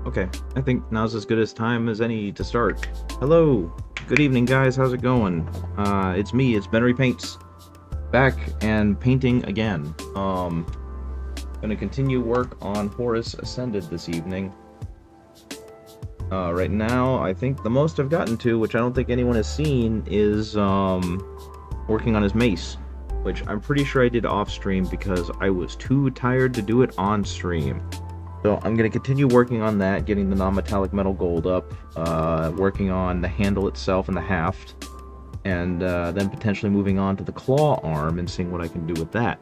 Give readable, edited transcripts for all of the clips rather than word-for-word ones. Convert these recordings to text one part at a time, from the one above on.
Okay, I think now's as good as time as any to start. Hello, good evening, guys. How's it going? It's me. It's Benry Paints, back and painting again. Gonna continue work on Horus Ascended this evening. Right now, I think the most I've gotten to, which I don't think anyone has seen, is working on his mace, which I'm pretty sure I did off stream because I was too tired to do it on stream. So I'm going to continue working on that, getting the non-metallic metal gold up, working on the handle itself and the haft, and then potentially moving on to the claw arm and seeing what I can do with that.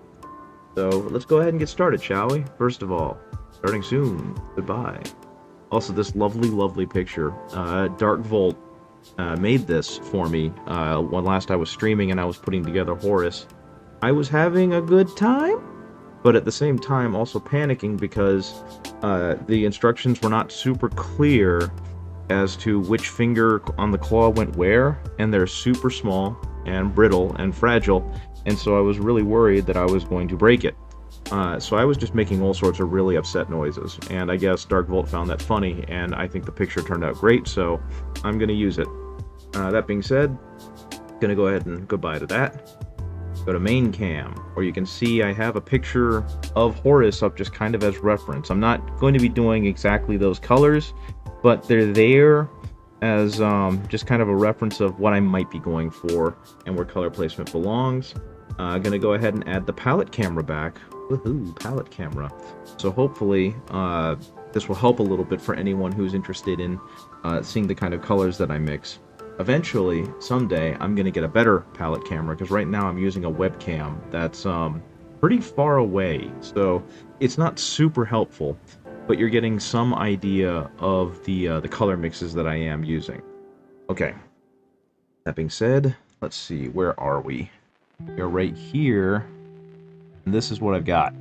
So let's go ahead and get started, shall we? First of all, starting soon. Goodbye. Also, this lovely, lovely picture. Dark Volt made this for me when last I was streaming and I was putting together Horus. I was having a good time, but at the same time also panicking because the instructions were not super clear as to which finger on the claw went where, and they're super small and brittle and fragile, and so I was really worried that I was going to break it. So I was just making all sorts of really upset noises, and I guess Dark Volt found that funny, and I think the picture turned out great, so I'm going to use it. That being said, going to go ahead and goodbye to that. Go to main cam, where you can see I have a picture of Horus up just kind of as reference. I'm not going to be doing exactly those colors, but they're there as just kind of a reference of what I might be going for and where color placement belongs. I'm going to go ahead and add the palette camera back. Woohoo, palette camera. So hopefully this will help a little bit for anyone who's interested in seeing the kind of colors that I mix. Eventually, someday, I'm going to get a better palette camera, because right now I'm using a webcam that's pretty far away, so it's not super helpful, but you're getting some idea of the color mixes that I am using. Okay, that being said, let's see, where are we? We're right here, and this is what I've got.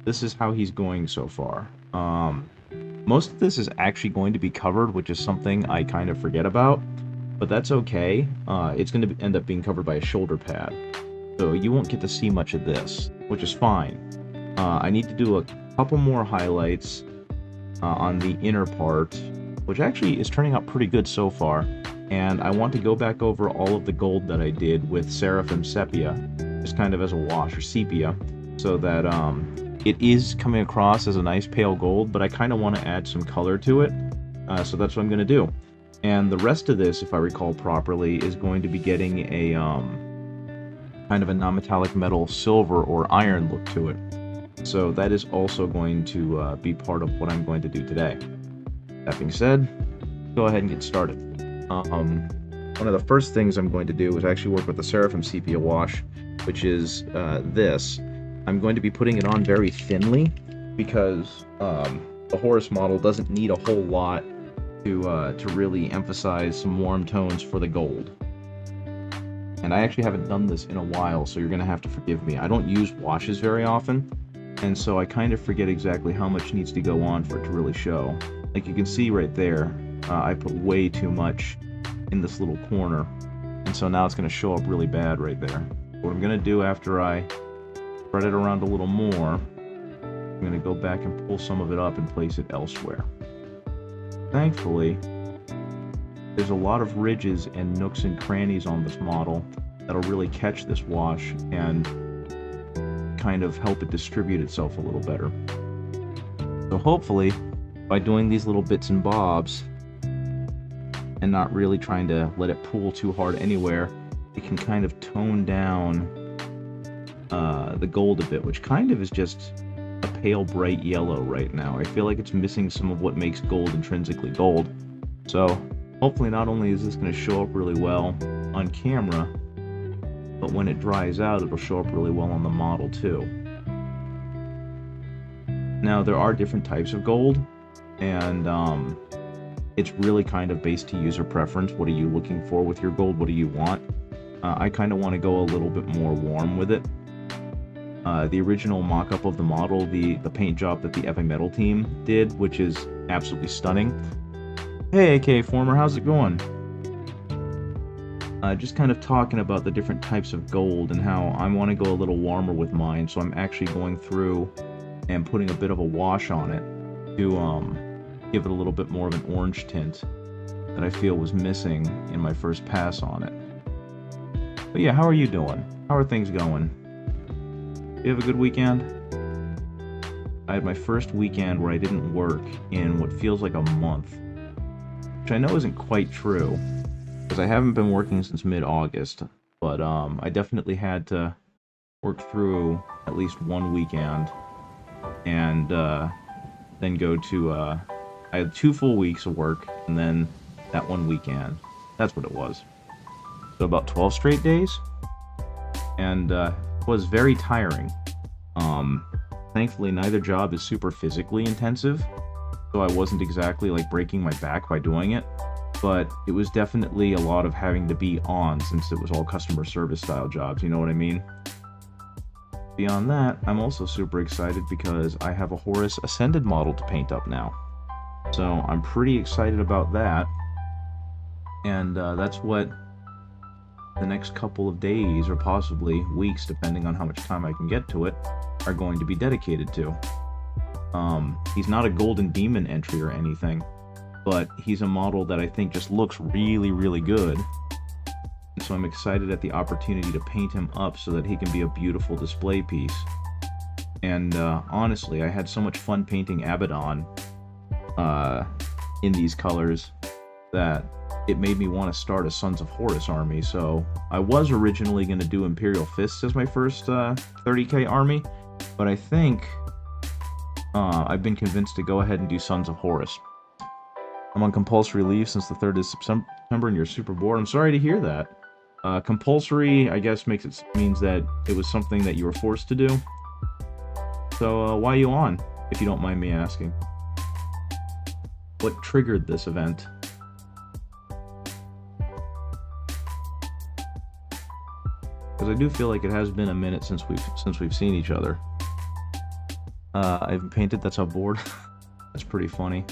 This is how he's going so far. Most of this is actually going to be covered, which is something I kind of forget about, but that's okay. It's going to end up being covered by a shoulder pad, so you won't get to see much of this, which is fine. I need to do a couple more highlights on the inner part, which actually is turning out pretty good so far, and I want to go back over all of the gold that I did with Seraphim Sepia, just kind of as a wash, or sepia, so that it is coming across as a nice pale gold, but I kind of want to add some color to it, so that's what I'm going to do. And the rest of this, if I recall properly, is going to be getting a kind of a non-metallic metal silver or iron look to it. So that is also going to be part of what I'm going to do today. That being said, go ahead and get started. One of the first things I'm going to do is actually work with the Seraphim Sepia wash, which is this. I'm going to be putting it on very thinly because the Horus model doesn't need a whole lot to really emphasize some warm tones for the gold. And I actually haven't done this in a while, so you're going to have to forgive me. I don't use washes very often, and so I kind of forget exactly how much needs to go on for it to really show. Like you can see right there, I put way too much in this little corner, and so now it's going to show up really bad right there. What I'm going to do after I spread it around a little more, I'm going to go back and pull some of it up and place it elsewhere. Thankfully, there's a lot of ridges and nooks and crannies on this model that'll really catch this wash and kind of help it distribute itself a little better. So hopefully, by doing these little bits and bobs and not really trying to let it pool too hard anywhere, it can kind of tone down the gold a bit, which kind of is just a pale bright yellow right now. I feel like it's missing some of what makes gold intrinsically gold. So hopefully not only is this going to show up really well on camera, but when it dries out it'll show up really well on the model too. Now there are different types of gold, and it's really kind of based to user preference. What are you looking for with your gold? What do you want? I kind of want to go a little bit more warm with it. The original mock-up of the model, the paint job that the Heavy Metal team did, which is absolutely stunning. Hey AK Former, how's it going? Just kind of talking about the different types of gold and how I want to go a little warmer with mine, so I'm actually going through and putting a bit of a wash on it to give it a little bit more of an orange tint that I feel was missing in my first pass on it. But yeah, how are you doing? How are things going? You have a good weekend? I had my first weekend where I didn't work in what feels like a month, which I know isn't quite true, because I haven't been working since mid-August, but I definitely had to work through at least one weekend, and then go to, I had 2 full weeks of work, and then that one weekend. That's what it was. So about 12 straight days, and it was very tiring. Thankfully, neither job is super physically intensive, so I wasn't exactly like breaking my back by doing it, but it was definitely a lot of having to be on since it was all customer service style jobs, you know what I mean? Beyond that, I'm also super excited because I have a Horus Ascended model to paint up now. So I'm pretty excited about that, and that's what the next couple of days, or possibly weeks, depending on how much time I can get to it, are going to be dedicated to. He's not a Golden Demon entry or anything, but he's a model that I think just looks really, really good. And so I'm excited at the opportunity to paint him up so that he can be a beautiful display piece. And honestly, I had so much fun painting Abaddon in these colors that it made me want to start a Sons of Horus army. So I was originally going to do Imperial Fists as my first 30k army, but I think I've been convinced to go ahead and do Sons of Horus. I'm on compulsory leave since the 3rd of September and you're super bored. I'm sorry to hear that. Compulsory, I guess, means that it was something that you were forced to do. So why are you on, if you don't mind me asking? What triggered this event? Because I do feel like it has been a minute since we've seen each other. I haven't painted. That's how bored. That's pretty funny.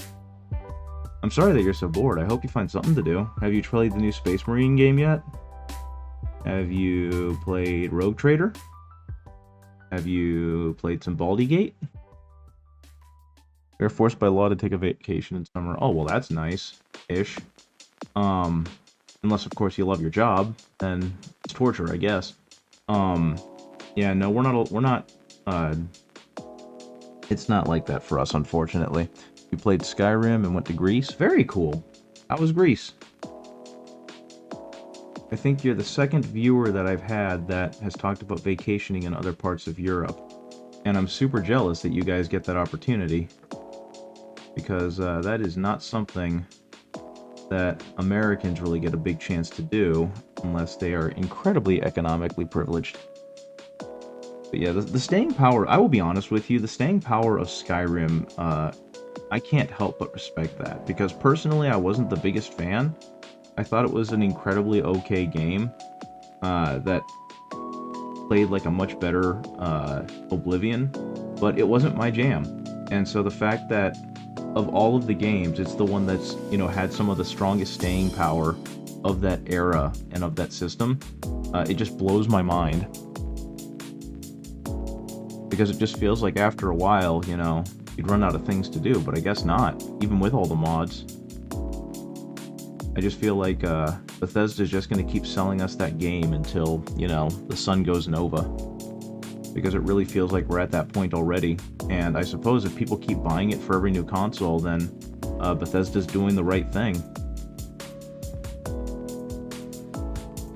I'm sorry that you're so bored. I hope you find something to do. Have you played the new Space Marine game yet? Have you played Rogue Trader? Have you played some Baldygate? You're forced by law to take a vacation in summer. Oh, well, that's nice-ish. Unless, of course, you love your job, then it's torture, I guess. Yeah, no, we're not, it's not like that for us, unfortunately. We played Skyrim and went to Greece. Very cool. How was Greece? I think you're the second viewer that I've had that has talked about vacationing in other parts of Europe. And I'm super jealous that you guys get that opportunity. Because that is not something that Americans really get a big chance to do unless they are incredibly economically privileged. But yeah, the staying power, I will be honest with you, the staying power of Skyrim, I can't help but respect that, because personally I wasn't the biggest fan. I thought it was an incredibly okay game that played like a much better Oblivion, but it wasn't my jam. And so the fact that of all of the games, it's the one that's, you know, had some of the strongest staying power of that era and of that system, it just blows my mind. Because it just feels like after a while, you know, you'd run out of things to do, but I guess not, even with all the mods. I just feel like Bethesda's just going to keep selling us that game until, you know, the sun goes nova. Because it really feels like we're at that point already. And I suppose if people keep buying it for every new console, then Bethesda's doing the right thing.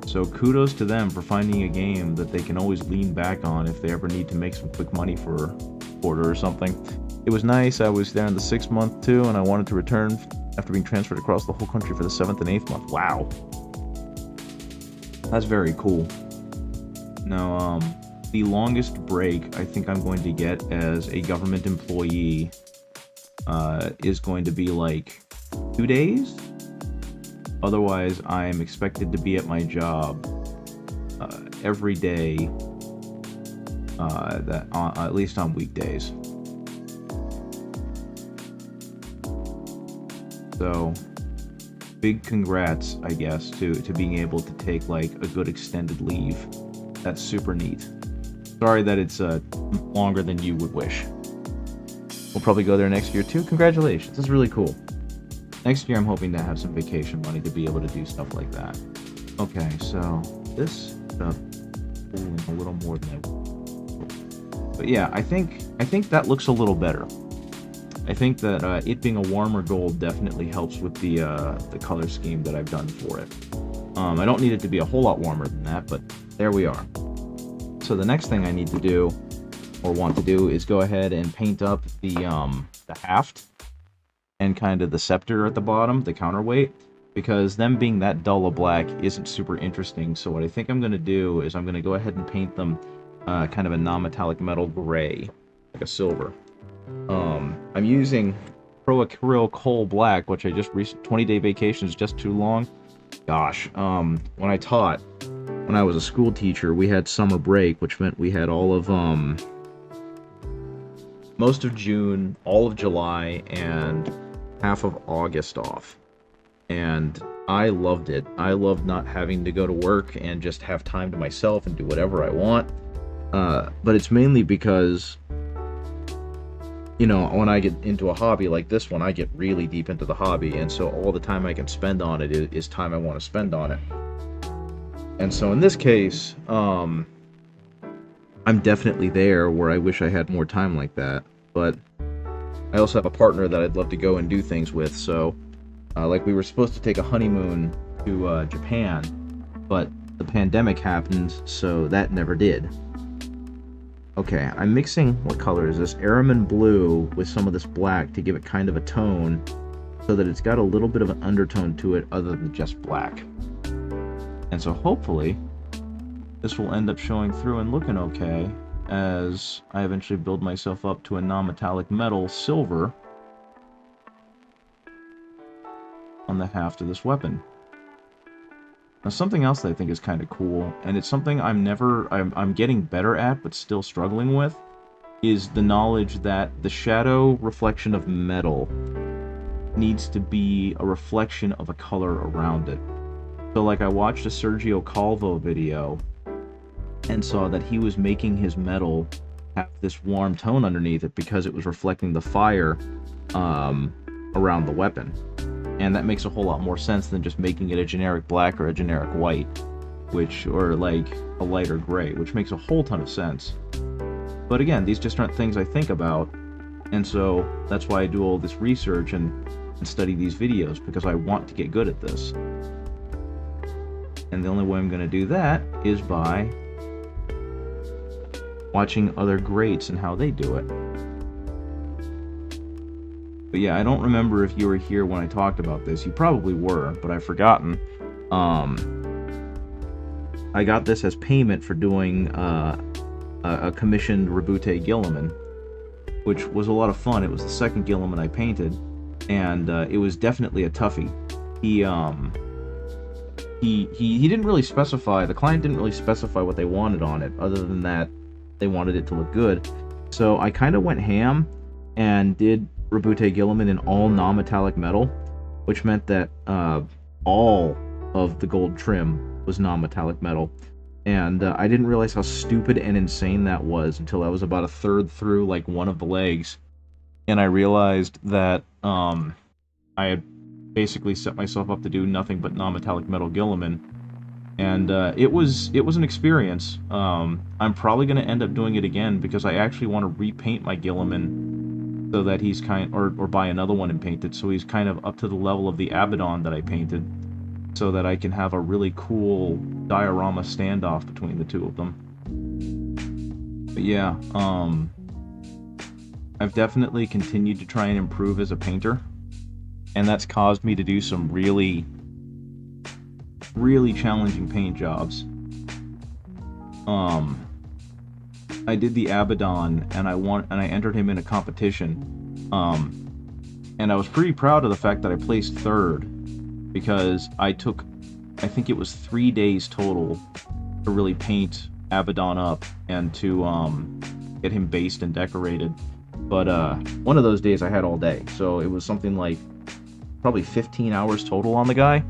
So kudos to them for finding a game that they can always lean back on if they ever need to make some quick money for a quarter or something. It was nice. I was there in the 6th month too, and I wanted to return after being transferred across the whole country for the 7th and 8th month. Wow. That's very cool. Now, the longest break I think I'm going to get as a government employee is going to be like 2 days. Otherwise, I'm expected to be at my job every day, at least on weekdays. So, big congrats, I guess, to being able to take like a good extended leave. That's super neat. Sorry that it's longer than you would wish. We'll probably go there next year too. Congratulations, this is really cool. Next year I'm hoping to have some vacation money to be able to do stuff like that. Okay, so this stuff cooling a little more than I want. But yeah, I think that looks a little better. I think that it being a warmer gold definitely helps with the color scheme that I've done for it. I don't need it to be a whole lot warmer than that, but there we are. So the next thing I need to do, or want to do, is go ahead and paint up the haft and kind of the scepter at the bottom, the counterweight, because them being that dull a black isn't super interesting. So what I think I'm going to do is I'm going to go ahead and paint them kind of a non-metallic metal gray, like a silver. I'm using Pro Acryl Coal Black, which I just 20-day vacation is just too long. Gosh, when I taught, when I was a school teacher, we had summer break, which meant we had all of most of June, all of July, and half of August off. And I loved it. I loved not having to go to work and just have time to myself and do whatever I want. But it's mainly because, you know, when I get into a hobby like this one, I get really deep into the hobby, and so all the time I can spend on it is time I want to spend on it. And so in this case, I'm definitely there where I wish I had more time like that, but I also have a partner that I'd love to go and do things with. So like, we were supposed to take a honeymoon to Japan, but the pandemic happened, so that never did. Okay, I'm mixing, what color is this? Araman blue with some of this black to give it kind of a tone, so that it's got a little bit of an undertone to it other than just black. And so hopefully this will end up showing through and looking okay as I eventually build myself up to a non-metallic metal silver on the haft of this weapon. Now, something else that I think is kind of cool, and it's something I'm getting better at but still struggling with, is the knowledge that the shadow reflection of metal needs to be a reflection of a color around it. So like, I watched a Sergio Calvo video and saw that he was making his metal have this warm tone underneath it because it was reflecting the fire around the weapon. And that makes a whole lot more sense than just making it a generic black or a generic white, or like a lighter gray, which makes a whole ton of sense. But again, these just aren't things I think about, and so that's why I do all this research and study these videos, because I want to get good at this. And the only way I'm going to do that is by watching other greats and how they do it. But yeah, I don't remember if you were here when I talked about this. You probably were, but I've forgotten. I got this as payment for doing a commissioned Rabute Gilliman, which was a lot of fun. It was the second Gilliman I painted, and it was definitely a toughie. He didn't really specify, the client didn't really specify what they wanted on it, other than that they wanted it to look good. So I kind of went ham and did Rabute Gilliman in all non-metallic metal, which meant that all of the gold trim was non-metallic metal. And I didn't realize how stupid and insane that was until I was about a third through like one of the legs, and I realized that I had basically set myself up to do nothing but non-metallic metal Gilliman, and it was an experience. I'm probably going to end up doing it again, because I actually want to repaint my Gilliman so that he's or buy another one and paint it so he's kind of up to the level of the Abaddon that I painted, so that I can have a really cool diorama standoff between the two of them. But yeah, I've definitely continued to try and improve as a painter, and that's caused me to do some really challenging paint jobs. I did the Abaddon, and I entered him in a competition, and I was pretty proud of the fact that I placed third, because I think it was 3 days total to really paint Abaddon up and to get him based and decorated. But one of those days I had all day, so it was something like probably 15 hours total on the guy.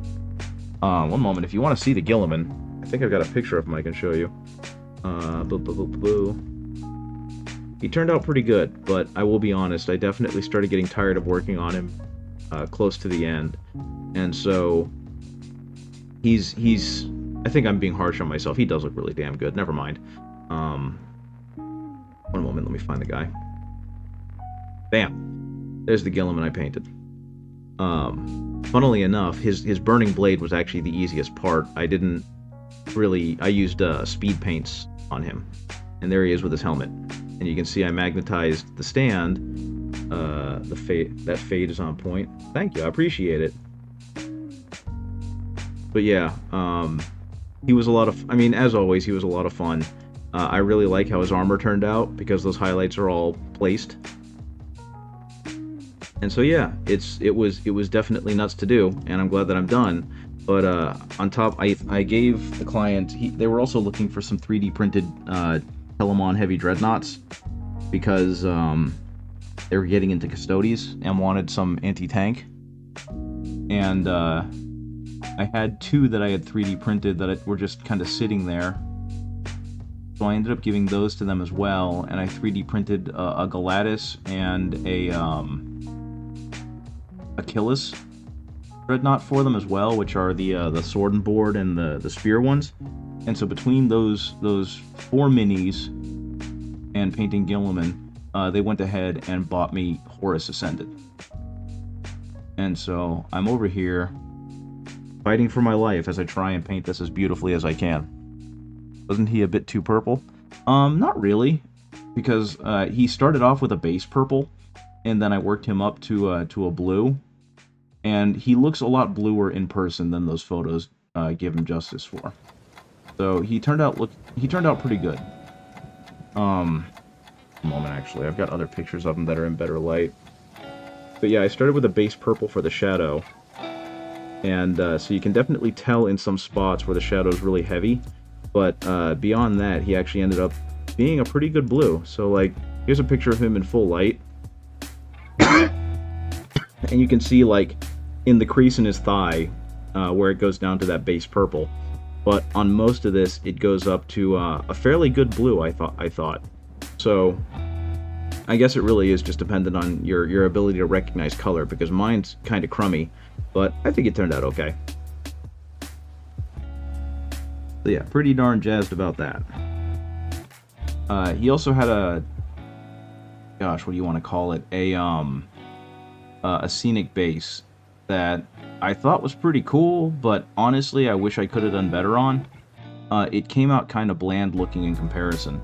One moment, if you want to see the Gilliman, I think I've got a picture of him I can show you. he turned out pretty good, but I will be honest, I definitely started getting tired of working on him close to the end. And so he's I think I'm being harsh on myself. He does look really damn good. Never mind. One moment, let me find the guy. Bam. There's the Gilliman I painted. Funnily enough, his burning blade was actually the easiest part. I used speed paints on him. And there he is with his helmet. And you can see I magnetized the stand. That fade is on point. Thank you, I appreciate it. But yeah, he was a lot of, I mean, as always, he was a lot of fun. I really like how his armor turned out, because those highlights are all placed. And so yeah, it was definitely nuts to do, and I'm glad that I'm done. But on top, I gave the client, they were also looking for some 3D printed Telemon heavy dreadnoughts, because they were getting into Custodes and wanted some anti-tank. And I had two that I had 3D printed that were just kind of sitting there. So I ended up giving those to them as well, and I 3D printed a Galatis and a Achilles dreadnought for them as well, which are the sword and board and the spear ones. And so between those 4 minis and painting Gilliman, they went ahead and bought me Horus Ascended. And so I'm over here fighting for my life as I try and paint this as beautifully as I can. Wasn't he a bit too purple? Not really, because he started off with a base purple, and then I worked him up to a blue, and he looks a lot bluer in person than those photos give him justice for. So he turned out pretty good. A moment, actually, I've got other pictures of him that are in better light. But yeah, I started with a base purple for the shadow, and so you can definitely tell in some spots where the shadow is really heavy. But beyond that, he actually ended up being a pretty good blue. So, like, here's a picture of him in full light. And you can see, like, in the crease in his thigh, where it goes down to that base purple. But on most of this, it goes up to a fairly good blue, I thought. So, I guess it really is just dependent on your ability to recognize color, because mine's kind of crummy, but I think it turned out okay. So yeah, pretty darn jazzed about that. He also had a, gosh, what do you want to call it? A scenic base that I thought was pretty cool, but honestly, I wish I could have done better on. It came out kind of bland looking in comparison,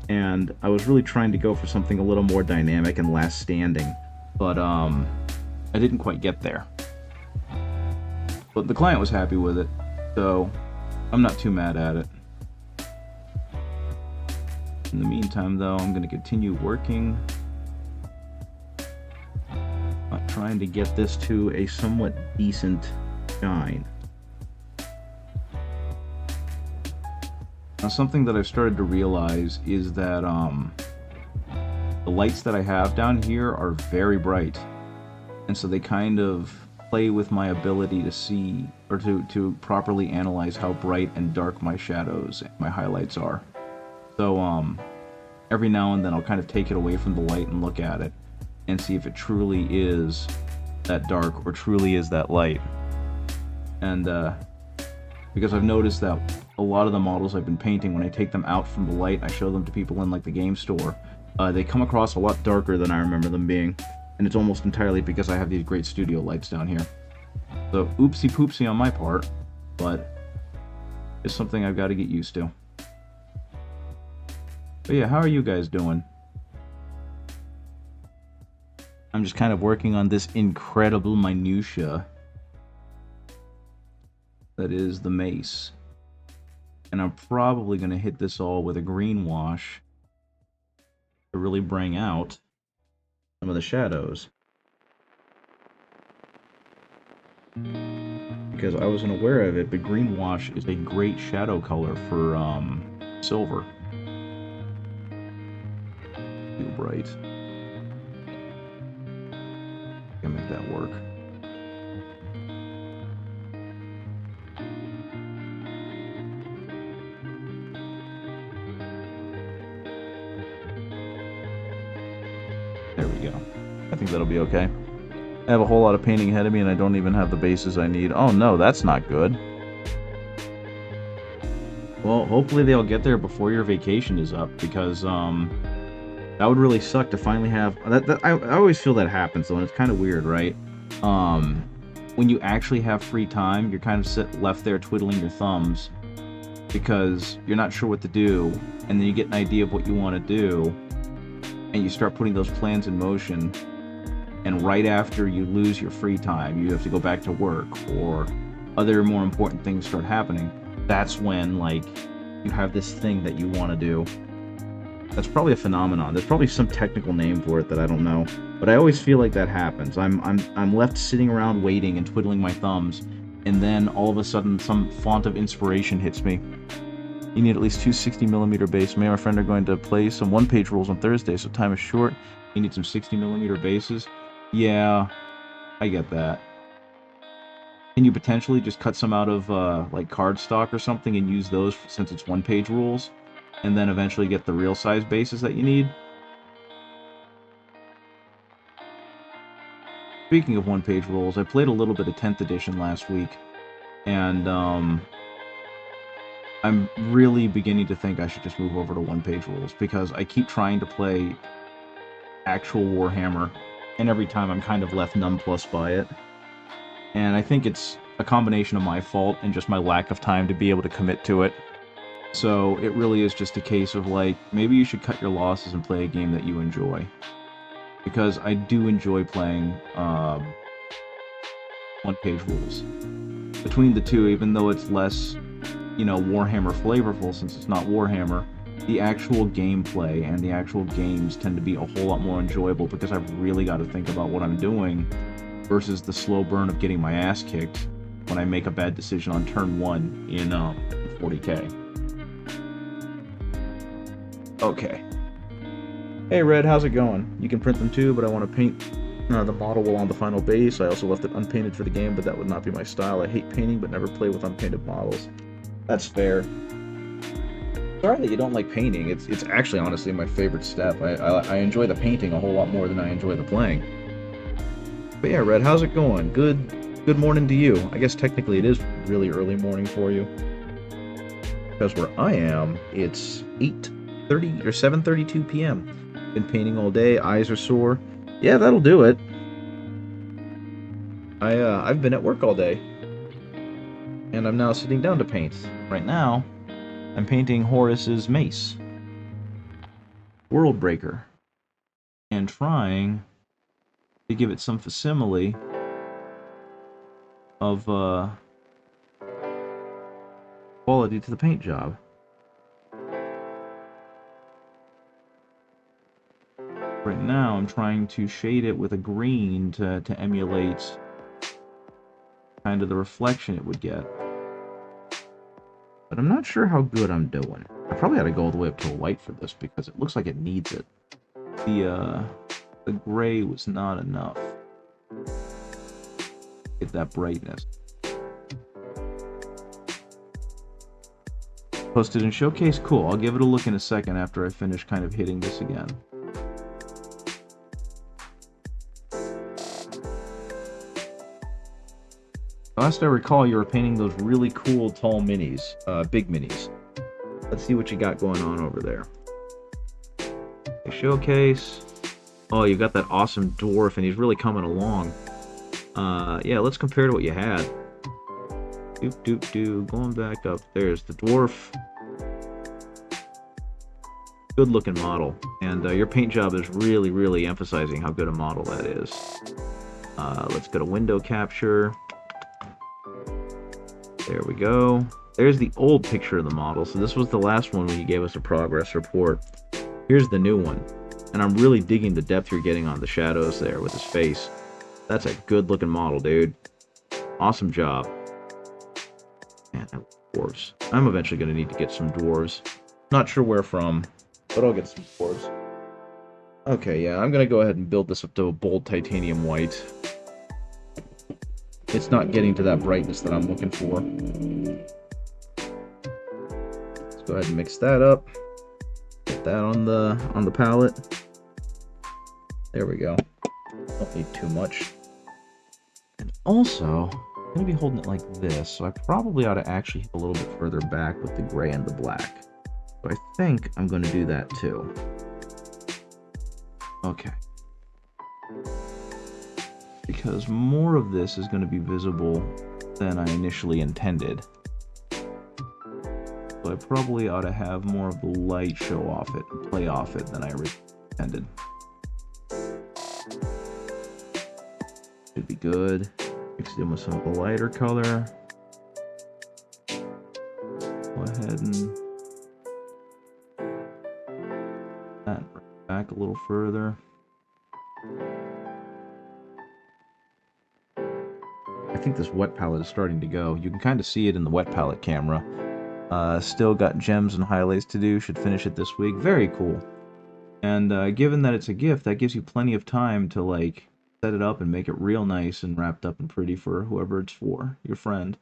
and I was really trying to go for something a little more dynamic and last standing, but I didn't quite get there. But the client was happy with it, so I'm not too mad at it. In the meantime, though, I'm going to continue working, trying to get this to a somewhat decent shine. Now, something that I've started to realize is that the lights that I have down here are very bright, and so they kind of play with my ability to see, or to properly analyze how bright and dark my shadows and my highlights are. So every now and then I'll kind of take it away from the light and look at it and see if it truly is that dark or truly is that light. And because I've noticed that a lot of the models I've been painting, when I take them out from the light, I show them to people in like the game store, they come across a lot darker than I remember them being. And it's almost entirely because I have these great studio lights down here. So oopsie poopsie on my part, but it's something I've got to get used to. But yeah, how are you guys doing? I'm just kind of working on this incredible minutia that is the mace. And I'm probably going to hit this all with a green wash to really bring out some of the shadows. Because I wasn't aware of it, but green wash is a great shadow color for silver. Too bright. Can make that work. we go. I think that'll be okay. I have a whole lot of painting ahead of me, and I don't even have the bases I need. Oh no, that's not good. Well, hopefully they'll get there before your vacation is up, because that would really suck to finally have that. I always feel that happens though, and it's kind of weird, right? When you actually have free time, you're kind of left there twiddling your thumbs because you're not sure what to do, and then you get an idea of what you want to do, and you start putting those plans in motion. And right after you lose your free time, you have to go back to work, or other more important things start happening. That's when, like, you have this thing that you want to do. That's probably a phenomenon. There's probably some technical name for it that I don't know, but I always feel like that happens. I'm left sitting around waiting and twiddling my thumbs, and then all of a sudden some font of inspiration hits me. You need at least two 60mm bases. Me and my friend are going to play some one-page rules on Thursday, so time is short. You need some 60mm bases. Yeah, I get that. Can you potentially just cut some out of like cardstock or something and use those since it's one-page rules, and then eventually get the real size bases that you need? Speaking of one-page rules, I played a little bit of 10th edition last week, and I'm really beginning to think I should just move over to one-page rules, because I keep trying to play actual Warhammer, and every time I'm kind of left nonplussed by it. And I think it's a combination of my fault and just my lack of time to be able to commit to it. So it really is just a case of, like, maybe you should cut your losses and play a game that you enjoy. Because I do enjoy playing one-page rules. Between the two, even though it's less, Warhammer flavorful since it's not Warhammer, the actual gameplay and the actual games tend to be a whole lot more enjoyable because I've really got to think about what I'm doing, versus the slow burn of getting my ass kicked when I make a bad decision on turn 1 in 40k. Okay. Hey Red, how's it going? You can print them too, but I want to paint the model while on the final base. I also left it unpainted for the game, but that would not be my style. I hate painting, but never play with unpainted models. That's fair. Sorry that you don't like painting. It's actually honestly my favorite step. I enjoy the painting a whole lot more than I enjoy the playing. But yeah, Red, how's it going? Good morning to you. I guess technically it is really early morning for you, because where I am, it's 8:30 or 7:32 p.m. Been painting all day. Eyes are sore. Yeah, that'll do it. I've been at work all day, and I'm now sitting down to paint. Right now, I'm painting Horus's mace, Worldbreaker, and trying to give it some facsimile of quality to the paint job. Right now I'm trying to shade it with a green to emulate kind of the reflection it would get. But I'm not sure how good I'm doing. I probably ought to go all the way up to a white for this because it looks like it needs it. The gray was not enough. Get that brightness. Posted in Showcase? Cool. I'll give it a look in a second after I finish kind of hitting this again. Last I recall, you were painting those really cool tall minis, big minis. Let's see what you got going on over there. A Showcase. Oh, you got that awesome dwarf, and he's really coming along. Yeah, let's compare to what you had. Going back up. There's the dwarf. Good looking model. And your paint job is really, really emphasizing how good a model that is. Let's go to window capture. There we go. There's the old picture of the model. So this was the last one when you gave us a progress report. Here's the new one. And I'm really digging the depth you're getting on the shadows there with his face. That's a good looking model, dude. Awesome job. Man, I love dwarves. I'm eventually going to need to get some dwarves. Not sure where from, but I'll get some dwarves. Okay, yeah, I'm going to go ahead and build this up to a bold titanium white. It's not getting to that brightness that I'm looking for. Let's go ahead and mix that up. Get that on the palette. There we go. Don't need too much. And also, I'm going to be holding it like this, so I probably ought to actually hit a little bit further back with the gray and the black. So I think I'm going to do that too. Okay. Because more of this is going to be visible than I initially intended. So I probably ought to have more of the light show off it, and play off it than I originally intended. Should be good. Mix it in with some of the lighter color. Go ahead and that back a little further. I think this wet palette is starting to go. You can kind of see it in the wet palette camera. Still got gems and highlights to do. Should finish it this week. Very cool. And given that it's a gift, that gives you plenty of time to like set it up and make it real nice and wrapped up and pretty for whoever it's for, your friend.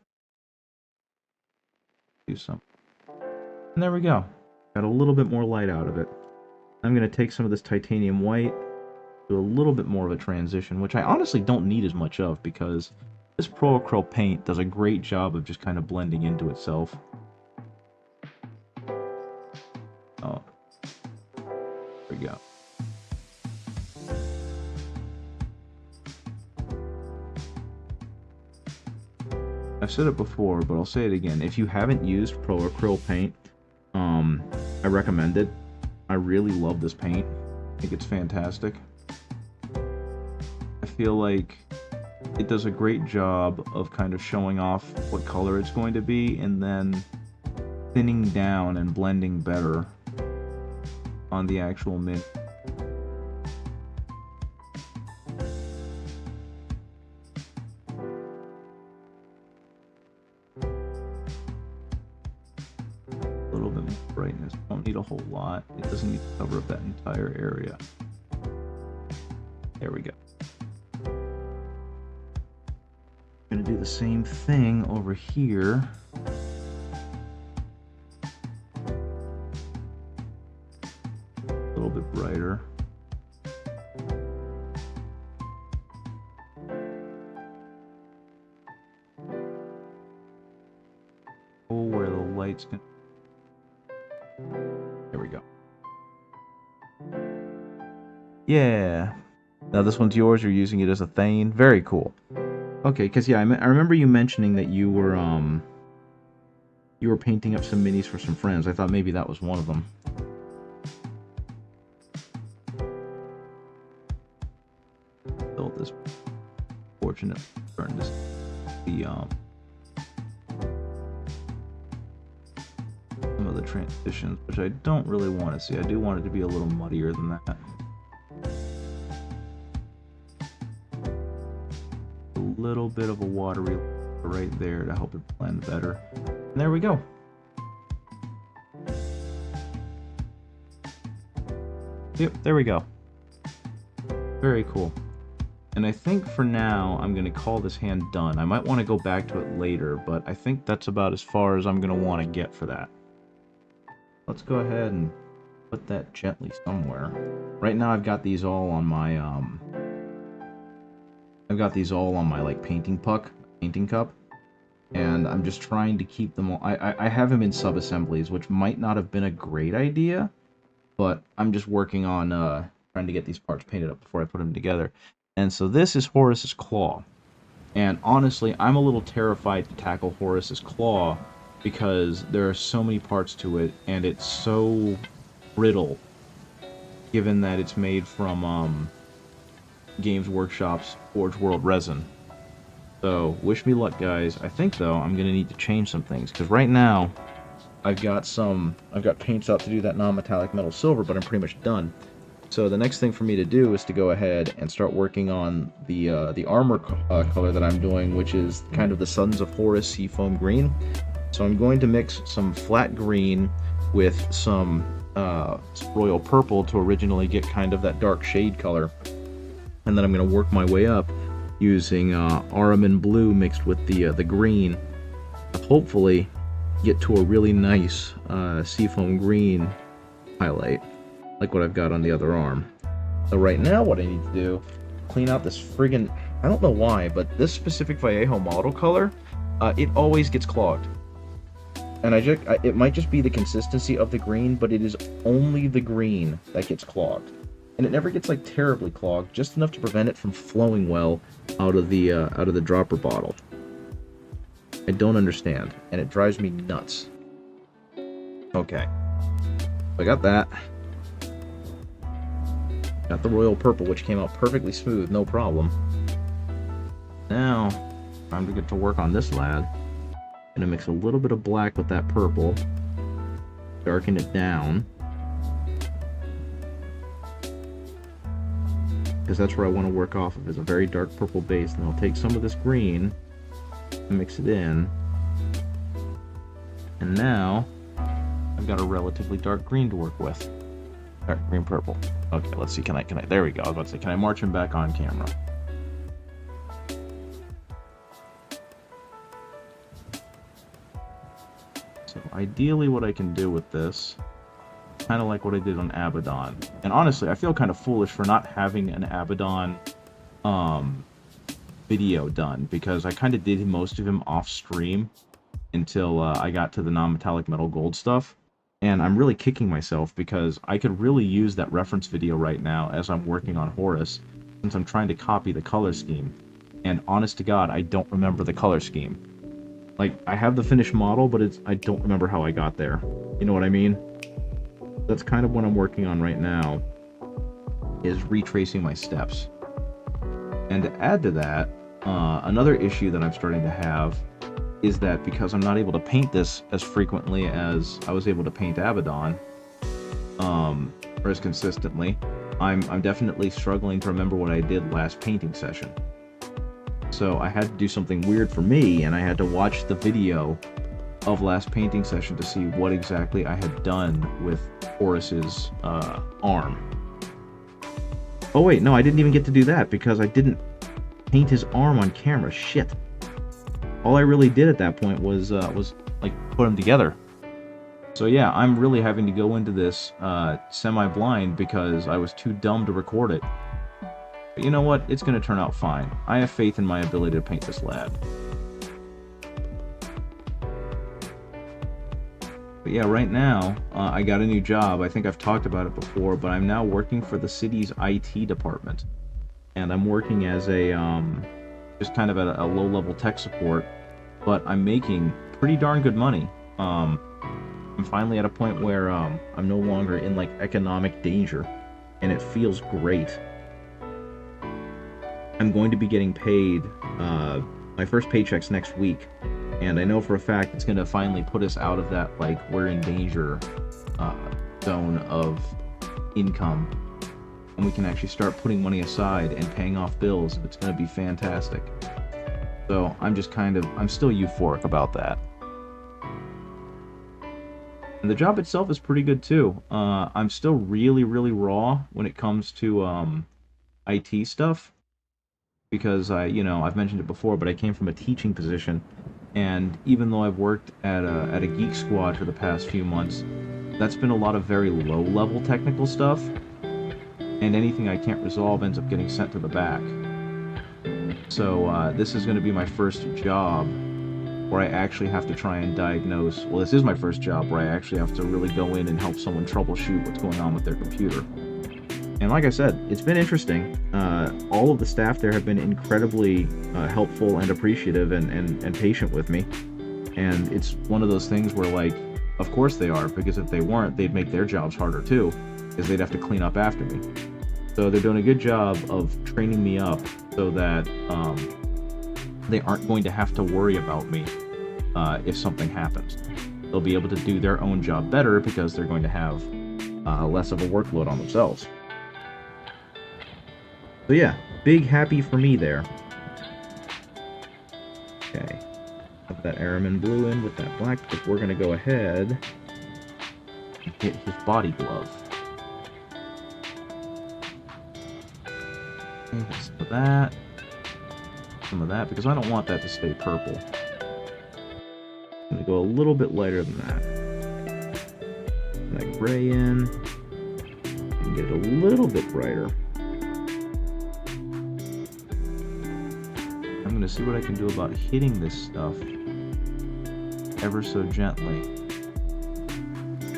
Do some. And there we go. Got a little bit more light out of it. I'm going to take some of this titanium white, do a little bit more of a transition, which I honestly don't need as much of because this Pro Acrylic paint does a great job of just kind of blending into itself. Oh, there we go. I've said it before, but I'll say it again. If you haven't used Pro Acrylic paint, I recommend it. I really love this paint. I think it's fantastic. I feel like it does a great job of kind of showing off what color it's going to be and then thinning down and blending better on the actual mint. A little bit more brightness. Don't need a whole lot. It doesn't need to cover up that entire area. There we go. I'm gonna do the same thing over here. A little bit brighter. Oh, where the light's gonna... There we go. Yeah. Now this one's yours. You're using it as a Thane. Very cool. Okay, because yeah, I remember you mentioning that you were painting up some minis for some friends. I thought maybe that was one of them. Built this fortunate turn this the some of the transitions, which I don't really want to see. I do want it to be a little muddier than that. Little bit of a watery right there to help it blend better. And there we go. Yep, there we go. Very cool. And I think for now, I'm going to call this hand done. I might want to go back to it later, but I think that's about as far as I'm going to want to get for that. Let's go ahead and put that gently somewhere. Right now I've got these all on my like painting cup, and I'm just trying to keep them all. I have them in sub-assemblies, which might not have been a great idea, but I'm just working on trying to get these parts painted up before I put them together. And so this is Horus's claw, and honestly, I'm a little terrified to tackle Horus's claw because there are so many parts to it, and it's so brittle, given that it's made from Games Workshop's Forge World resin. So wish me luck, guys. I think though I'm gonna need to change some things because right now I've got paints out to do that non-metallic metal silver, but I'm pretty much done. So the next thing for me to do is to go ahead and start working on the armor color that I'm doing, which is kind of the Sons of Horus Seafoam Green. So I'm going to mix some flat green with some royal purple to originally get kind of that dark shade color. And then I'm going to work my way up using Armand blue mixed with the green. Hopefully get to a really nice seafoam green highlight, like what I've got on the other arm. So right now what I need to do, clean out this friggin', I don't know why, but this specific Vallejo model color, it always gets clogged. And it might just be the consistency of the green, but it is only the green that gets clogged. And it never gets like terribly clogged, just enough to prevent it from flowing well out of the dropper bottle. I don't understand, and it drives me nuts. Okay. I got that. Got the royal purple, which came out perfectly smooth, no problem. Now, time to get to work on this lad. Gonna mix a little bit of black with that purple. Darken it down. Because that's where I want to work off of, is a very dark purple base. And I'll take some of this green and mix it in. And now, I've got a relatively dark green to work with. Dark green purple. Okay, let's see, can I, there we go. I was about to say, can I march him back on camera? So ideally what I can do with this, kind of like what I did on Abaddon. And honestly, I feel kind of foolish for not having an Abaddon video done, because I kind of did most of him off stream until I got to the non-metallic metal gold stuff. And I'm really kicking myself because I could really use that reference video right now as I'm working on Horus, since I'm trying to copy the color scheme. And honest to God, I don't remember the color scheme. Like, I have the finished model, but I don't remember how I got there. You know what I mean? That's kind of what I'm working on right now, is retracing my steps. And to add to that, another issue that I'm starting to have is that because I'm not able to paint this as frequently as I was able to paint Abaddon, or as consistently, I'm definitely struggling to remember what I did last painting session. So I had to do something weird for me, and I had to watch the video of last painting session to see what exactly I had done with Horus's arm. Oh wait, no, I didn't even get to do that because I didn't paint his arm on camera. Shit. All I really did at that point was like put them together. So yeah, I'm really having to go into this semi-blind because I was too dumb to record it. But you know what? It's going to turn out fine. I have faith in my ability to paint this lad. But yeah, right now, I got a new job. I think I've talked about it before, but I'm now working for the city's IT department. And I'm working as a, just kind of at a low-level tech support, but I'm making pretty darn good money. I'm finally at a point where I'm no longer in, like, economic danger, and it feels great. I'm going to be getting paid, my first paycheck's next week, and I know for a fact it's going to finally put us out of that, like, we're in danger zone of income, and we can actually start putting money aside and paying off bills. It's going to be fantastic. So I'm just I'm still euphoric about that. And the job itself is pretty good too. I'm still really, really raw when it comes to IT stuff, because I've mentioned it before, but I came from a teaching position, and even though I've worked at a Geek Squad for the past few months, that's been a lot of very low-level technical stuff, and anything I can't resolve ends up getting sent to the back. So this is going to be my first job where I actually have to try and diagnose, well, this is my first job where I actually have to really go in and help someone troubleshoot what's going on with their computer. And like I said, it's been interesting. All of the staff there have been incredibly helpful and appreciative and patient with me. And it's one of those things where, like, of course they are, because if they weren't, they'd make their jobs harder too, because they'd have to clean up after me. So they're doing a good job of training me up so that they aren't going to have to worry about me if something happens. They'll be able to do their own job better because they're going to have less of a workload on themselves. So yeah, big happy for me there. Okay, have that Araman blue in with that black, but we're going to go ahead and get his body glove. Okay, some of that, because I don't want that to stay purple. I'm going to go a little bit lighter than that. Put that gray in, and get it a little bit brighter. going to see what I can do about hitting this stuff ever so gently.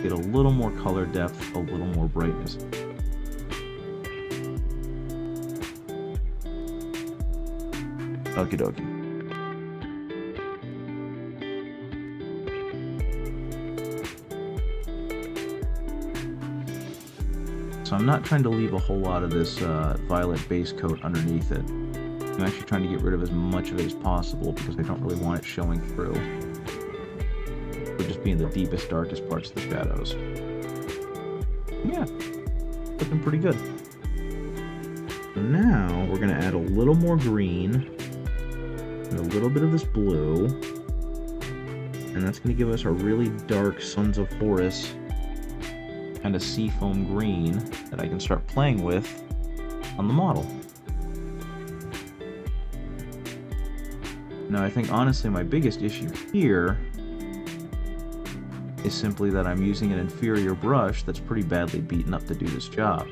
Get a little more color depth, a little more brightness. Okie dokie. So I'm not trying to leave a whole lot of this violet base coat underneath it. I'm actually trying to get rid of as much of it as possible because I don't really want it showing through. We're just being the deepest, darkest parts of the shadows. Yeah, looking pretty good. So now we're going to add a little more green and a little bit of this blue. And that's going to give us a really dark Sons of Horus kind of seafoam green that I can start playing with on the model. Now I think honestly my biggest issue here is simply that I'm using an inferior brush that's pretty badly beaten up to do this job.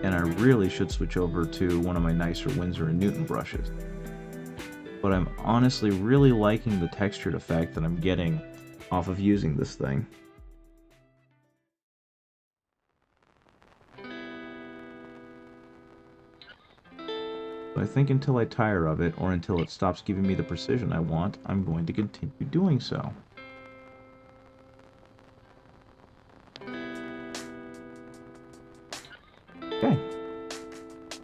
And I really should switch over to one of my nicer Winsor & Newton brushes. But I'm honestly really liking the textured effect that I'm getting off of using this thing. I think until I tire of it, or until it stops giving me the precision I want, I'm going to continue doing so. Okay.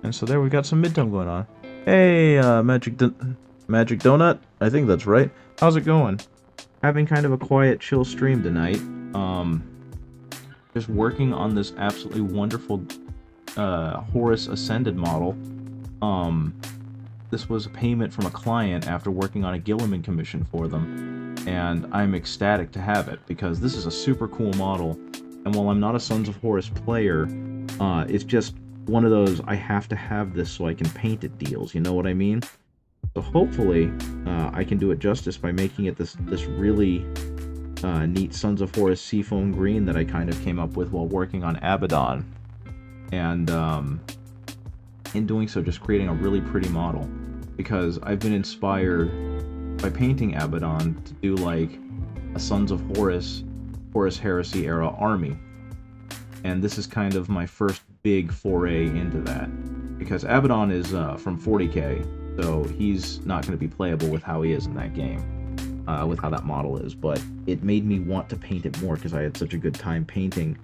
And so there we've got some midtone going on. Hey, Magic Donut? I think that's right. How's it going? Having kind of a quiet, chill stream tonight. Just working on this absolutely wonderful Horus Ascended model. This was a payment from a client after working on a Gilliman commission for them, and I'm ecstatic to have it because this is a super cool model, and while I'm not a Sons of Horus player, it's just one of those I have to have this so I can paint it deals, you know what I mean? So hopefully I can do it justice by making it this really neat Sons of Horus seafoam green that I kind of came up with while working on Abaddon, and in doing so, just creating a really pretty model, because I've been inspired by painting Abaddon to do like a Sons of Horus Heresy era army, and this is kind of my first big foray into that, because Abaddon is from 40k, so he's not going to be playable with how he is in that game, with how that model is, but it made me want to paint it more because I had such a good time painting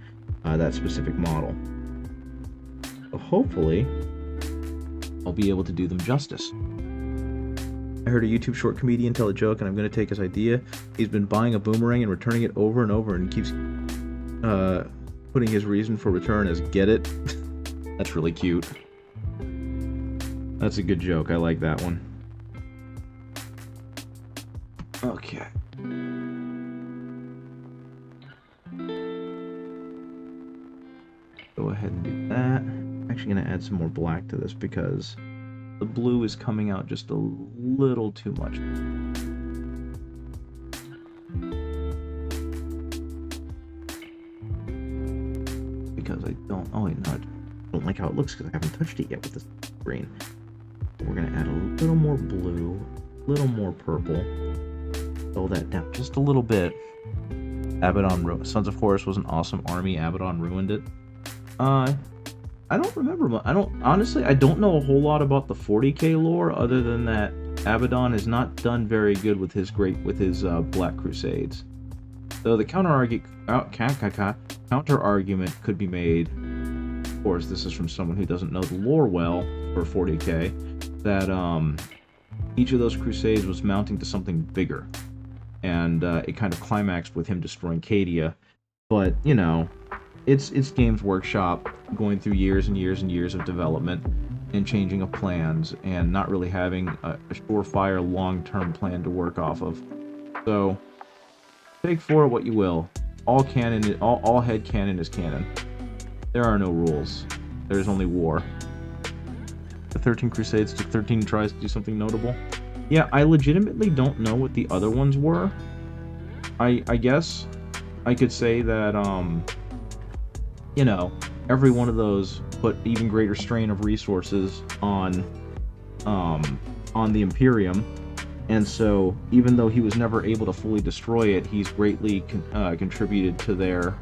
that specific model. So hopefully I'll be able to do them justice. I heard a YouTube short comedian tell a joke, and I'm going to take his idea. He's been buying a boomerang and returning it over and over, and keeps putting his reason for return as "get it." That's really cute. That's a good joke. I like that one. Okay. Go ahead and do that. I'm actually going to add some more black to this because the blue is coming out just a little too much. Because I don't... Oh, wait, no, I don't like how it looks because I haven't touched it yet with this green. We're going to add a little more blue, a little more purple. Slow that down just a little bit. Abaddon... Sons of Horus was an awesome army. Abaddon ruined it. I don't remember. Honestly, I don't know a whole lot about the 40k lore other than that Abaddon has not done very good with his Black Crusades. Though the counter argument could be made, of course, this is from someone who doesn't know the lore well for 40k, that each of those crusades was mounting to something bigger, and it kind of climaxed with him destroying Cadia. But you know, it's Games Workshop going through years and years and years of development and changing of plans and not really having a surefire long-term plan to work off of. So take for it what you will. All canon, all head canon is canon. There are no rules. There's only war. The 13 Crusades took 13 tries to do something notable. Yeah, I legitimately don't know what the other ones were. I guess I could say that you know, every one of those put even greater strain of resources on on the Imperium, and so even though he was never able to fully destroy it, he's greatly contributed to their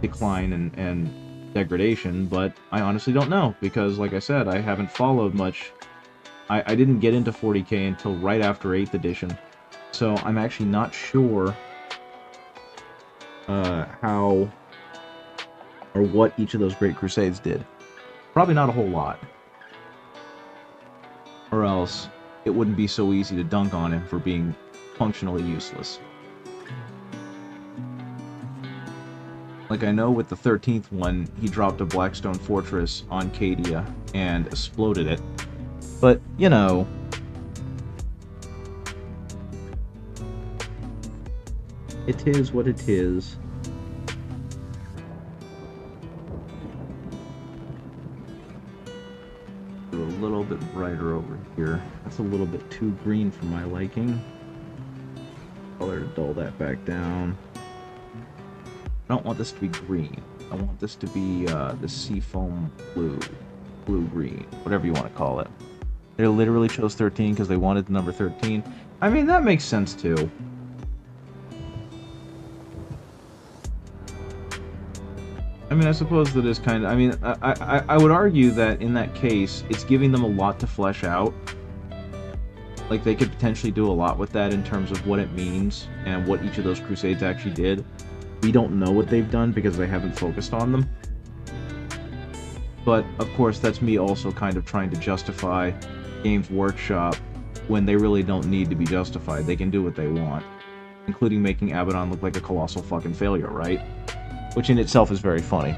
decline and degradation. But I honestly don't know, because like I said, I haven't followed much. I didn't get into 40k until right after 8th edition, so I'm actually not sure how or what each of those Great Crusades did. Probably not a whole lot. Or else it wouldn't be so easy to dunk on him for being functionally useless. Like, I know with the 13th one, he dropped a Blackstone Fortress on Cadia and exploded it. But, you know... it is what it is. A little bit brighter over here. That's a little bit too green for my liking. Color to dull that back down. I don't want this to be green. I want this to be the seafoam blue. Blue-green. Whatever you want to call it. They literally chose 13 because they wanted the number 13. I mean, that makes sense too. I mean, I suppose that is kind of... I mean, I would argue that in that case, it's giving them a lot to flesh out. Like, they could potentially do a lot with that in terms of what it means and what each of those crusades actually did. We don't know what they've done because they haven't focused on them. But, of course, that's me also kind of trying to justify Games Workshop when they really don't need to be justified. They can do what they want. Including making Abaddon look like a colossal fucking failure, right? Which in itself is very funny.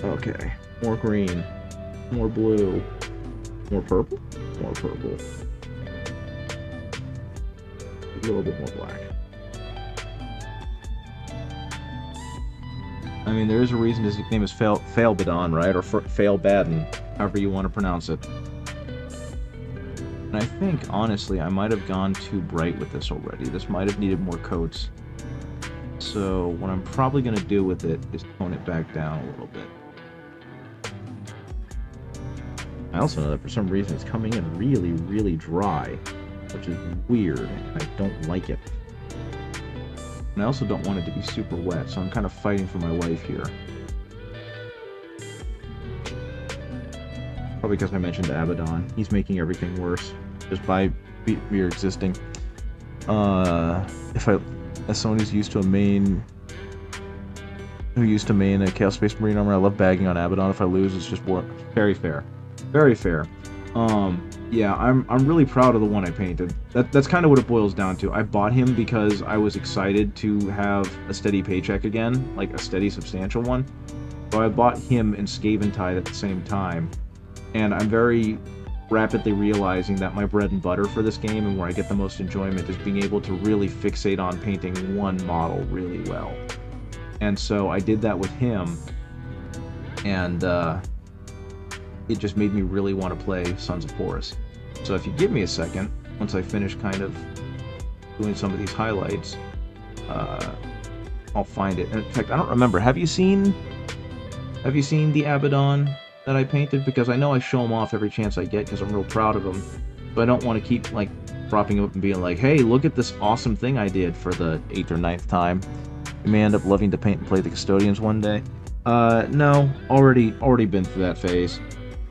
Okay. More green. More blue. More purple? More purple. A little bit more black. I mean, there is a reason his nickname is Failbadon, right? Or Failbadon, however you want to pronounce it. And I think, honestly, I might have gone too bright with this already. This might have needed more coats. So, what I'm probably going to do with it is tone it back down a little bit. I also know that for some reason it's coming in really, really dry, which is weird, and I don't like it. And I also don't want it to be super wet, so I'm kind of fighting for my life here. Probably because I mentioned Abaddon. He's making everything worse, just by mere existing. As someone who's used to a Chaos Space Marine armor, I love bagging on Abaddon. If I lose, it's just very fair. Very fair. Yeah, I'm really proud of the one I painted. That's kind of what it boils down to. I bought him because I was excited to have a steady paycheck again, like a steady, substantial one. So I bought him and Scaventide at the same time, and I'm very rapidly realizing that my bread and butter for this game and where I get the most enjoyment is being able to really fixate on painting one model really well. And so I did that with him, and it just made me really want to play Sons of Horus. So if you give me a second, once I finish kind of doing some of these highlights, I'll find it. And in fact, I don't remember. Have you seen the Abaddon that I painted? Because I know I show them off every chance I get because I'm real proud of them. But I don't want to keep like propping up and being like, hey, look at this awesome thing I did for the 8th or 9th time. You may end up loving to paint and play the Custodians one day. No, already been through that phase.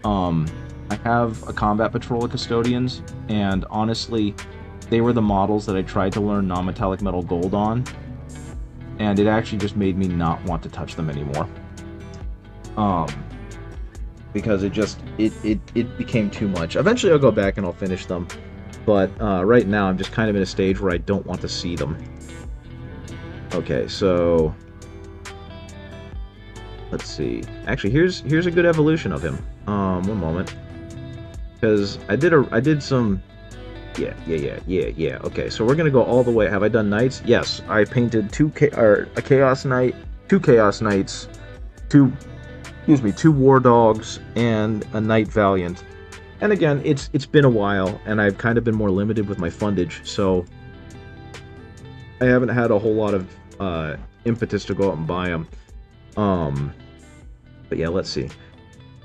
I have a combat patrol of Custodians, and honestly, they were the models that I tried to learn non-metallic metal gold on, and it actually just made me not want to touch them anymore. Because it became too much. Eventually I'll go back and I'll finish them, but right now I'm just kind of in a stage where I don't want to see them. Okay, so let's see. Actually, here's a good evolution of him. One moment, because I did some. Yeah. Okay, so we're gonna go all the way. Have I done knights? Yes, I painted a chaos knight, 2 chaos knights, 2 war dogs, and a knight valiant. And again, it's been a while, and I've kind of been more limited with my fundage, so I haven't had a whole lot of impetus to go out and buy them. But yeah, let's see.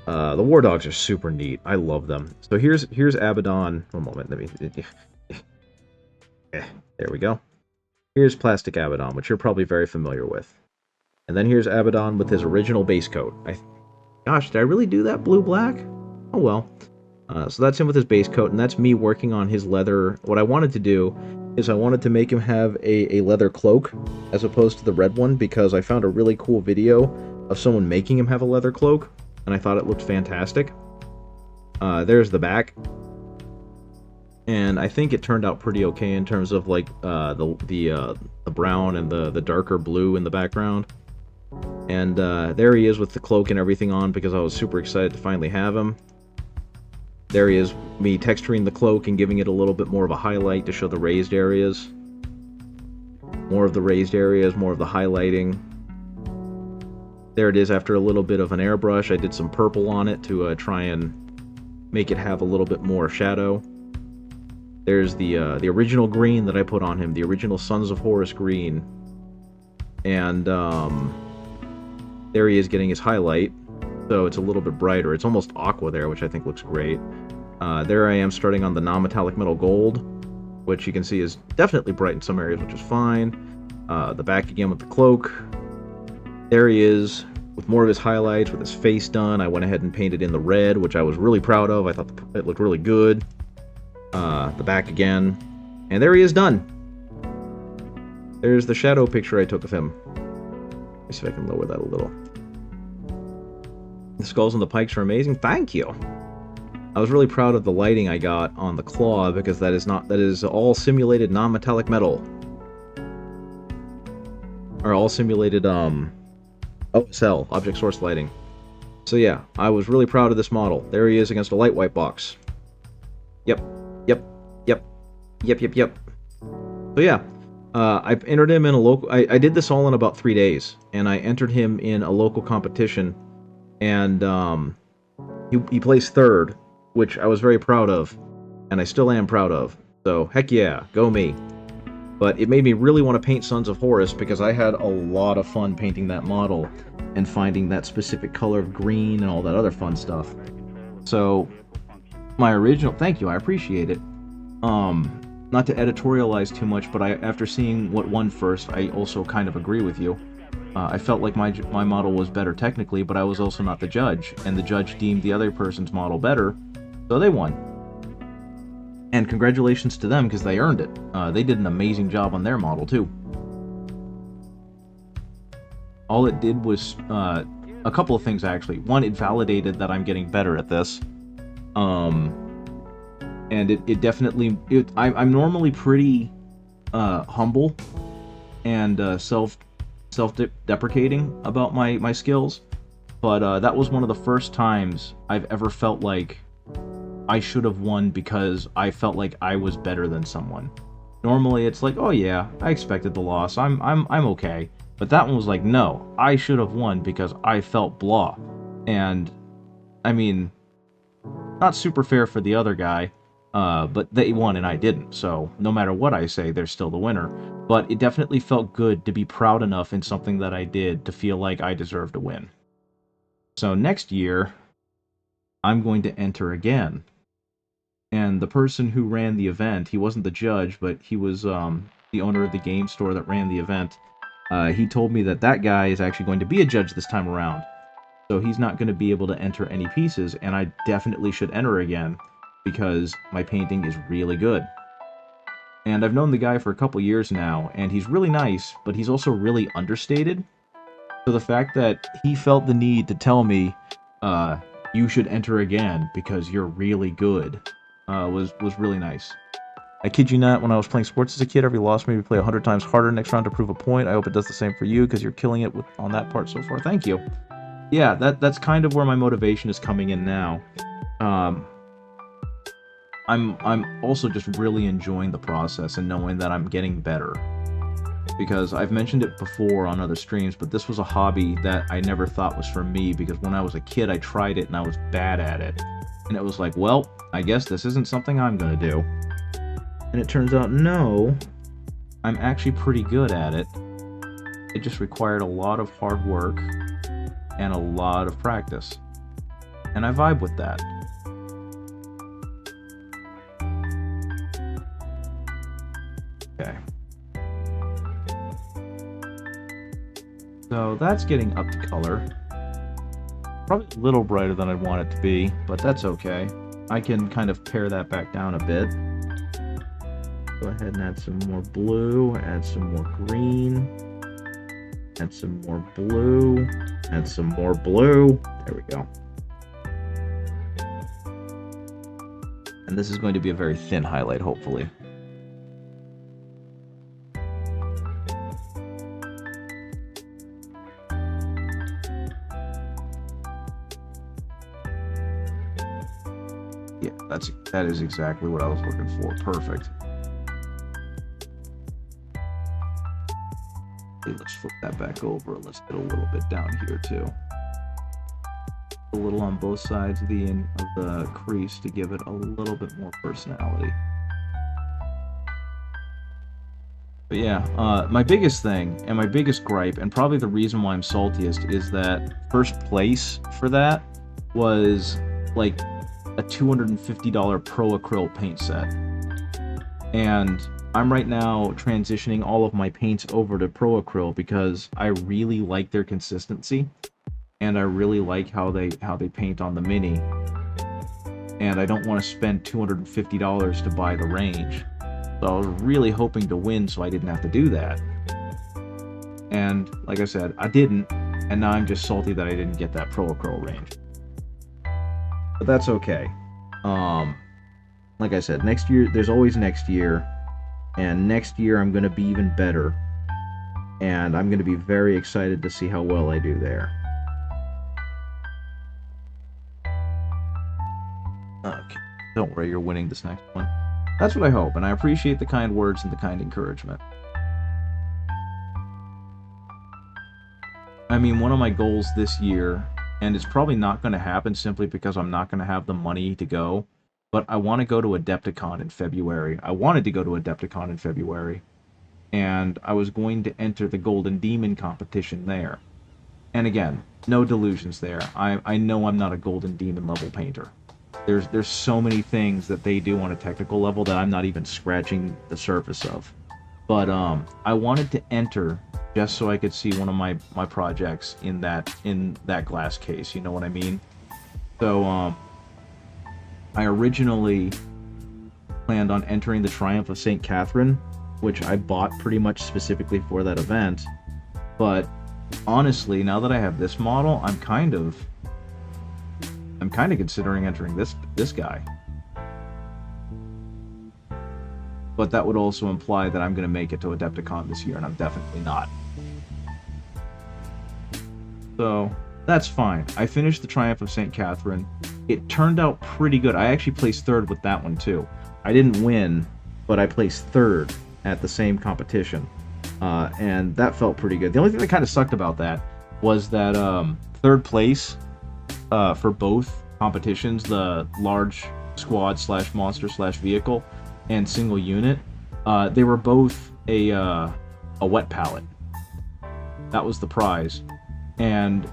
The war dogs are super neat. I love them. So here's Abaddon. One moment, let me. There we go. Here's Plastic Abaddon, which you're probably very familiar with. And then here's Abaddon with his original base coat. Gosh, did I really do that blue-black? Oh well. So that's him with his base coat, and that's me working on his leather. What I wanted to do is I wanted to make him have a leather cloak as opposed to the red one, because I found a really cool video of someone making him have a leather cloak, and I thought it looked fantastic. There's the back. And I think it turned out pretty okay in terms of like the brown and the darker blue in the background. And there he is with the cloak and everything on, because I was super excited to finally have him. There he is, me texturing the cloak and giving it a little bit more of a highlight to show the raised areas. More of the raised areas, more of the highlighting. There it is after a little bit of an airbrush. I did some purple on it to try and make it have a little bit more shadow. There's the original green that I put on him, the original Sons of Horus green. And there he is getting his highlight, so it's a little bit brighter. It's almost aqua there, which I think looks great. There I am starting on the non-metallic metal gold, which you can see is definitely bright in some areas, which is fine. The back again with the cloak. There he is with more of his highlights, with his face done. I went ahead and painted in the red, which I was really proud of. I thought it looked really good. The back again. And there he is done. There's the shadow picture I took of him. Let me see if I can lower that a little. The skulls and the pikes are amazing. Thank you. I was really proud of the lighting I got on the claw, because that is all simulated non-metallic metal. Or all simulated OSL, object source lighting. So yeah, I was really proud of this model. There he is against a light white box. Yep. So yeah, I entered him in a local. I did this all in about 3 days, and I entered him in a local competition, and he placed third, which I was very proud of, and I still am proud of. So heck yeah, go me. But it made me really want to paint Sons of Horus, because I had a lot of fun painting that model and finding that specific color of green and all that other fun stuff. So my original, thank you, I appreciate it. Not to editorialize too much, but after seeing what won first, I also kind of agree with you. I felt like my model was better technically, but I was also not the judge, and the judge deemed the other person's model better, so they won. And congratulations to them, because they earned it. They did an amazing job on their model too. All it did was a couple of things actually. One, it validated that I'm getting better at this. And it definitely... I'm normally pretty humble and self-deprecating about my skills, but that was one of the first times I've ever felt like I should have won because I felt like I was better than someone. Normally it's like, oh yeah, I expected the loss, I'm okay. But that one was like, no, I should have won because I felt blah. And I mean, not super fair for the other guy. But they won and I didn't, so no matter what I say, they're still the winner. But it definitely felt good to be proud enough in something that I did to feel like I deserved to win. So next year, I'm going to enter again. And the person who ran the event, he wasn't the judge, but he was the owner of the game store that ran the event. He told me that guy is actually going to be a judge this time around. So he's not going to be able to enter any pieces, and I definitely should enter again, because my painting is really good. And I've known the guy for a couple years now, and he's really nice, but he's also really understated. So the fact that he felt the need to tell me, you should enter again because you're really good, was really nice. I kid you not, when I was playing sports as a kid, every loss made me play 100 times harder next round to prove a point. I hope it does the same for you, because you're killing it on that part so far. Thank you. Yeah, that's kind of where my motivation is coming in now. I'm also just really enjoying the process and knowing that I'm getting better. Because I've mentioned it before on other streams, but this was a hobby that I never thought was for me, because when I was a kid I tried it and I was bad at it. And it was like, well, I guess this isn't something I'm gonna do. And it turns out, no, I'm actually pretty good at it. It just required a lot of hard work and a lot of practice. and I vibe with that. Okay. So that's getting up to color. Probably a little brighter than I'd want it to be, but that's okay. I can kind of pare that back down a bit. Go ahead and add some more blue, add some more green, add some more blue, add some more blue. There we go. And this is going to be a very thin highlight, hopefully. Yeah, that is exactly what I was looking for. Perfect. Okay, let's flip that back over. Let's get a little bit down here too. A little on both sides of the crease to give it a little bit more personality. But yeah, my biggest thing and my biggest gripe, and probably the reason why I'm saltiest, is that first place for that was like a $250 Pro Acrylic paint set. And I'm right now transitioning all of my paints over to Pro Acrylic because I really like their consistency, and I really like how they paint on the Mini. And I don't want to spend $250 to buy the range. So I was really hoping to win so I didn't have to do that. And like I said, I didn't, and now I'm just salty that I didn't get that Pro Acrylic range. But that's okay. Like I said, next year, there's always next year, and next year I'm going to be even better, and I'm going to be very excited to see how well I do there. Okay, don't worry, you're winning this next one. That's what I hope, and I appreciate the kind words and the kind encouragement. I mean, one of my goals this year, and it's probably not going to happen simply because I'm not going to have the money to go, but I want to go to Adepticon in February. I wanted to go to Adepticon in February, and I was going to enter the Golden Demon competition there. And again, no delusions there. I know I'm not a Golden Demon level painter. There's so many things that they do on a technical level that I'm not even scratching the surface of. But I wanted to enter just so I could see one of my projects in that glass case, you know what I mean? So I originally planned on entering the Triumph of St. Catherine, which I bought pretty much specifically for that event. But honestly, now that I have this model, I'm kind of considering entering this guy. But that would also imply that I'm going to make it to Adepticon this year, and I'm definitely not. So that's fine. I finished the Triumph of St. Catherine. It turned out pretty good. I actually placed third with that one too. I didn't win, but I placed third at the same competition, and that felt pretty good. The only thing that kind of sucked about that was that third place for both competitions, the large squad / monster / vehicle and single unit, they were both a wet palette. That was the prize. And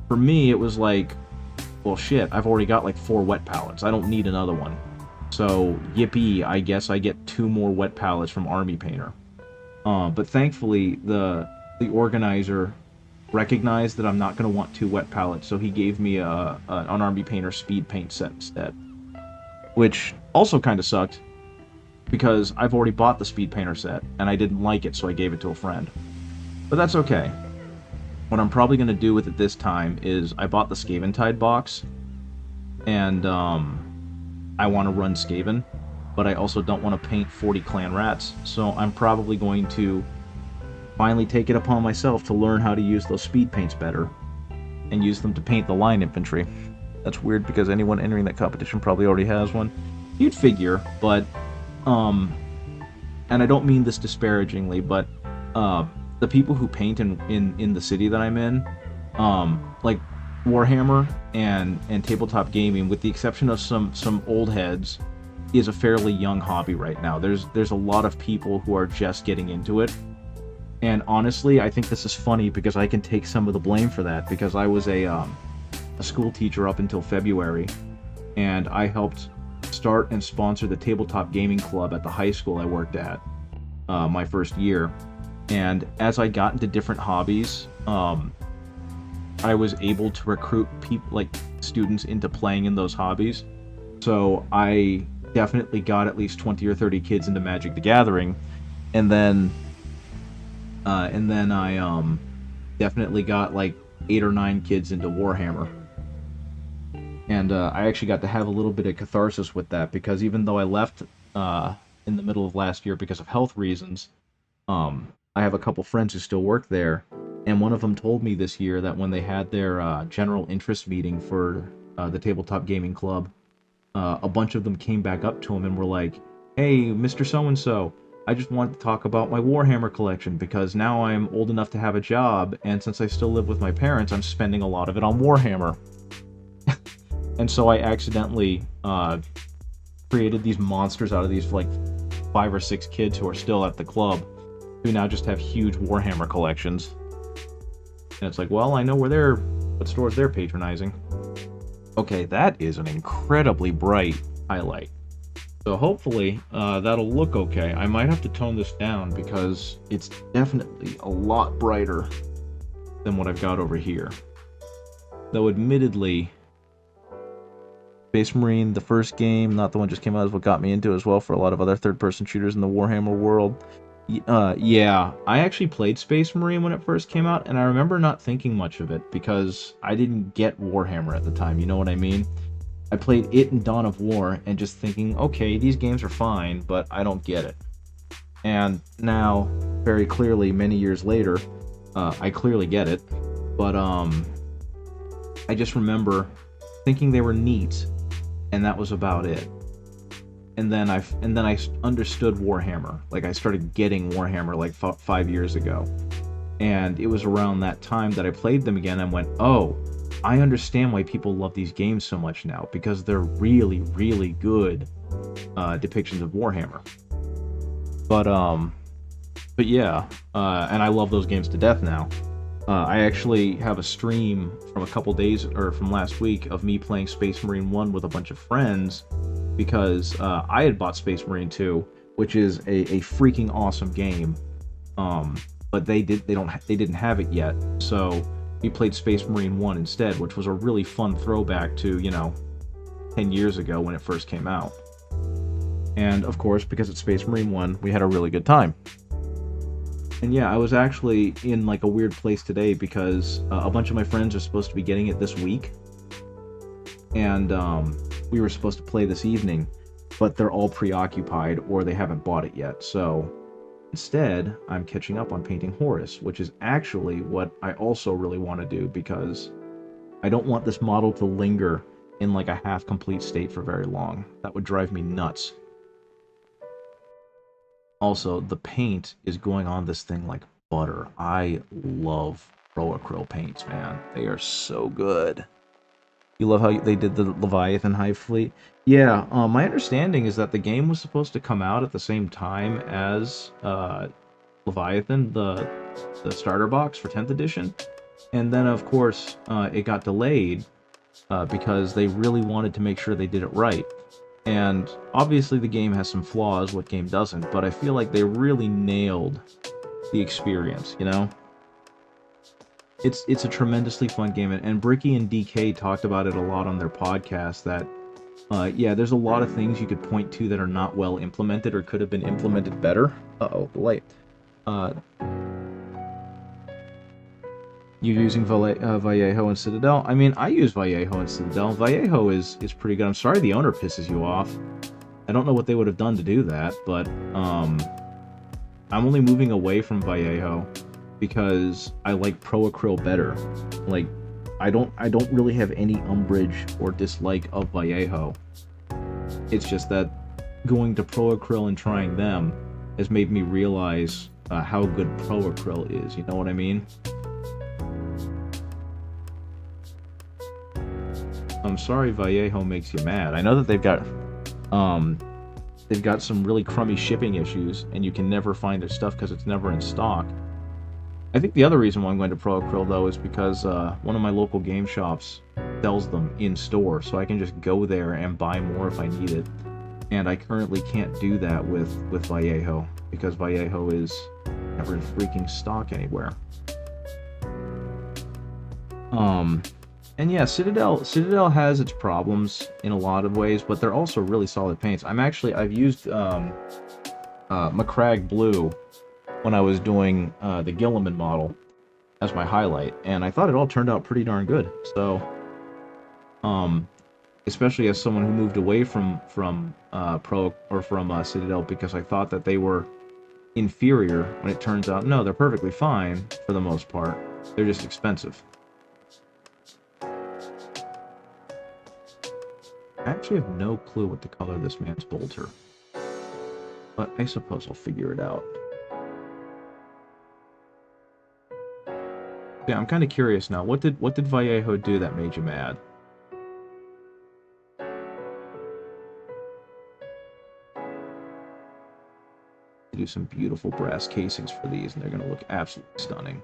for me, it was like, well, shit, I've already got like 4 wet palettes. I don't need another one. So, yippee, I guess I get 2 more wet palettes from Army Painter. But thankfully, the organizer recognized that I'm not going to want 2 wet palettes, so he gave me an Army Painter speed paint set instead. Which also kind of sucked, because I've already bought the speed painter set, and I didn't like it, so I gave it to a friend. But that's okay. What I'm probably going to do with it this time is I bought the Skaventide box, and I want to run Skaven, but I also don't want to paint 40 clan rats, so I'm probably going to finally take it upon myself to learn how to use those speed paints better, and use them to paint the line infantry. That's weird because anyone entering that competition probably already has one. You'd figure, but, and I don't mean this disparagingly, but, the people who paint in the city that I'm in, like Warhammer and tabletop gaming, with the exception of some old heads, is a fairly young hobby right now. There's a lot of people who are just getting into it. And honestly, I think this is funny because I can take some of the blame for that, because I was a a school teacher up until February, and I helped start and sponsor the tabletop gaming club at the high school I worked at my first year. And as I got into different hobbies, I was able to recruit people, like students, into playing in those hobbies. So I definitely got at least 20 or 30 kids into Magic the Gathering, and then I definitely got like 8 or 9 kids into Warhammer. And I actually got to have a little bit of catharsis with that, because even though I left in the middle of last year because of health reasons, I have a couple friends who still work there, and one of them told me this year that when they had their general interest meeting for the Tabletop Gaming Club, a bunch of them came back up to him and were like, "Hey, Mr. So-and-so, I just wanted to talk about my Warhammer collection, because now I'm old enough to have a job, and since I still live with my parents, I'm spending a lot of it on Warhammer." And so I accidentally created these monsters out of these like 5 or 6 kids who are still at the club, who now just have huge Warhammer collections. And it's like, well, I know what stores they're patronizing. Okay, that is an incredibly bright highlight. So hopefully that'll look okay. I might have to tone this down because it's definitely a lot brighter than what I've got over here. Though admittedly, Space Marine, the first game, not the one just came out, is what got me into it as well for a lot of other third-person shooters in the Warhammer world. Yeah, I actually played Space Marine when it first came out, and I remember not thinking much of it because I didn't get Warhammer at the time, you know what I mean? I played it and Dawn of War and just thinking, okay, these games are fine, but I don't get it. And now, very clearly, many years later, I clearly get it, but I just remember thinking they were neat, and that was about it. And then I understood Warhammer. Like, I started getting Warhammer like 5 years ago, and it was around that time that I played them again and went, oh, I understand why people love these games so much now, because they're really, really good depictions of Warhammer. But yeah, and I love those games to death now. I actually have a stream from a couple days, or from last week, of me playing Space Marine 1 with a bunch of friends, because I had bought Space Marine 2, which is a freaking awesome game, but they didn't have it yet, so we played Space Marine 1 instead, which was a really fun throwback to, 10 years ago when it first came out. And of course, because it's Space Marine 1, we had a really good time. And yeah, I was actually in like a weird place today because a bunch of my friends are supposed to be getting it this week. And we were supposed to play this evening, but they're all preoccupied or they haven't bought it yet. So instead, I'm catching up on painting Horus, which is actually what I also really want to do, because I don't want this model to linger in like a half-complete state for very long. That would drive me nuts. Also, the paint is going on this thing like butter. I love Pro Acryl paints, man. They are so good. You love how they did the Leviathan Hive Fleet? Yeah, my understanding is that the game was supposed to come out at the same time as Leviathan, the starter box for 10th edition. And then, of course, it got delayed because they really wanted to make sure they did it right. And obviously the game has some flaws, what game doesn't, but I feel like they really nailed the experience, It's a tremendously fun game, and Bricky and DK talked about it a lot on their podcast, that, yeah, there's a lot of things you could point to that are not well implemented or could have been implemented better. Uh-oh, the light. You're using Vallejo and Citadel? I mean, I use Vallejo and Citadel. Vallejo is pretty good. I'm sorry the owner pisses you off. I don't know what they would have done to do that, but I'm only moving away from Vallejo because I like Pro Acryl better. Like, I don't really have any umbrage or dislike of Vallejo. It's just that going to Pro Acryl and trying them has made me realize how good Pro Acryl is. You know what I mean? I'm sorry Vallejo makes you mad. I know that they've got some really crummy shipping issues, and you can never find their stuff because it's never in stock. I think the other reason why I'm going to Pro Acryl, though, is because one of my local game shops sells them in store, so I can just go there and buy more if I need it. And I currently can't do that with Vallejo, because Vallejo is never in freaking stock anywhere. And yeah, Citadel has its problems in a lot of ways, but they're also really solid paints. I've used Macragge Blue when I was doing the Gilliman model as my highlight, and I thought it all turned out pretty darn good. So, especially as someone who moved away from Citadel because I thought that they were inferior, when it turns out no, they're perfectly fine for the most part. They're just expensive. I actually have no clue what the color of this man's bolter, but I suppose I'll figure it out. Yeah, I'm kind of curious now. What did Vallejo do that made you mad? They do some beautiful brass casings for these, and they're going to look absolutely stunning.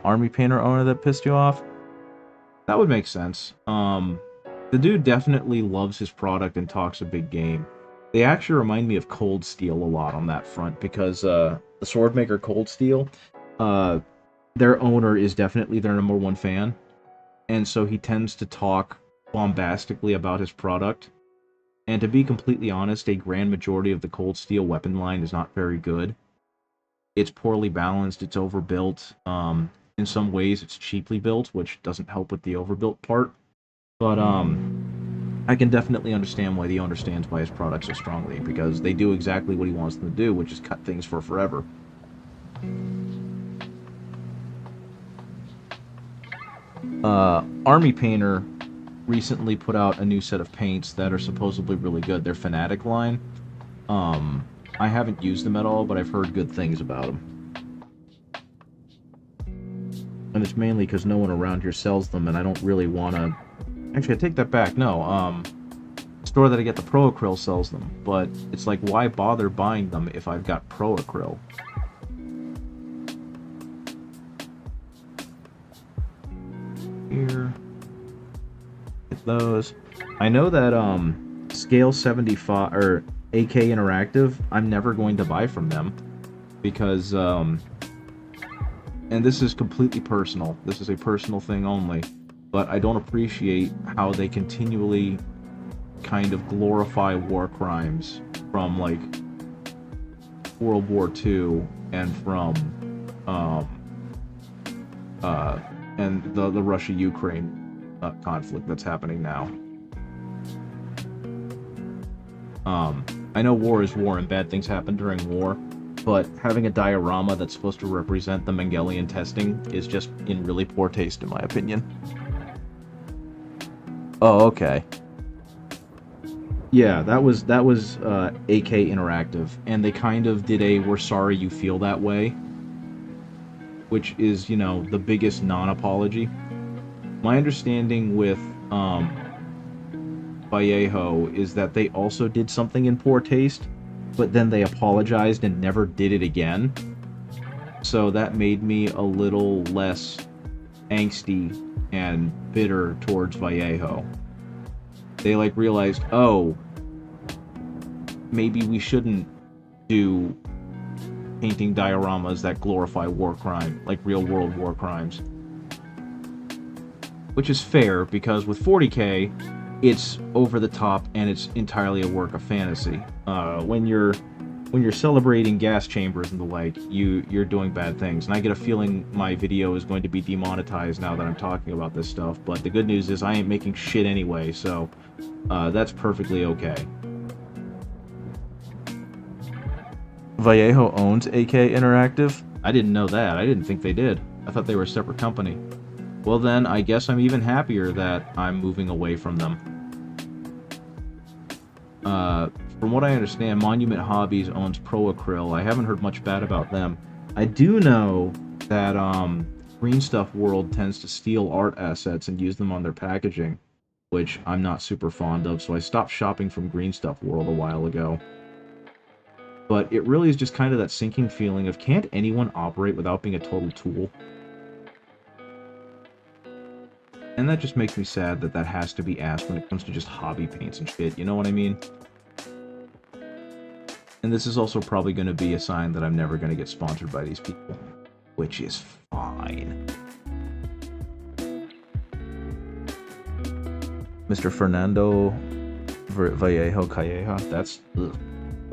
Army painter owner that pissed you off? That would make sense. The dude definitely loves his product and talks a big game. They actually remind me of Cold Steel a lot on that front, because the sword maker Cold Steel, their owner is definitely their #1 fan, and so he tends to talk bombastically about his product. And to be completely honest, a grand majority of the Cold Steel weapon line is not very good. It's poorly balanced, it's overbuilt. In some ways, it's cheaply built, which doesn't help with the overbuilt part. But I can definitely understand why the owner stands by his product so strongly, because they do exactly what he wants them to do, which is cut things for forever. Army Painter recently put out a new set of paints that are supposedly really good. Their Fanatic line. I haven't used them at all, but I've heard good things about them. And it's mainly because no one around here sells them, and I don't really want to... Actually, I take that back. No, the store that I get the Pro Acryl sells them, but it's like, why bother buying them if I've got Pro Acryl? Here. Get those. I know that, Scale 75, or AK Interactive, I'm never going to buy from them, because, and this is completely personal, this is a personal thing only, but I don't appreciate how they continually kind of glorify war crimes from, like, World War II and from, and the Russia-Ukraine conflict that's happening now. I know war is war and bad things happen during war, but having a diorama that's supposed to represent the Mengelian testing is just in really poor taste, in my opinion. Oh, okay. Yeah, that was AK Interactive, and they kind of did a "we're sorry you feel that way," which is, you know, the biggest non-apology. My understanding with Vallejo is that they also did something in poor taste, but then they apologized and never did it again. So that made me a little less angsty and bitter towards Vallejo. They like realized, oh, maybe we shouldn't do painting dioramas that glorify war crime, like real world war crimes. Which is fair, because with 40K, it's over the top and it's entirely a work of fantasy. When you're celebrating gas chambers and the like, you're doing bad things. And I get a feeling my video is going to be demonetized now that I'm talking about this stuff. But the good news is I ain't making shit anyway, so that's perfectly okay. Vallejo owns AK Interactive? I didn't know that. I didn't think they did. I thought they were a separate company. Well then, I guess I'm even happier that I'm moving away from them. From what I understand, Monument Hobbies owns Pro Acryl. I haven't heard much bad about them. I do know that Green Stuff World tends to steal art assets and use them on their packaging, which I'm not super fond of, so I stopped shopping from Green Stuff World a while ago. But it really is just kind of that sinking feeling of, can't anyone operate without being a total tool? And that just makes me sad that that has to be asked when it comes to just hobby paints and shit, you know what I mean? And this is also probably going to be a sign that I'm never going to get sponsored by these people, which is fine. Mr. Fernando Vallejo Calleja, that's... Ugh.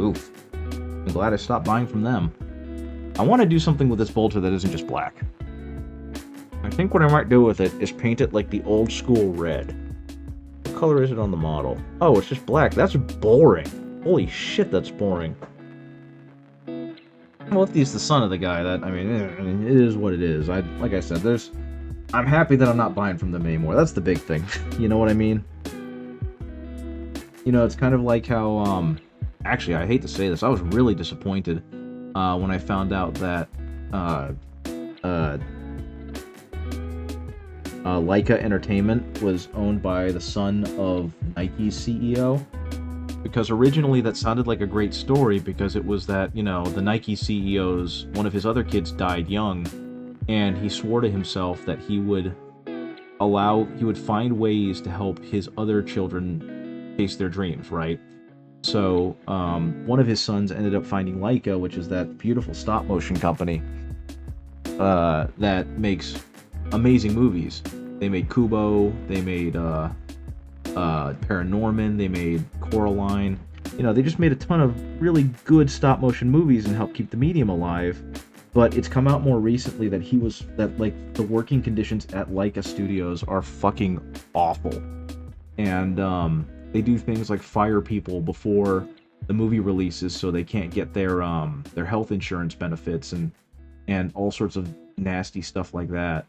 Oof. I'm glad I stopped buying from them. I want to do something with this bolter that isn't just black. I think what I might do with it is paint it like the old school red. What color is it on the model? Oh, it's just black. That's boring. Holy shit, that's boring. Well, if he's the son of the guy, that, I mean, it is what it is. Like I said, I'm happy that I'm not buying from them anymore. That's the big thing. You know what I mean? You know, it's kind of like how, actually, I hate to say this, I was really disappointed when I found out that Leica Entertainment was owned by the son of Nike's CEO. Because originally that sounded like a great story because it was that, you know, the Nike CEO's, one of his other kids died young, and he swore to himself that he would find ways to help his other children chase their dreams, right? So, one of his sons ended up finding Leica, which is that beautiful stop motion company that makes amazing movies. They made Kubo, they made Paranorman, they made Coraline. You know, they just made a ton of really good stop motion movies and helped keep the medium alive. But it's come out more recently that the working conditions at Leica Studios are fucking awful. And they do things like fire people before the movie releases so they can't get their health insurance benefits and all sorts of nasty stuff like that.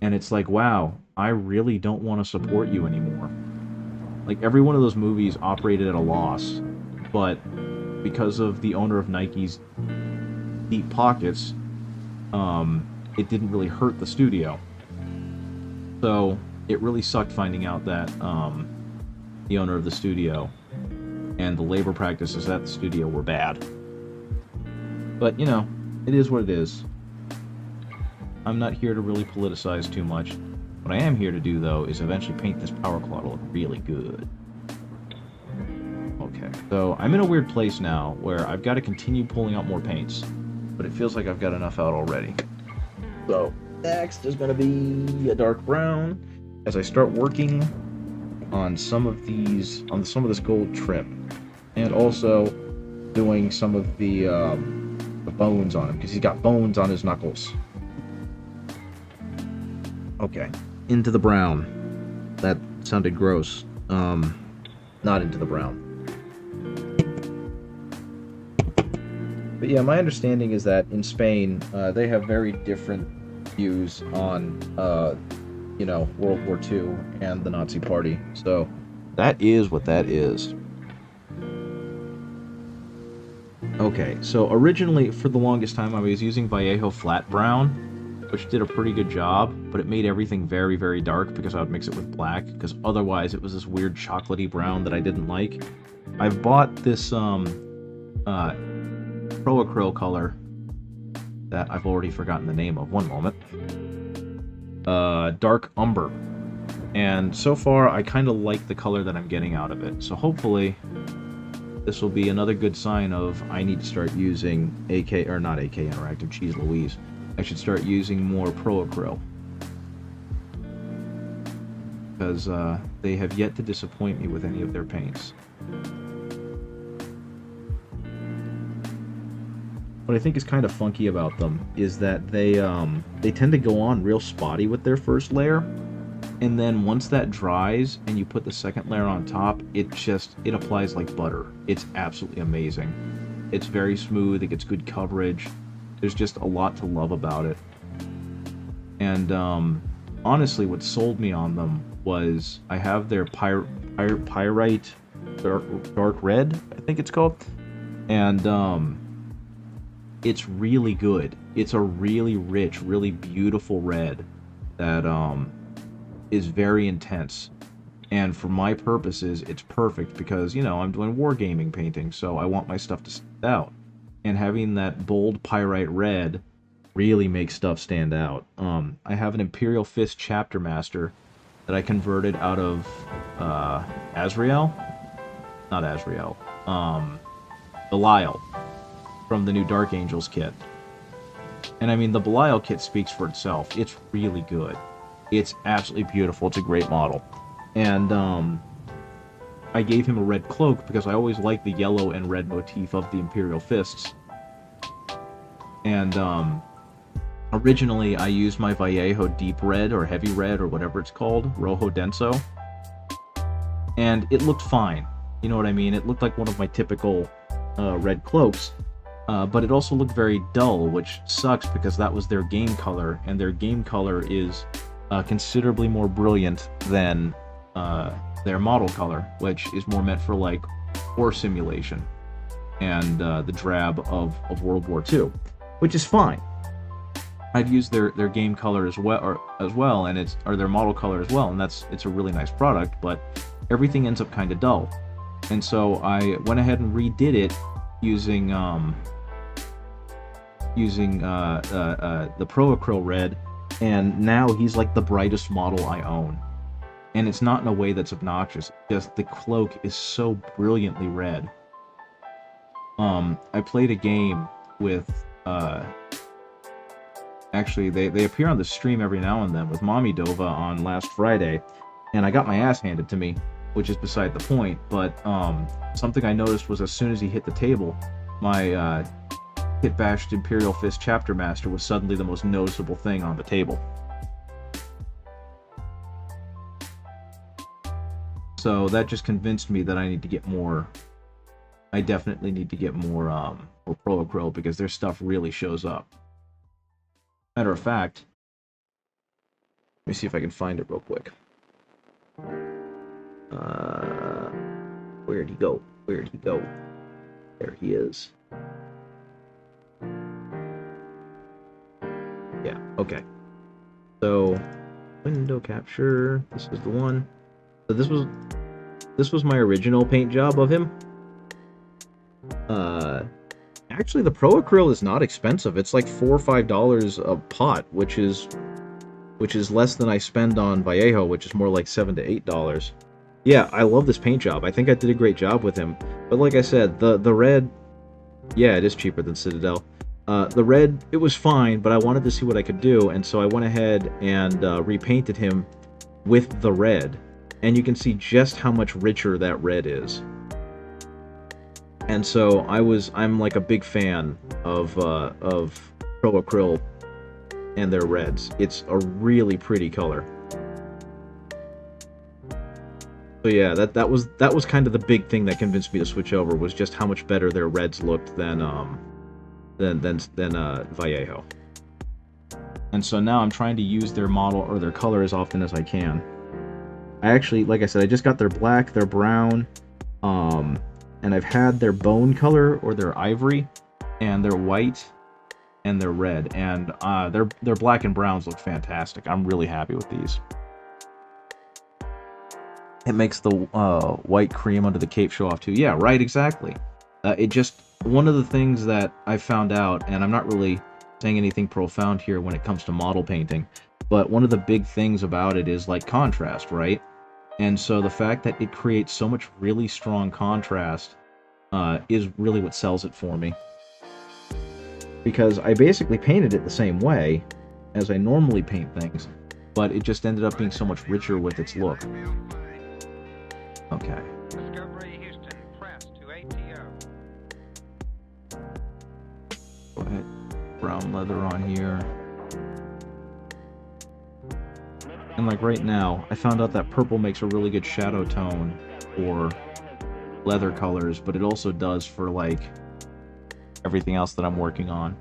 And it's like, wow, I really don't want to support you anymore. Like, every one of those movies operated at a loss, but because of the owner of Nike's deep pockets, it didn't really hurt the studio. So it really sucked finding out that the owner of the studio and the labor practices at the studio were bad. But, you know, it is what it is. I'm not here to really politicize too much. What I am here to do, though, is eventually paint this power claw to look really good. Okay, so I'm in a weird place now where I've got to continue pulling out more paints, but it feels like I've got enough out already. So, next is going to be a dark brown as I start working on some of this gold trim, and also doing some of the bones on him, because he's got bones on his knuckles. Okay, into the brown. That sounded gross. Not into the brown. But yeah, my understanding is that in Spain, they have very different views on, World War II and the Nazi Party. So that is what that is. Okay, so originally, for the longest time, I was using Vallejo Flat Brown, which did a pretty good job, but it made everything very, very dark because I would mix it with black, because otherwise it was this weird chocolatey brown that I didn't like. I've bought this Pro Acryl color that I've already forgotten the name of. One moment. Dark Umber. And so far, I kind of like the color that I'm getting out of it. So hopefully, this will be another good sign of I need to start using not AK Interactive, geez Louise. I should start using more Pro Acryl. Because they have yet to disappoint me with any of their paints. What I think is kind of funky about them is that they tend to go on real spotty with their first layer, and then once that dries and you put the second layer on top, it applies like butter. It's absolutely amazing. It's very smooth, it gets good coverage. There's just a lot to love about it. And honestly, what sold me on them was I have their pyrite dark red, I think it's called, and it's really good. It's a really rich, really beautiful red that is very intense. And for my purposes, it's perfect because, I'm doing wargaming painting, so I want my stuff to stand out. And having that bold pyrite red really makes stuff stand out. I have an Imperial Fist Chapter Master that I converted out of Azrael. Not Azrael. Belial from the new Dark Angels kit. And I mean, the Belial kit speaks for itself. It's really good. It's absolutely beautiful. It's a great model. And I gave him a red cloak because I always liked the yellow and red motif of the Imperial Fists. And originally I used my Vallejo Deep Red or Heavy Red or whatever it's called, Rojo Denso. And it looked fine. You know what I mean? It looked like one of my typical red cloaks. But it also looked very dull, which sucks because that was their game color, and their game color is considerably more brilliant than their model color, which is more meant for like war simulation and the drab of World War II, which is fine. I've used their game color as well, and it's their model color as well, and it's a really nice product, but everything ends up kind of dull. And so I went ahead and redid it using the Pro Acryl Red, and now he's like the brightest model I own. And it's not in a way that's obnoxious, just the cloak is so brilliantly red. I played a game with actually they appear on the stream every now and then with Mommy Dova on last Friday, and I got my ass handed to me, which is beside the point, but something I noticed was as soon as he hit the table, my Kit Bashed Imperial Fist Chapter Master was suddenly the most noticeable thing on the table. So that just convinced me that I need to get more. I definitely need to get more Pro Acryl because their stuff really shows up. Matter of fact, let me see if I can find it real quick. Where'd he go? Where'd he go? There he is. Yeah, okay. So, window capture. This is the one. So this was my original paint job of him. Actually, the Pro Acryl is not expensive. It's like $4 or $5 a pot, which is less than I spend on Vallejo, which is more like $7 to $8. Yeah, I love this paint job. I think I did a great job with him. But like I said, the red, yeah, it is cheaper than Citadel. The red, it was fine, but I wanted to see what I could do, and so I went ahead and repainted him with the red. And you can see just how much richer that red is. And so I'm like a big fan of Pro Acryl and their reds. It's a really pretty color. So yeah, that was kind of the big thing that convinced me to switch over, was just how much better their reds looked than Vallejo. And so now I'm trying to use their model or their color as often as I can. I actually, like I said, I just got their black, their brown, and I've had their bone color or their ivory, and their white, and their red, and their black and browns look fantastic. I'm really happy with these. It makes the white cream under the cape show off too. Yeah, right, exactly. It just, one of the things that I found out, and I'm not really saying anything profound here when it comes to model painting, but one of the big things about it is like contrast, right? And so the fact that it creates so much really strong contrast is really what sells it for me. Because I basically painted it the same way as I normally paint things, but it just ended up being so much richer with its look. Okay. Discovery Houston, press to ATO. Go ahead. Brown leather on here. And like right now, I found out that purple makes a really good shadow tone for leather colors, but it also does for like everything else that I'm working on.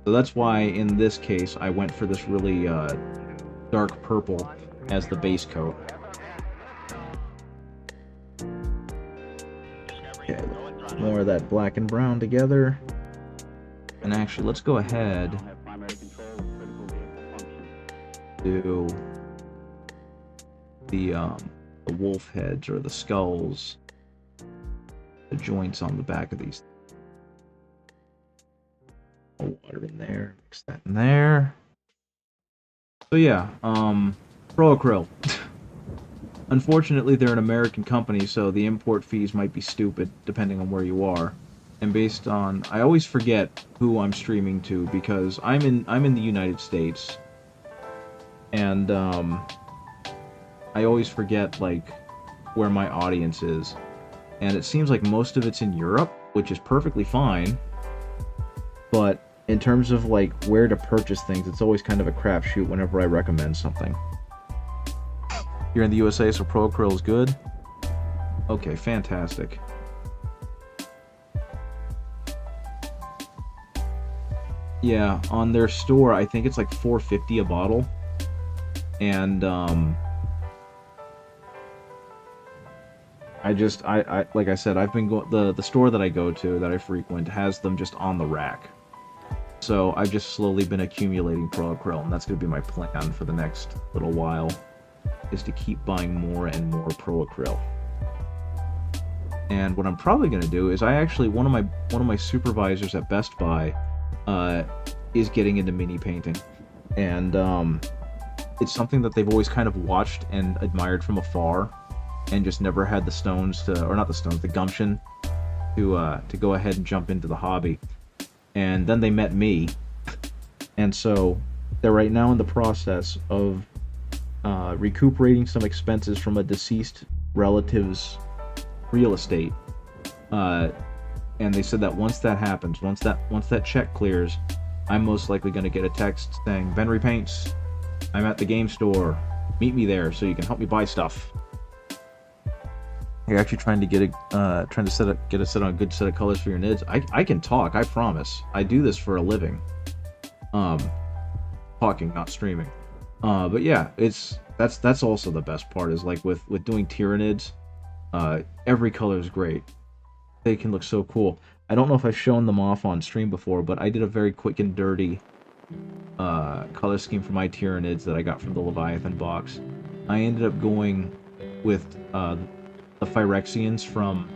So that's why in this case I went for this really dark purple as the base coat. Okay, more of that black and brown together. And actually, let's go ahead to the wolf heads or the skulls, the joints on the back of these. Water in there, mix that in there. So yeah, Pro Acryl. Unfortunately, they're an American company, so the import fees might be stupid depending on where you are. And based on, I always forget who I'm streaming to because I'm in the United States, and I always forget like where my audience is, and it seems like most of it's in Europe, which is perfectly fine. But in terms of like where to purchase things, it's always kind of a crapshoot whenever I recommend something. You're in the USA, so Pro Krill is good. Okay, fantastic. Yeah, on their store, I think it's like $4.50 a bottle, and I like I said, I've been going the store that I go to that I frequent has them just on the rack. So I've just slowly been accumulating Pro Krill, and that's gonna be my plan for the next little while, is to keep buying more and more Pro Krill. And what I'm probably gonna do is one of my supervisors at Best Buy is getting into mini painting, and it's something that they've always kind of watched and admired from afar, and just never had the stones to, or not the stones, the gumption to go ahead and jump into the hobby. And then they met me, and so they're right now in the process of recuperating some expenses from a deceased relative's real estate. And they said that once that happens, once that check clears, I'm most likely going to get a text saying, "Benry Paints, I'm at the game store. Meet me there so you can help me buy stuff." You're actually trying to get a good set of colors for your nids. I can talk, I promise. I do this for a living. Talking, not streaming. But yeah, that's also the best part, is like with doing Tyranids, every color is great. They can look so cool. I don't know if I've shown them off on stream before, but I did a very quick and dirty color scheme for my Tyranids that I got from the Leviathan box. I ended up going with the Phyrexians from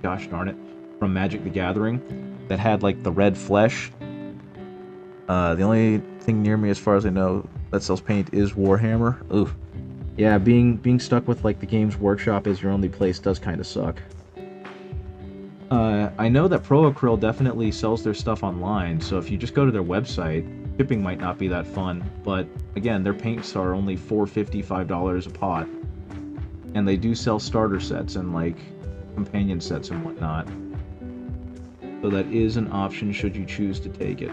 gosh darn it, from Magic the Gathering, that had like the red flesh. The only thing near me, as far as I know, that sells paint is Warhammer. Oof. Yeah, being stuck with like the Games Workshop as your only place does kind of suck. I know that Pro Krill definitely sells their stuff online, so if you just go to their website, shipping might not be that fun, but again, their paints are only $4.50, $5 a pot, and they do sell starter sets and like companion sets and whatnot, so that is an option should you choose to take it.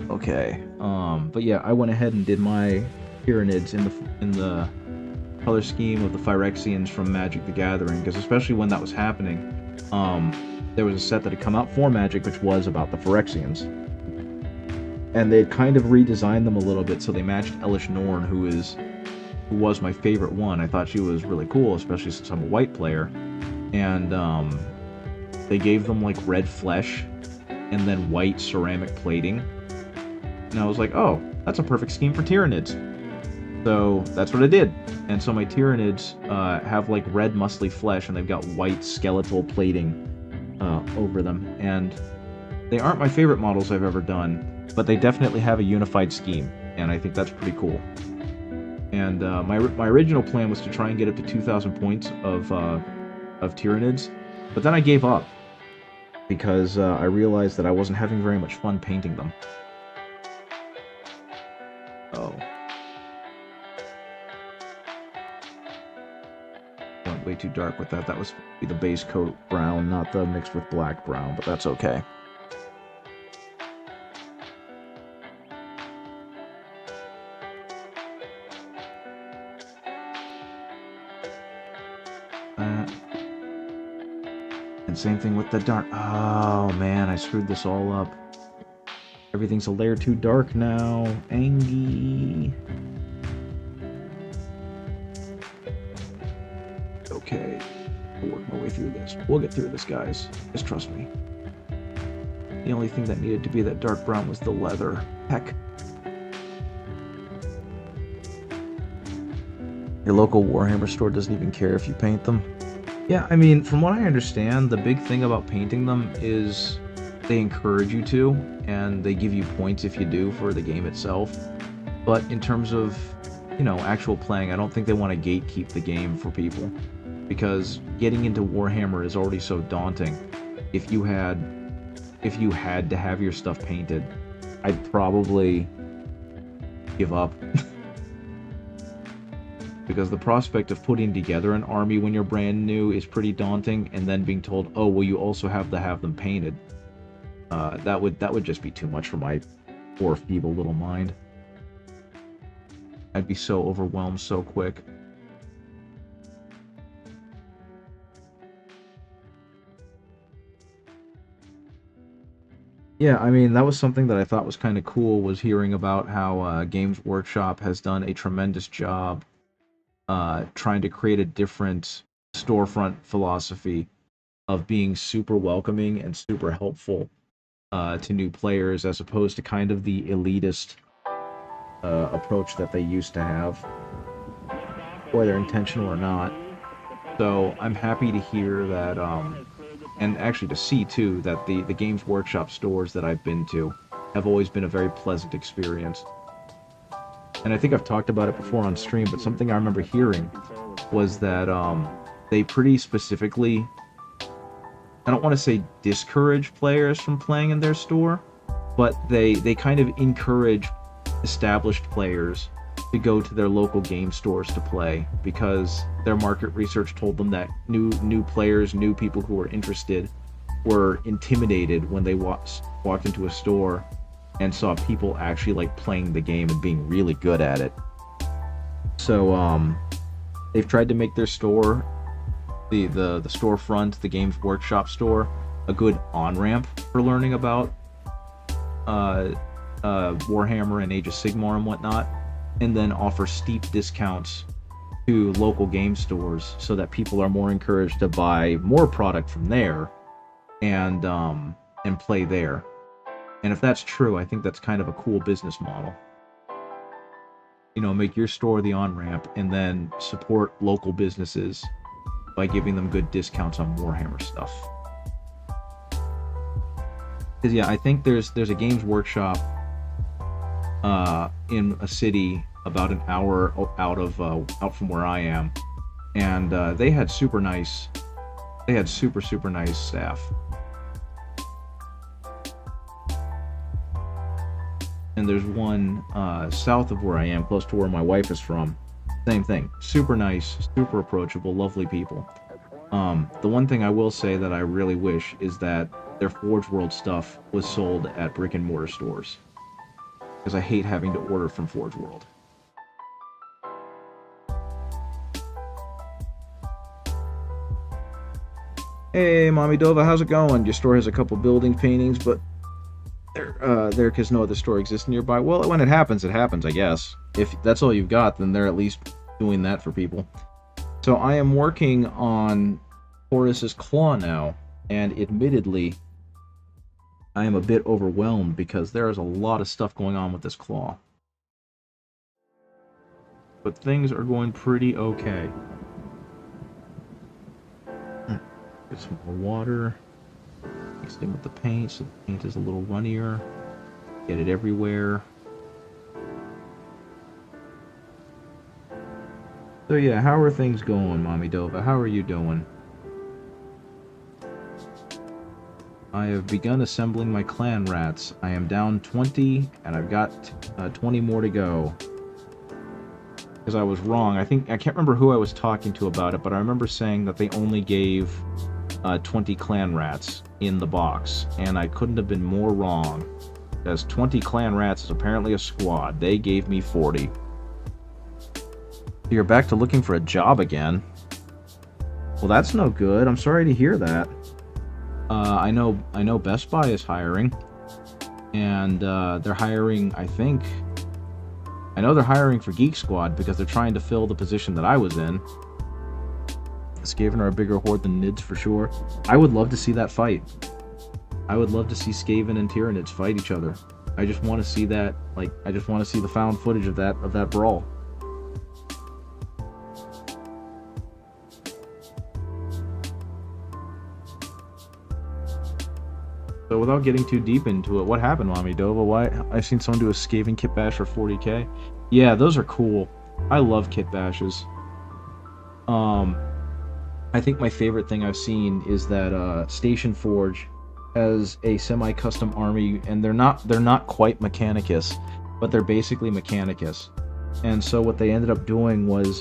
Okay, but yeah, I went ahead and did my Tyranids in the color scheme of the Phyrexians from Magic the Gathering, because especially when that was happening, there was a set that had come out for Magic which was about the Phyrexians, and they had kind of redesigned them a little bit so they matched Elish Norn, who was my favorite one. I thought she was really cool, especially since I'm a white player, and they gave them like red flesh and then white ceramic plating. And I was like, oh, that's a perfect scheme for Tyranids. So that's what I did. And so my Tyranids have like red muscly flesh, and they've got white skeletal plating over them. And they aren't my favorite models I've ever done, but they definitely have a unified scheme, and I think that's pretty cool. And my original plan was to try and get up to 2,000 points of Tyranids, but then I gave up because I realized that I wasn't having very much fun painting them. Oh. Went way too dark with that. That was the base coat brown, not the mixed with black brown, but that's okay. And same thing with the dark. Oh man, I screwed this all up. Everything's a layer too dark now. Angie. Okay, I'll work my way through this. We'll get through this, guys. Just trust me. The only thing that needed to be that dark brown was the leather. Heck. Your local Warhammer store doesn't even care if you paint them? Yeah, I mean, from what I understand, the big thing about painting them is they encourage you to, and they give you points if you do for the game itself. But in terms of, you know, actual playing, I don't think they want to gatekeep the game for people, because getting into Warhammer is already so daunting. If you had to have your stuff painted, I'd probably give up. Because the prospect of putting together an army when you're brand new is pretty daunting, and then being told, oh, well, you also have to have them painted. That would just be too much for my poor, feeble little mind. I'd be so overwhelmed so quick. Yeah, I mean, that was something that I thought was kind of cool, was hearing about how Games Workshop has done a tremendous job trying to create a different storefront philosophy of being super welcoming and super helpful to new players, as opposed to kind of the elitist approach that they used to have, whether intentional or not. So I'm happy to hear that, and actually to see too, that the Games Workshop stores that I've been to have always been a very pleasant experience. And I think I've talked about it before on stream, but something I remember hearing was that they pretty specifically, I don't want to say discourage players from playing in their store, but they kind of encourage established players to go to their local game stores to play, because their market research told them that new players, new people who were interested, were intimidated when they walked into a store and saw people actually like playing the game and being really good at it. So they've tried to make their store, the storefront, the Games Workshop store, a good on-ramp for learning about Warhammer and Age of Sigmar and whatnot, and then offer steep discounts to local game stores so that people are more encouraged to buy more product from there and play there. And if that's true, I think that's kind of a cool business model. You know, make your store the on-ramp and then support local businesses by giving them good discounts on Warhammer stuff. Because yeah, I think there's a Games Workshop in a city about an hour out from where I am, and they had super nice staff. And there's one south of where I am, close to where my wife is from. Same thing. Super nice, super approachable, lovely people. The one thing I will say that I really wish is that their Forge World stuff was sold at brick and mortar stores, because I hate having to order from Forge World. Hey, Mommy Dova, how's it going? Your store has a couple building paintings, but they're there because no other store exists nearby. Well, when it happens, I guess. If that's all you've got, then they're at least doing that for people. So I am working on Horus's Claw now, and admittedly, I am a bit overwhelmed because there is a lot of stuff going on with this claw. But things are going pretty okay. Get some more water. Mixed in with the paint, so the paint is a little runnier. Get it everywhere. So yeah, how are things going, Mommy Dova? How are you doing? I have begun assembling my clan rats. I am down 20, and I've got 20 more to go. Because I was wrong. I can't remember who I was talking to about it, but I remember saying that they only gave 20 clan rats in the box, and I couldn't have been more wrong. Because 20 clan rats is apparently a squad. They gave me 40. You're back to looking for a job again. Well, that's no good. I'm sorry to hear that. I know Best Buy is hiring, and they're hiring, I know they're hiring for Geek Squad because they're trying to fill the position that I was in. Skaven are a bigger horde than Nids for sure. I would love to see that fight. I would love to see Skaven and Tyranids fight each other. I just want to see that, I just want to see the found footage of that brawl. So without getting too deep into it, what happened, Mommy Dova? Why? I've seen someone do a scathing kit bash for 40k. Yeah, those are cool. I love kit bashes. I think my favorite thing I've seen is that Station Forge has a semi-custom army, and they're not quite Mechanicus, but they're basically Mechanicus. And so what they ended up doing was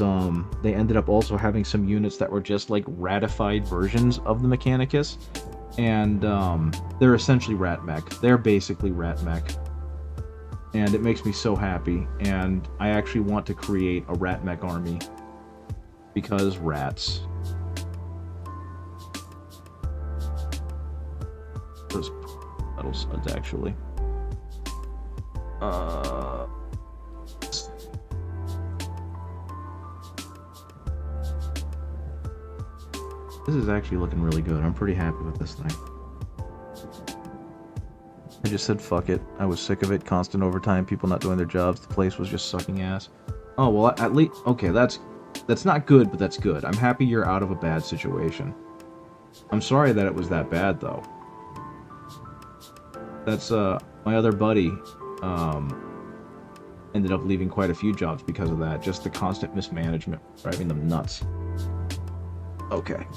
they ended up also having some units that were just like ratified versions of the Mechanicus, and they're essentially Rat Mech. They're basically Rat Mech, and it makes me so happy. And I actually want to create a Rat Mech army because rats. Those metal studs, actually. This is actually looking really good. I'm pretty happy with this thing. I just said fuck it. I was sick of it. Constant overtime, people not doing their jobs. The place was just sucking ass. Oh, well, at least... Okay, that's not good, but that's good. I'm happy you're out of a bad situation. I'm sorry that it was that bad, though. That's, my other buddy, ended up leaving quite a few jobs because of that. Just the constant mismanagement driving them nuts. Okay.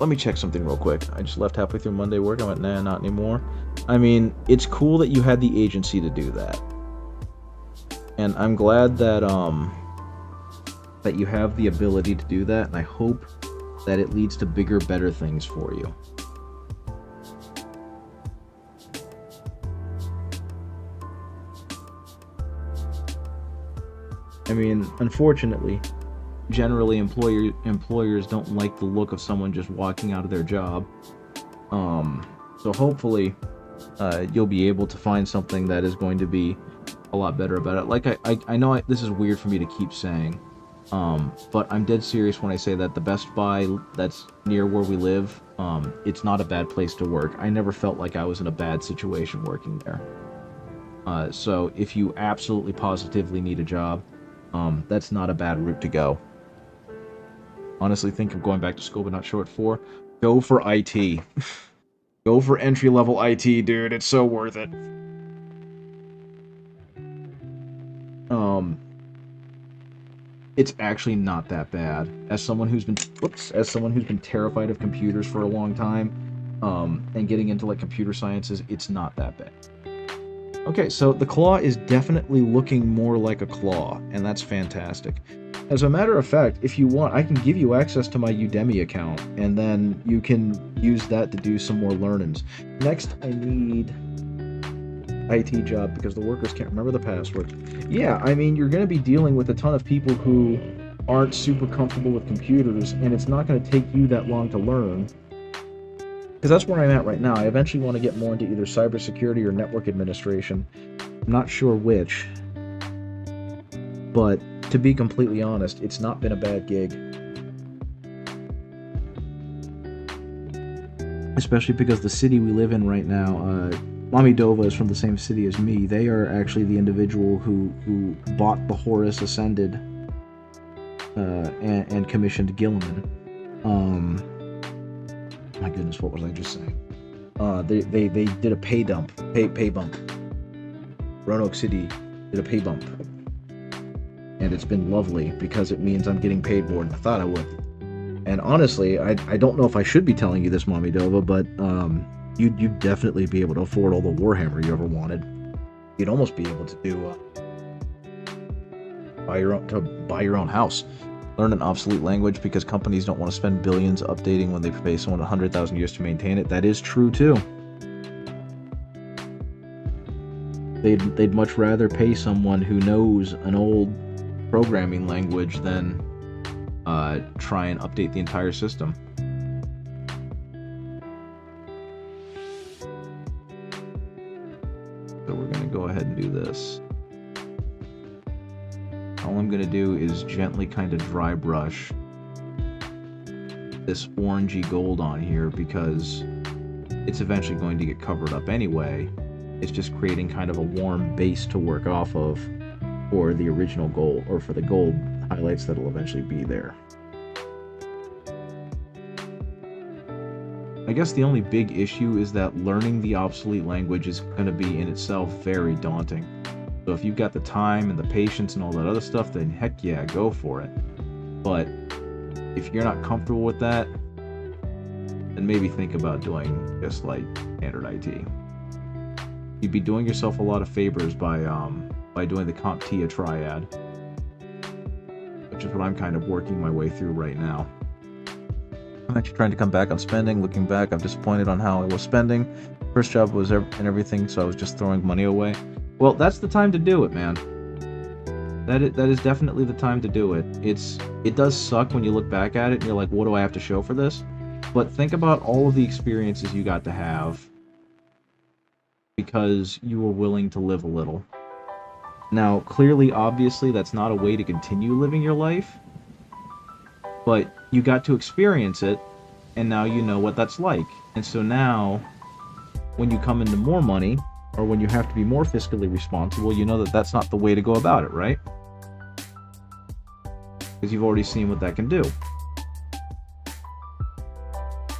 Let me check something real quick. I just left halfway through Monday work. I went, nah, not anymore. I mean, it's cool that you had the agency to do that. And I'm glad that, that you have the ability to do that, and I hope that it leads to bigger, better things for you. I mean, unfortunately, generally employers don't like the look of someone just walking out of their job. So hopefully, you'll be able to find something that is going to be a lot better about it. Like, I know this is weird for me to keep saying, but I'm dead serious when I say that the Best Buy that's near where we live, it's not a bad place to work. I never felt like I was in a bad situation working there. So if you absolutely positively need a job, that's not a bad route to go. Honestly, think of going back to school, but not short for. Go for IT. Go for entry-level IT, dude. It's so worth it. It's actually not that bad. As someone who's been terrified of computers for a long time, and getting into like computer sciences, it's not that bad. Okay, so the claw is definitely looking more like a claw, and that's fantastic. As a matter of fact, if you want, I can give you access to my Udemy account, and then you can use that to do some more learnings. Next, I need IT job because the workers can't remember the password. Yeah, I mean, you're going to be dealing with a ton of people who aren't super comfortable with computers, and it's not going to take you that long to learn. Because that's where I'm at right now. I eventually want to get more into either cybersecurity or network administration. I'm not sure which. But to be completely honest, it's not been a bad gig. Especially because the city we live in right now, Mommy Dova is from the same city as me. They are actually the individual who bought the Horus Ascended and commissioned Gilliman. My goodness, what was I just saying? They did a pay bump. Roanoke City did a pay bump. And it's been lovely because it means I'm getting paid more than I thought I would. And honestly, I don't know if I should be telling you this, Mommy Dova, but you'd definitely be able to afford all the Warhammer you ever wanted. You'd almost be able to do buy your own house. Learn an obsolete language because companies don't want to spend billions updating when they pay someone 100,000 years to maintain it. That is true too. They'd much rather pay someone who knows an old programming language than try and update the entire system. So we're gonna go ahead and do this. All I'm going to do is gently kind of dry brush this orangey gold on here because it's eventually going to get covered up anyway. It's just creating kind of a warm base to work off of for the original gold, or for the gold highlights that'll eventually be there. I guess the only big issue is that learning the obsolete language is going to be in itself very daunting. So if you've got the time and the patience and all that other stuff, then heck yeah, go for it. But if you're not comfortable with that, then maybe think about doing just like standard IT. You'd be doing yourself a lot of favors by doing the CompTIA triad, which is what I'm kind of working my way through right now. I'm actually trying to come back on spending. Looking back, I'm disappointed on how I was spending. First job was and everything, so I was just throwing money away. Well, that's the time to do it, man. That is definitely the time to do it. It does suck when you look back at it and you're like, what do I have to show for this? But think about all of the experiences you got to have because you were willing to live a little. Now, clearly, obviously, that's not a way to continue living your life, but you got to experience it, and now you know what that's like. And so now, when you come into more money, or when you have to be more fiscally responsible, you know that that's not the way to go about it, right? Because you've already seen what that can do.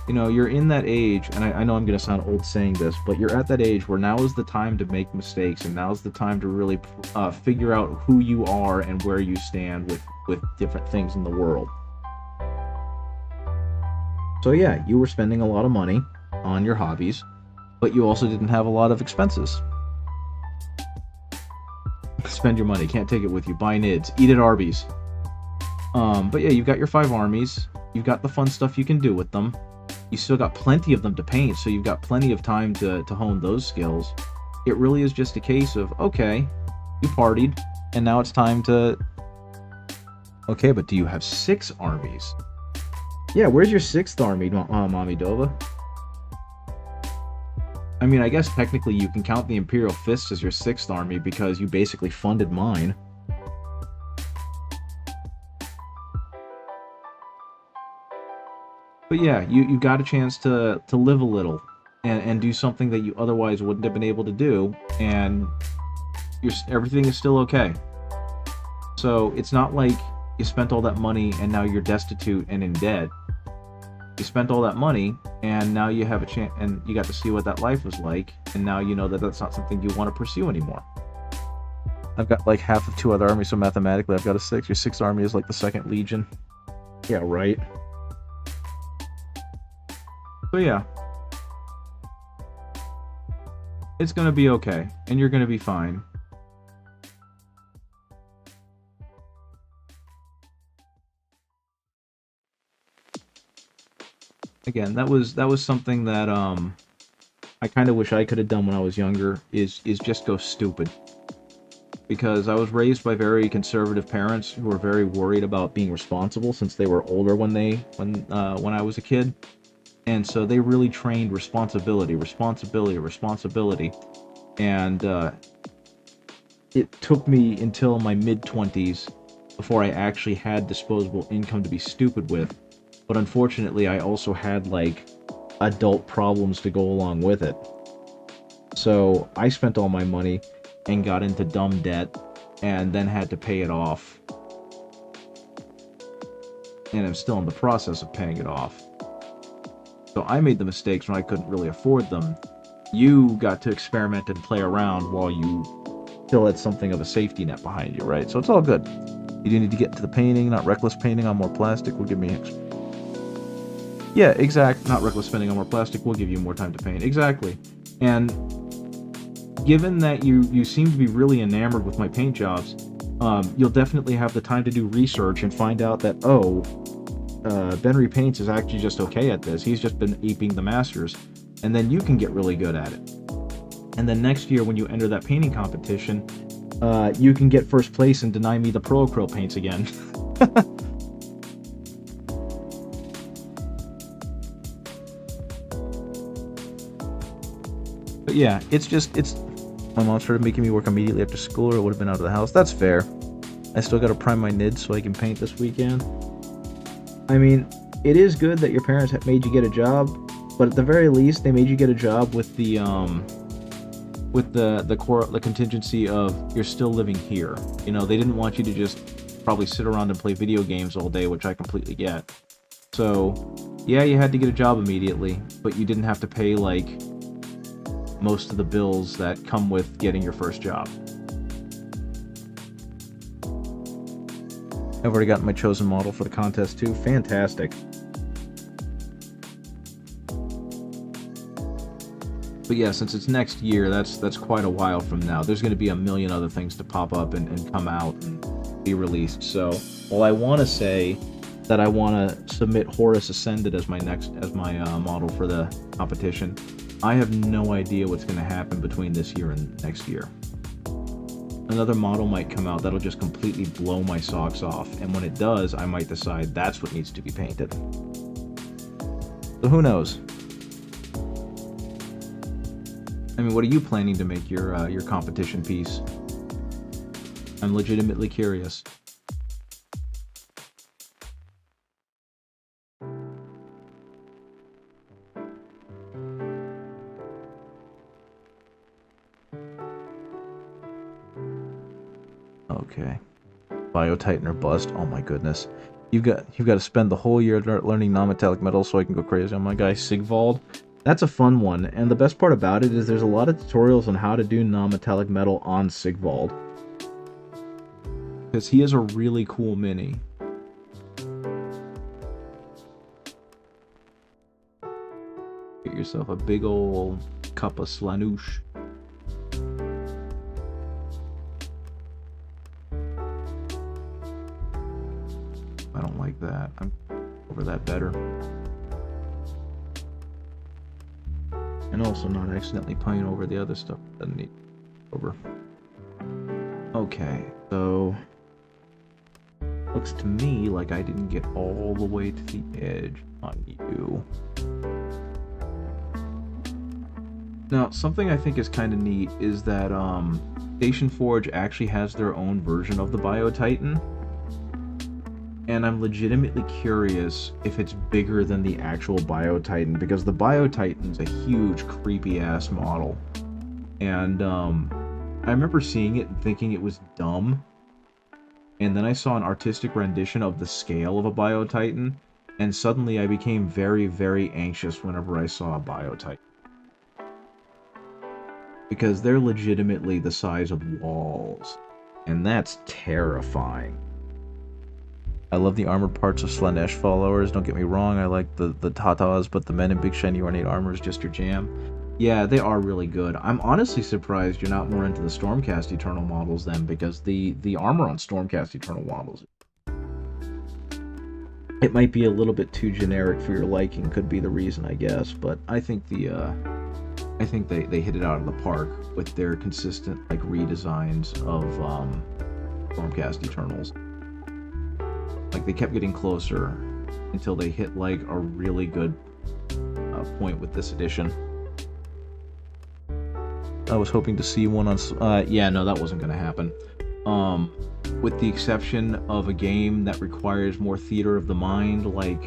You know, you're in that age, and I know I'm going to sound old saying this, but you're at that age where now is the time to make mistakes, and now is the time to really figure out who you are and where you stand with different things in the world. So yeah, you were spending a lot of money on your hobbies, but you also didn't have a lot of expenses. Spend your money, can't take it with you, buy nids, eat at Arby's. But yeah, you've got your 5 armies, you've got the fun stuff you can do with them. You still got plenty of them to paint, so you've got plenty of time to hone those skills. It really is just a case of, okay, you partied, and now it's time to... Okay, but do you have 6 armies? Yeah, where's your 6th army, Mommy Dova? I mean, I guess technically you can count the Imperial Fists as your 6th army because you basically funded mine. But yeah, you got a chance to live a little and do something that you otherwise wouldn't have been able to do, and everything is still okay. So it's not like you spent all that money and now you're destitute and in debt. You spent all that money and now you have a chance, and you got to see what that life was like, and now you know that that's not something you want to pursue anymore. I've got like half of 2 other armies, so mathematically I've got a 6. Your 6th army is like the 2nd Legion. Yeah, right. So yeah, it's going to be okay, and you're going to be fine. Again, that was something that I kind of wish I could have done when I was younger, is just go stupid. Because I was raised by very conservative parents who were very worried about being responsible since they were older when I was a kid. And so they really trained responsibility. And it took me until my mid-20s before I actually had disposable income to be stupid with. But unfortunately, I also had, like, adult problems to go along with it. So I spent all my money and got into dumb debt and then had to pay it off. And I'm still in the process of paying it off. So I made the mistakes when I couldn't really afford them. You got to experiment and play around while you still had something of a safety net behind you, right? So it's all good. You do need to get into the painting, not reckless painting on more plastic will give me extra. Yeah, exact. Not reckless spending on more plastic will give you more time to paint. Exactly. And given that you seem to be really enamored with my paint jobs, you'll definitely have the time to do research and find out that, Ben Repaints is actually just okay at this. He's just been aping the masters. And then you can get really good at it. And then next year when you enter that painting competition, you can get first place and deny me the Pro Acryl paints again. But yeah, my mom started making me work immediately after school or I would have been out of the house. That's fair. I still got to prime my nids so I can paint this weekend. I mean, it is good that your parents made you get a job, but at the very least, they made you get a job with the contingency of you're still living here. You know, they didn't want you to just probably sit around and play video games all day, which I completely get. So Yeah, you had to get a job immediately, but you didn't have to pay, like, most of the bills that come with getting your first job. I've already gotten my chosen model for the contest, too. Fantastic. But yeah, since it's next year, that's quite a while from now. There's going to be a million other things to pop up and come out and be released. So, while I want to say that I want to submit Horus Ascended as my model for the competition, I have no idea what's going to happen between this year and next year. Another model might come out that'll just completely blow my socks off, and when it does, I might decide that's what needs to be painted. So who knows? I mean, what are you planning to make your competition piece? I'm legitimately curious. Okay. Biotitan or bust. Oh my goodness. You've got to spend the whole year learning non-metallic metals so I can go crazy on my guy Sigvald. That's a fun one, and the best part about it is there's a lot of tutorials on how to do non-metallic metal on Sigvald. Because he is a really cool mini. Get yourself a big ol' cup of Slanoosh. I don't like that. I'm over that better. And also not accidentally playing over the other stuff that doesn't need over. Okay, so looks to me like I didn't get all the way to the edge on you. Now, something I think is kind of neat is that Station Forge actually has their own version of the Biotitan. And I'm legitimately curious if it's bigger than the actual Biotitan, because the Biotitan's a huge, creepy-ass model. And I remember seeing it and thinking it was dumb. And then I saw an artistic rendition of the scale of a Biotitan, and suddenly I became very, very anxious whenever I saw a Biotitan. Because they're legitimately the size of walls. And that's terrifying. I love the armored parts of Slanesh followers, don't get me wrong, I like the Tatas, but the men in big shiny ornate armor is just your jam. Yeah, they are really good. I'm honestly surprised you're not more into the Stormcast Eternal models then, because the armor on Stormcast Eternal models, it might be a little bit too generic for your liking, could be the reason, I guess, but I think they hit it out of the park with their consistent, like, redesigns of Stormcast Eternals. Like, they kept getting closer until they hit, like, a really good point with this edition. I was hoping to see one on... yeah, no, that wasn't going to happen. With the exception of a game that requires more theater of the mind, like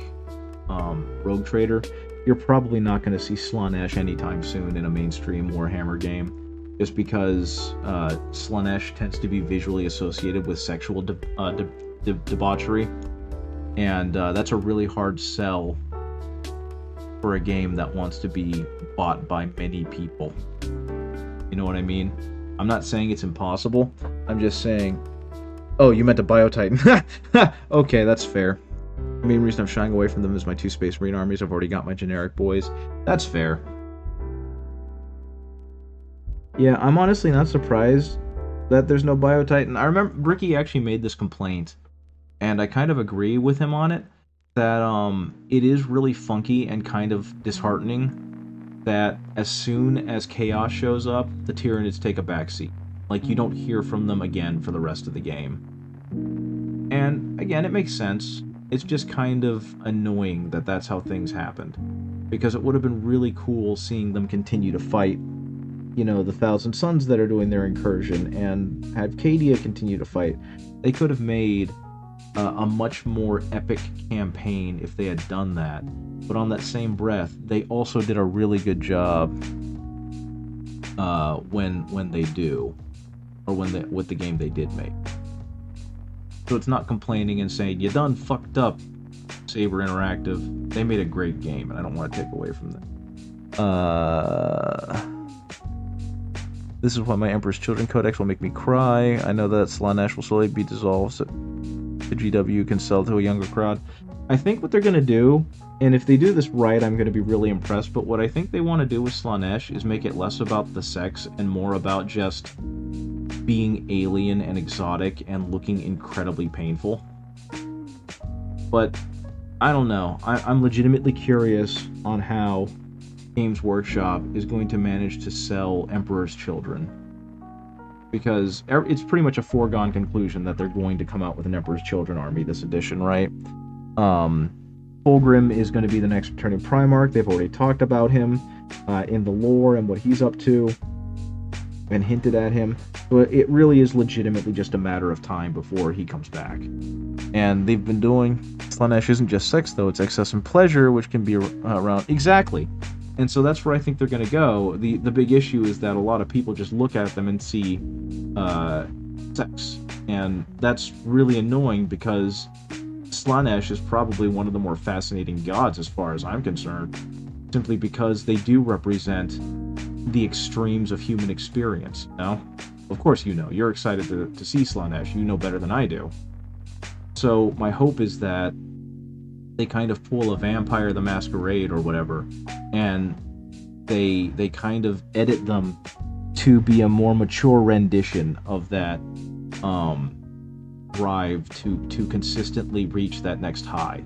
Rogue Trader, you're probably not going to see Slanesh anytime soon in a mainstream Warhammer game. Just because Slanesh tends to be visually associated with sexual debauchery, and that's a really hard sell for a game that wants to be bought by many people. You know what I mean? I'm not saying it's impossible. I'm just saying... Oh, you meant a Biotitan. Okay, that's fair. The main reason I'm shying away from them is my 2 Space Marine armies. I've already got my generic boys. That's fair. Yeah, I'm honestly not surprised that there's no Biotitan. I remember Bricky actually made this complaint, and I kind of agree with him on it, that it is really funky and kind of disheartening that as soon as Chaos shows up, the Tyranids take a backseat. Like, you don't hear from them again for the rest of the game. And, again, it makes sense. It's just kind of annoying that that's how things happened. Because it would have been really cool seeing them continue to fight, you know, the Thousand Suns that are doing their incursion, and have Cadia continue to fight. They could have made a much more epic campaign if they had done that. But on that same breath, they also did a really good job when they do, or with the game they did make. So it's not complaining and saying, you done fucked up, Saber Interactive. They made a great game, and I don't want to take away from them. This is why my Emperor's Children Codex will make me cry. I know that Slaanesh will slowly be dissolved so the GW can sell to a younger crowd. I think what they're going to do, and if they do this right, I'm going to be really impressed, but what I think they want to do with Slaanesh is make it less about the sex and more about just being alien and exotic and looking incredibly painful. But I don't know. I'm legitimately curious on how Games Workshop is going to manage to sell Emperor's Children. Because it's pretty much a foregone conclusion that they're going to come out with an Emperor's Children army this edition, right? Fulgrim is going to be the next returning Primarch. They've already talked about him in the lore and what he's up to and hinted at him. But it really is legitimately just a matter of time before he comes back. And they've been doing... Slaanesh isn't just sex, though. It's excess and pleasure, which can be around... Exactly. And so that's where I think they're going to go. The big issue is that a lot of people just look at them and see sex. And that's really annoying because Slaanesh is probably one of the more fascinating gods as far as I'm concerned. Simply because they do represent the extremes of human experience, you know? Of course you know. You're excited to see Slaanesh. You know better than I do. So my hope is that they kind of pull a Vampire the Masquerade or whatever, and they kind of edit them to be a more mature rendition of that drive to consistently reach that next high.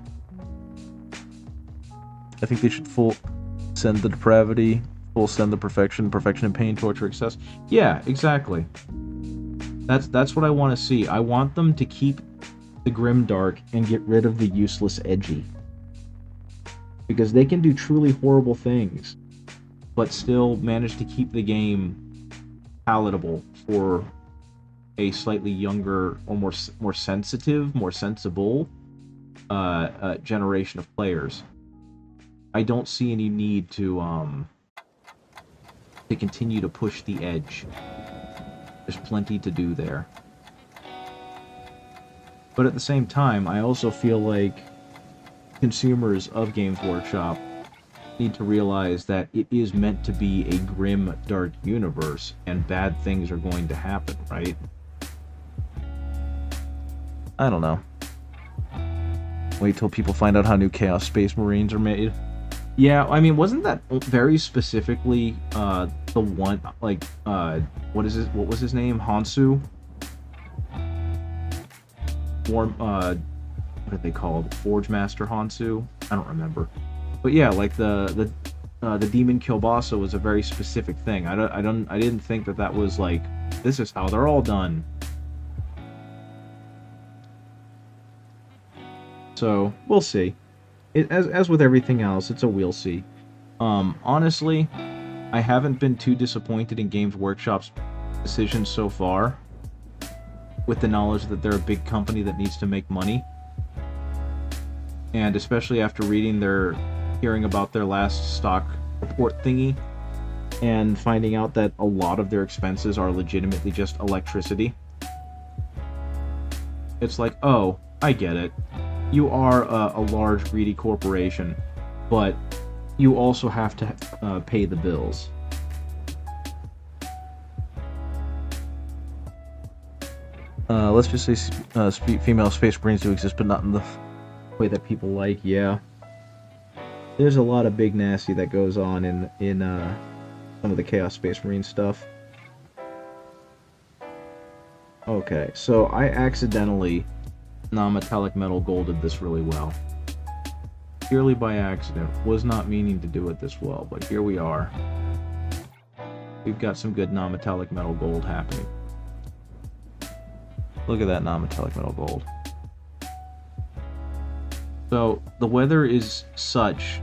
I think they should full send the depravity, full send the perfection and pain, torture, excess. Yeah, exactly. That's what I want to see. I want them to keep the grimdark and get rid of the useless edgy. Because they can do truly horrible things, but still manage to keep the game palatable for a slightly younger or more sensitive, more sensible generation of players. I don't see any need to continue to push the edge. There's plenty to do there. But at the same time, I also feel like consumers of Games Workshop need to realize that it is meant to be a grim, dark universe, and bad things are going to happen, right? I don't know. Wait till people find out how new Chaos Space Marines are made. Yeah, I mean, wasn't that very specifically the one, like, what was his name? Hansu? What are they called? Forge Master Hansu? I don't remember. But yeah, like the Demon Kielbasa was a very specific thing. I didn't think that was like, this is how they're all done. So we'll see. As with everything else, it's a we'll see. Honestly, I haven't been too disappointed in Games Workshop's decisions so far, with the knowledge that they're a big company that needs to make money. And especially after hearing about their last stock report thingy, and finding out that a lot of their expenses are legitimately just electricity. It's like, oh, I get it. You are a large, greedy corporation, but you also have to pay the bills. Let's just say female Space Marines do exist, but not in the way that people like. Yeah, there's a lot of big nasty that goes on in some of the Chaos Space Marine stuff. Okay, so I accidentally non-metallic metal golded this really well. Purely by accident. Was not meaning to do it this well, but here we are. We've got some good non-metallic metal gold happening. Look at that non-metallic metal gold. So the weather is such,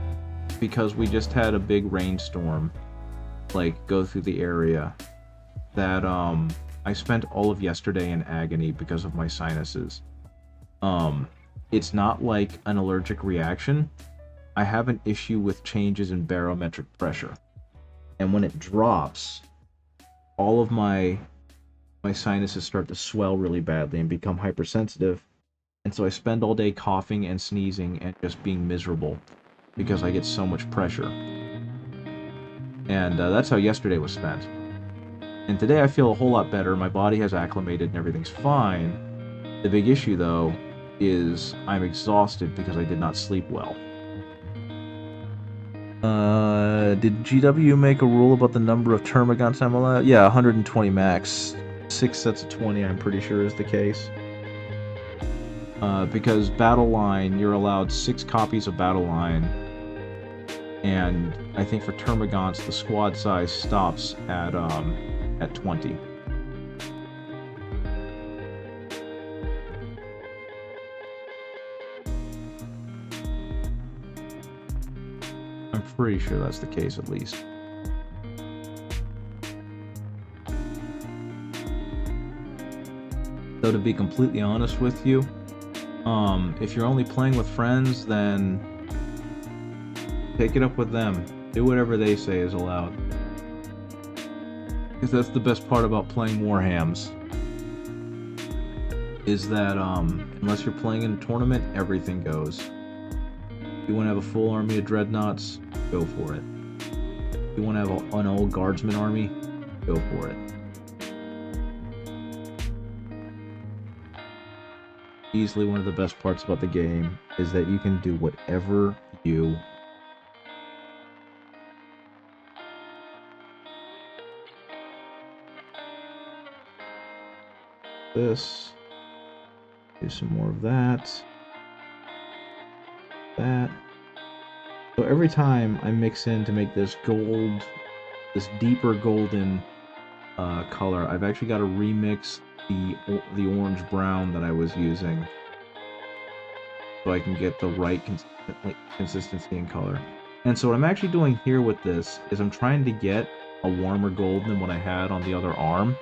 because we just had a big rainstorm like go through the area, that I spent all of yesterday in agony because of my sinuses. It's not like an allergic reaction. I have an issue with changes in barometric pressure, and when it drops, all of my sinuses start to swell really badly and become hypersensitive, And so I spend all day coughing and sneezing and just being miserable because I get so much pressure. And that's how yesterday was spent. And today I feel a whole lot better. My body has acclimated and everything's fine. The big issue, though, is I'm exhausted because I did not sleep well. Did GW make a rule about the number of termagants I'm allowed? Yeah, 120 max. 6 sets of 20, I'm pretty sure, is the case. Because Battle Line, you're allowed 6 copies of Battle Line. And I think for termagants, the squad size stops at 20. I'm pretty sure that's the case, at least. Though, to be completely honest with you, if you're only playing with friends, then take it up with them. Do whatever they say is allowed. Because that's the best part about playing Warhams. Is that, unless you're playing in a tournament, everything goes. If you want to have a full army of dreadnoughts, go for it. If you want to have an old guardsman army, go for it. Easily one of the best parts about the game is that you can do whatever you this, do some more of that, so every time I mix in to make this gold, this deeper golden color, I've actually got to remix the orange brown that I was using so I can get the right consistency and color. And so what I'm actually doing here with this is I'm trying to get a warmer gold than what I had on the other arm,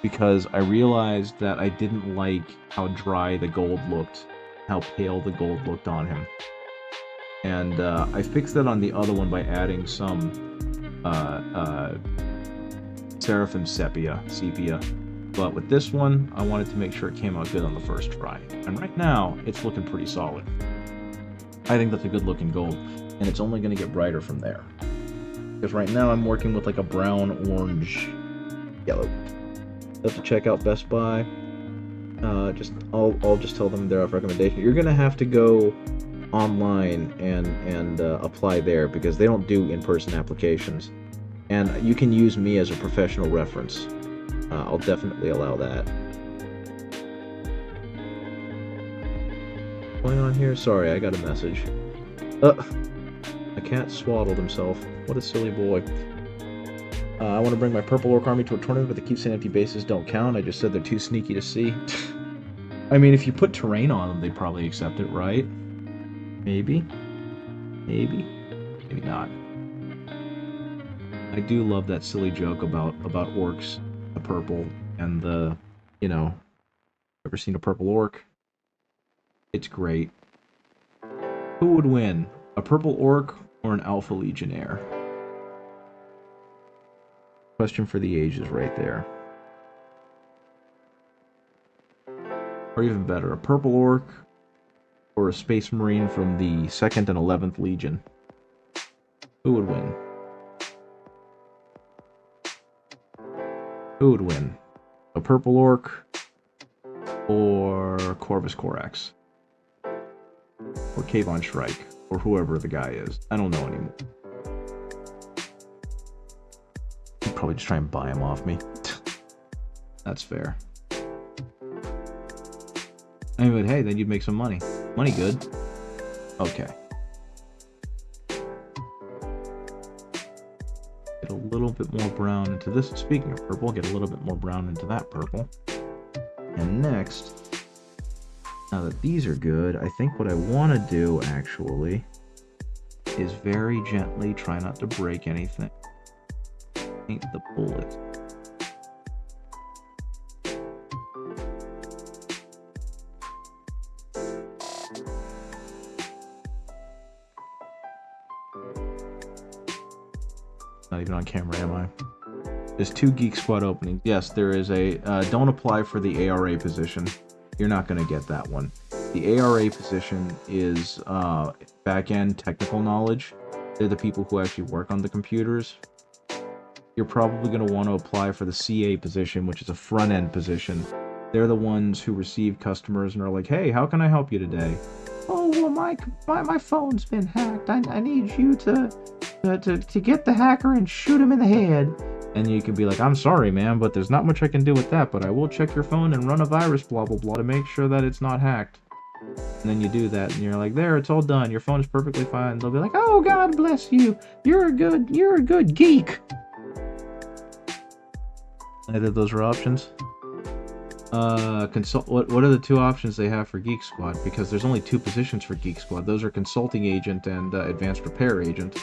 because I realized that I didn't like how dry the gold looked, how pale the gold looked on him. And I fixed that on the other one by adding some Seraphim Sepia. But with this one, I wanted to make sure it came out good on the first try. And right now, it's looking pretty solid. I think that's a good looking gold, and it's only going to get brighter from there. Because right now I'm working with like a brown, orange, yellow. You'll have to check out Best Buy. I'll just tell them their recommendation. You're going to have to go online and apply there, because they don't do in-person applications. And you can use me as a professional reference. I'll definitely allow that. What's going on here? Sorry, I got a message. A cat swaddled himself. What a silly boy. I want to bring my Purple Orc army to a tournament, but the keep saying empty bases don't count. I just said they're too sneaky to see. I mean, if you put terrain on them, they'd probably accept it, right? Maybe. Maybe. Maybe not. I do love that silly joke about orcs. The purple and the, you know, ever seen a purple orc? It's great. Who would win, a purple orc or an alpha legionnaire? Question for the ages right there. Or even better, a purple orc or a space marine from the 2nd and 11th Legion? Who would win? Who would win? A purple orc or Corvus Corax? Or Kavon Shrike? Or whoever the guy is. I don't know anymore. I'd probably just try and buy him off me. That's fair. I mean, hey, then you'd make some money. Money good. Okay. Get a little bit more brown into this. Speaking of purple, get a little bit more brown into that purple. And next, now that these are good, I think what I want to do, actually, is very gently, try not to break anything, paint the bullet. Not even on camera, am I? There's 2 Geek Squad openings. Yes, there is a... don't apply for the ARA position. You're not going to get that one. The ARA position is back-end technical knowledge. They're the people who actually work on the computers. You're probably going to want to apply for the CA position, which is a front-end position. They're the ones who receive customers and are like, hey, how can I help you today? Oh, well, my phone's been hacked. I need you to get the hacker and shoot him in the head. And you can be like, I'm sorry, man, but there's not much I can do with that, but I will check your phone and run a virus, blah, blah, blah, to make sure that it's not hacked. And then you do that, and you're like, there, it's all done. Your phone is perfectly fine. They'll be like, oh, God bless you. You're a good geek. Either of those are options. What are the two options they have for Geek Squad? Because there's only two positions for Geek Squad. Those are Consulting Agent and Advanced Repair Agent.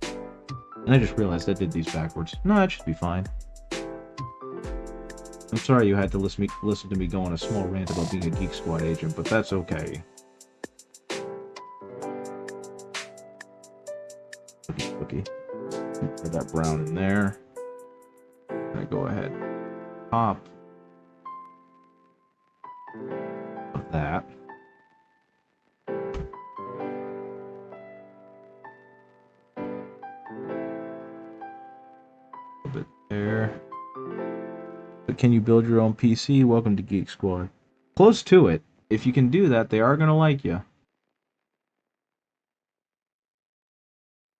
And I just realized I did these backwards. No, that should be fine. I'm sorry you had to listen to me go on a small rant about being a Geek Squad agent, but that's okay. Okay. Put that brown in there. I go ahead. Top of that. A bit there. But can you build your own PC? Welcome to Geek Squad. Close to it. If you can do that, they are going to like you.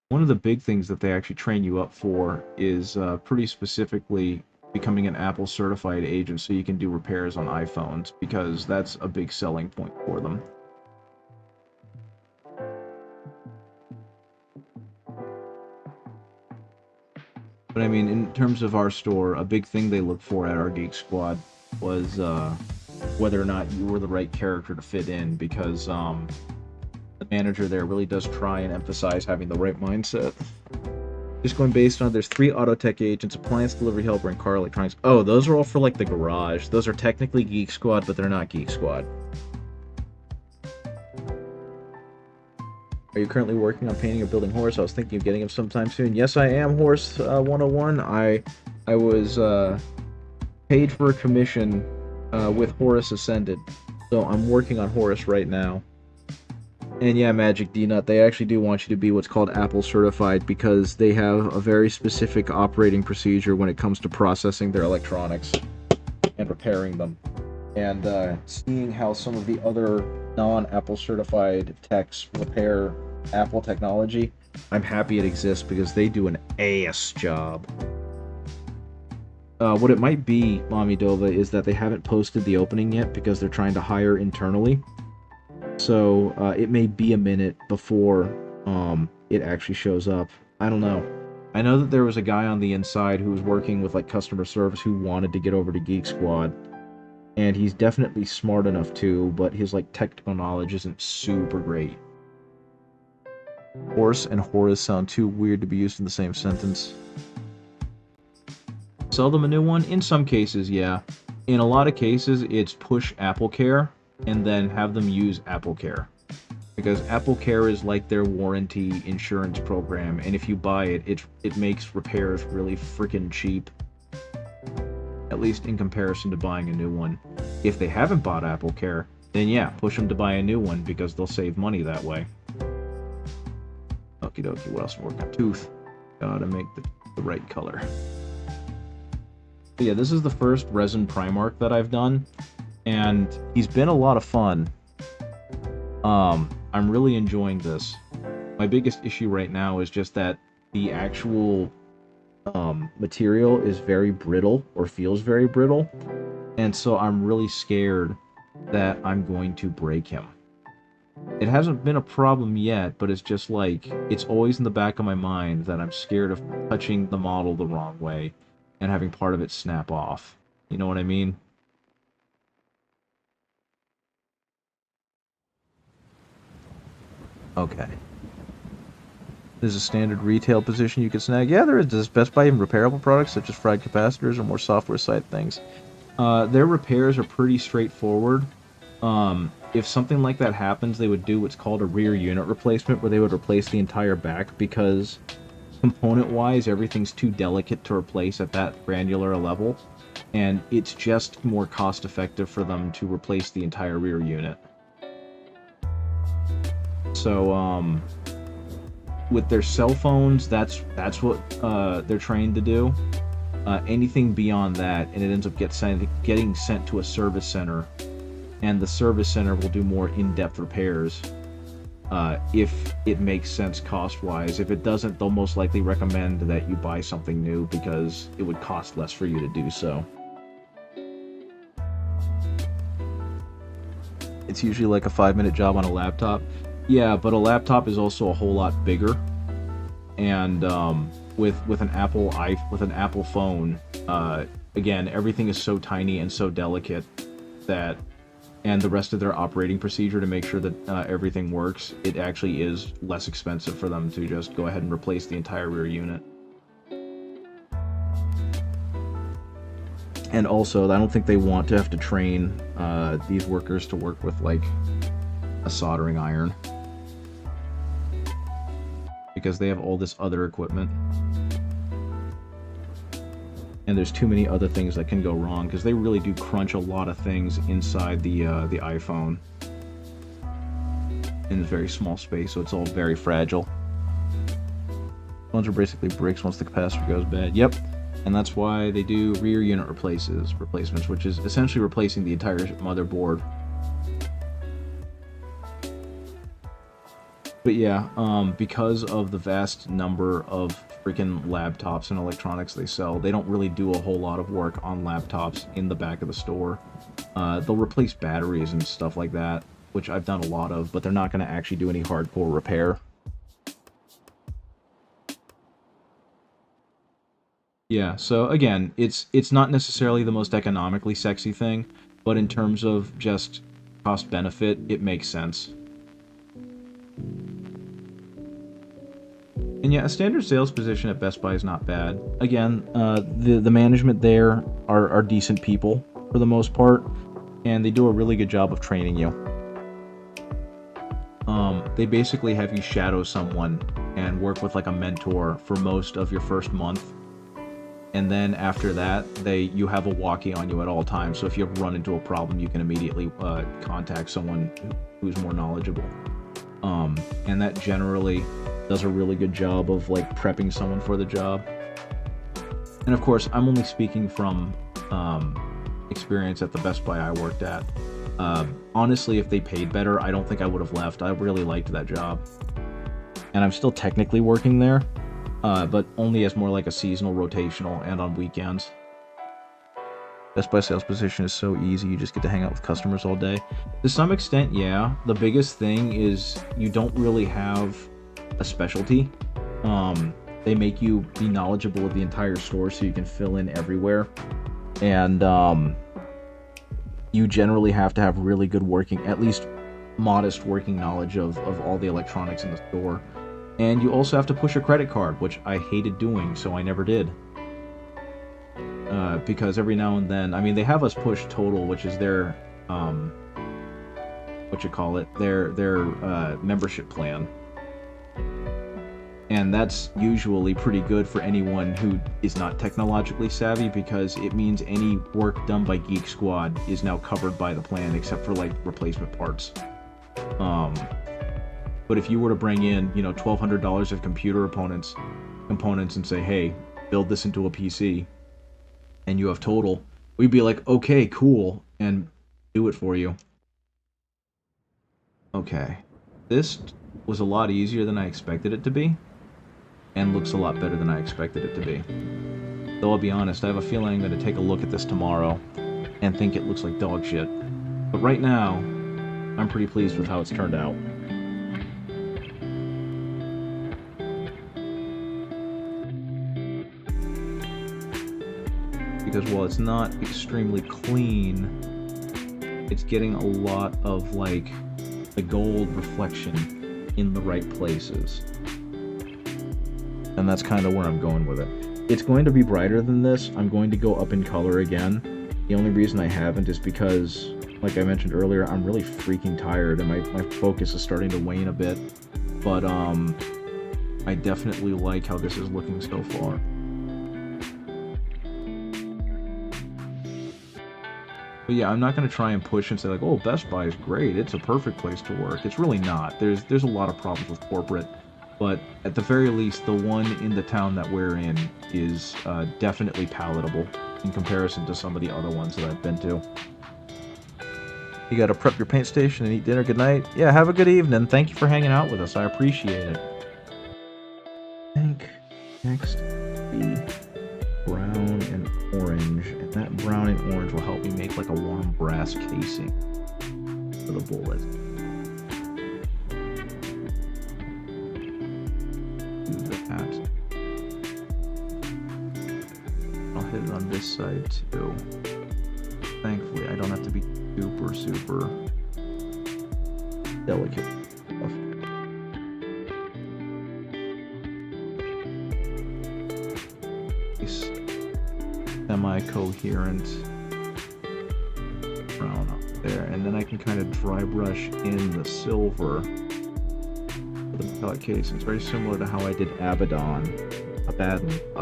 One of the big things that they actually train you up for is pretty specifically becoming an Apple certified agent so you can do repairs on iPhones, because that's a big selling point for them. But I mean, in terms of our store, a big thing they looked for at our Geek Squad was whether or not you were the right character to fit in, because the manager there really does try and emphasize having the right mindset. Just going based on, there's 3 auto tech agents, appliance delivery helper, and car electronics. Oh, those are all for like the garage. Those are technically Geek Squad, but they're not Geek Squad. Are you currently working on painting or building Horus? I was thinking of getting him sometime soon. Yes, I am, Horus 101. I was paid for a commission with Horus Ascended, so I'm working on Horus right now. And yeah, Magic D-Nut, they actually do want you to be what's called Apple certified, because they have a very specific operating procedure when it comes to processing their electronics and repairing them. And seeing how some of the other non-Apple certified techs repair Apple technology, I'm happy it exists, because they do an ass job. What it might be, Mommy Dova, is that they haven't posted the opening yet because they're trying to hire internally. So it may be a minute before it actually shows up. I don't know. I know that there was a guy on the inside who was working with like customer service who wanted to get over to Geek Squad, and he's definitely smart enough to, but his like technical knowledge isn't super great. Horse and Horus sound too weird to be used in the same sentence. Sell them a new one? In some cases, yeah. In a lot of cases, it's push AppleCare and then have them use AppleCare, because AppleCare is like their warranty insurance program, and if you buy it, it makes repairs really freaking cheap, at least in comparison to buying a new one. If they haven't bought AppleCare, then yeah, push them to buy a new one, because they'll save money that way. Okie dokie, what else am I working on? Tooth. Gotta make the right color. But yeah, this is the first resin Primark that I've done, and he's been a lot of fun. I'm really enjoying this. My biggest issue right now is just that the actual material is very brittle, or feels very brittle, and so I'm really scared that I'm going to break him. It hasn't been a problem yet, but it's just like, it's always in the back of my mind that I'm scared of touching the model the wrong way and having part of it snap off. You know what I mean? Okay. There's a standard retail position you can snag. Yeah, there is. Does Best Buy even repairable products such as fried capacitors or more software side things? Their repairs are pretty straightforward. If something like that happens, they would do what's called a rear unit replacement, where they would replace the entire back, because component-wise, everything's too delicate to replace at that granular a level. and it's just more cost effective for them to replace the entire rear unit. So with their cell phones, that's what they're trained to do. Anything beyond that, and it ends up getting sent to a service center, and the service center will do more in-depth repairs if it makes sense cost-wise. If it doesn't, they'll most likely recommend that you buy something new because it would cost less for you to do so. It's usually like a 5-minute job on a laptop. Yeah, but a laptop is also a whole lot bigger, and with an Apple phone, again, everything is so tiny and so delicate that, and the rest of their operating procedure to make sure that everything works, it actually is less expensive for them to just go ahead and replace the entire rear unit. And also, I don't think they want to have to train these workers to work with, like, a soldering iron, because they have all this other equipment. And there's too many other things that can go wrong, because they really do crunch a lot of things inside the iPhone in a very small space, so it's all very fragile. Phones are basically bricks once the capacitor goes bad. Yep, and that's why they do rear unit replacements, which is essentially replacing the entire motherboard. But yeah, because of the vast number of freaking laptops and electronics they sell, they don't really do a whole lot of work on laptops in the back of the store. They'll replace batteries and stuff like that, which I've done a lot of, but they're not going to actually do any hardcore repair. Yeah, so again, it's not necessarily the most economically sexy thing, but in terms of just cost benefit, it makes sense. And yeah, a standard sales position at Best Buy is not bad. Again, the management there are decent people for the most part, and they do a really good job of training you. They basically have you shadow someone and work with like a mentor for most of your first month. And then after that, you have a walkie on you at all times. So if you ever run into a problem, you can immediately contact someone who's more knowledgeable. And that generally does a really good job of like prepping someone for the job. And of course, I'm only speaking from experience at the Best Buy I worked at. Honestly, if they paid better, I don't think I would have left. I really liked that job. And I'm still technically working there, but only as more like a seasonal rotational and on weekends. Best Buy sales position is so easy, you just get to hang out with customers all day. To some extent, yeah. The biggest thing is you don't really have a specialty. They make you be knowledgeable of the entire store so you can fill in everywhere. And you generally have to have really good working, at least modest working knowledge of all the electronics in the store. And you also have to push a credit card, which I hated doing, so I never did. Because every now and then, I mean, they have us push Total, which is their, their membership plan. And that's usually pretty good for anyone who is not technologically savvy, because it means any work done by Geek Squad is now covered by the plan, except for like replacement parts. But if you were to bring in, you know, $1,200 of computer components and say, hey, build this into a PC, and you have Total, we'd be like, okay, cool, and do it for you. Okay. This was a lot easier than I expected it to be, and looks a lot better than I expected it to be. Though I'll be honest, I have a feeling I'm going to take a look at this tomorrow and think it looks like dog shit. But right now, I'm pretty pleased with how it's turned out. Because while it's not extremely clean, it's getting a lot of like the gold reflection in the right places. And that's kind of where I'm going with it. It's going to be brighter than this. I'm going to go up in color again. The only reason I haven't is because, like I mentioned earlier, I'm really freaking tired and my focus is starting to wane a bit. But I definitely like how this is looking so far. But yeah, I'm not going to try and push and say like, oh, Best Buy is great. It's a perfect place to work. It's really not. There's a lot of problems with corporate. But at the very least, the one in the town that we're in is definitely palatable in comparison to some of the other ones that I've been to. You gotta prep your paint station and eat dinner. Good night. Yeah, have a good evening. Thank you for hanging out with us. I appreciate it. I think next be brown and orange, and that brown and orange will help me make like a warm brass casing for the bullet. Do that. I'll hit it on this side too. Thankfully, I don't have to be super delicate stuff. Nice semi-coherent brown up there, and then I can kind of dry brush in the silver for the metallic casings, very similar to how I did Abaddon, a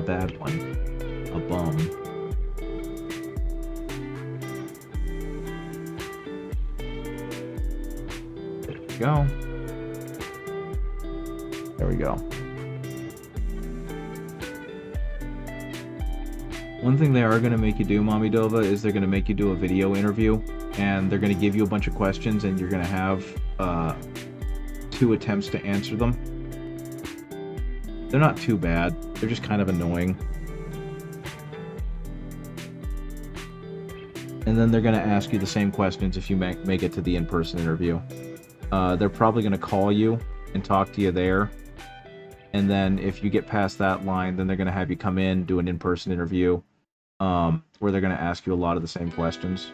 bad one, a bum. Go. There we go. One thing they are going to make you do, Mommy Dova, is they're going to make you do a video interview, and they're going to give you a bunch of questions, and you're going to have 2 attempts to answer them. They're not too bad. They're just kind of annoying. And then they're going to ask you the same questions if you make it to the in-person interview. They're probably going to call you and talk to you there. And then if you get past that line, then they're going to have you come in, do an in-person interview, where they're going to ask you a lot of the same questions.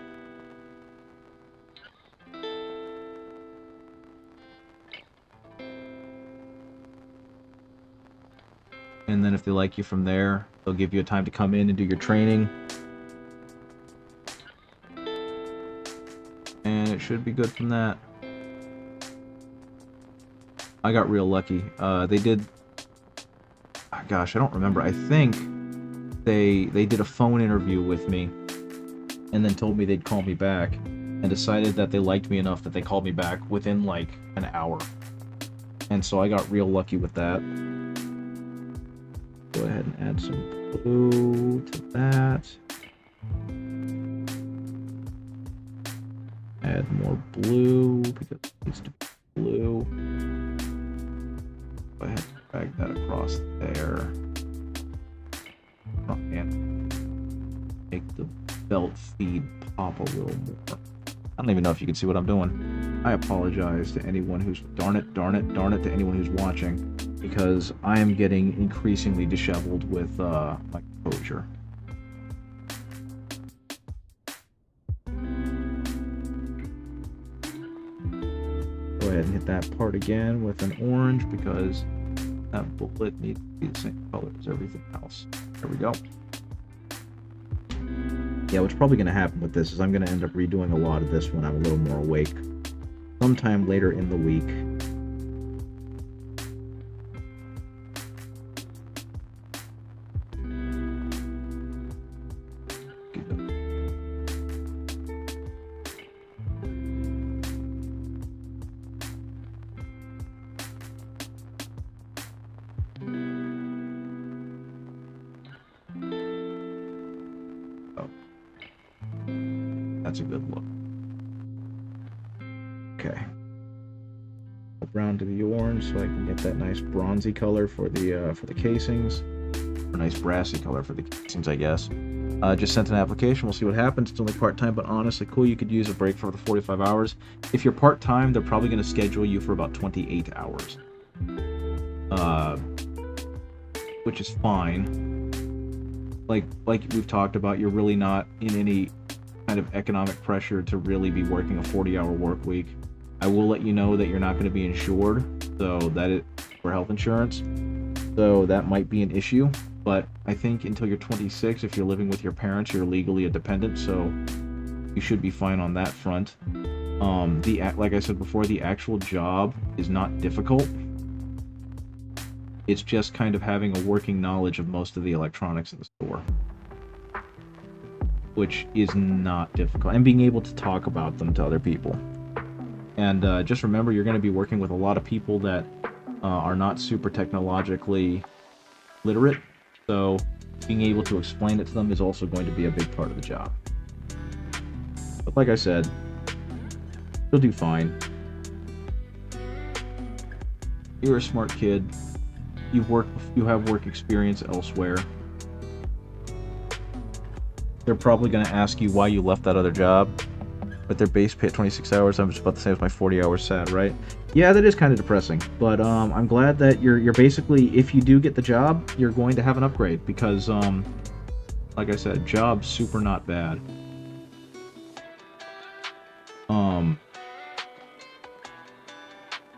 And then if they like you from there, they'll give you a time to come in and do your training. And it should be good from that. I got real lucky. They did... Gosh, I don't remember. I think they did a phone interview with me and then told me they'd call me back and decided that they liked me enough that they called me back within like an hour. And so I got real lucky with that. Go ahead and add some blue to that. Add more blue because it needs to be blue. Go ahead and drag that across there. And make the belt feed pop a little more. I don't even know if you can see what I'm doing. I apologize to anyone who's... Darn it to anyone who's watching, because I am getting increasingly disheveled with my composure. Go ahead and hit that part again with an orange, because that bullet needs to be the same color as everything else. There we go. Yeah, what's probably going to happen with this is I'm going to end up redoing a lot of this when I'm a little more awake. Sometime later in the week. That's a good look. Okay. Brown to the orange so I can get that nice bronzy color for the casings. Or nice brassy color for the casings, I guess. Just sent an application. We'll see what happens. It's only part-time, but honestly cool. You could use a break for the 45 hours. If you're part-time, they're probably going to schedule you for about 28 hours. Which is fine. Like we've talked about, you're really not in any kind of economic pressure to really be working a 40-hour work week. I will let you know that you're not going to be insured, so that it for health insurance, so that might be an issue. But I think until you're 26, if you're living with your parents, you're legally a dependent, so you should be fine on that front. Like I said before, the actual job is not difficult. It's just kind of having a working knowledge of most of the electronics in the store. which is not difficult, and being able to talk about them to other people. And just remember, you're going to be working with a lot of people that are not super technologically literate, so being able to explain it to them is also going to be a big part of the job. But like I said, you'll do fine. You're a smart kid. You have work experience elsewhere. They're probably going to ask you why you left that other job. But their base pay at 26 hours, I'm just about the same as my 40 hours sad, right? Yeah, that is kind of depressing. But I'm glad that you're basically, if you do get the job, you're going to have an upgrade. Because, like I said, job's super not bad.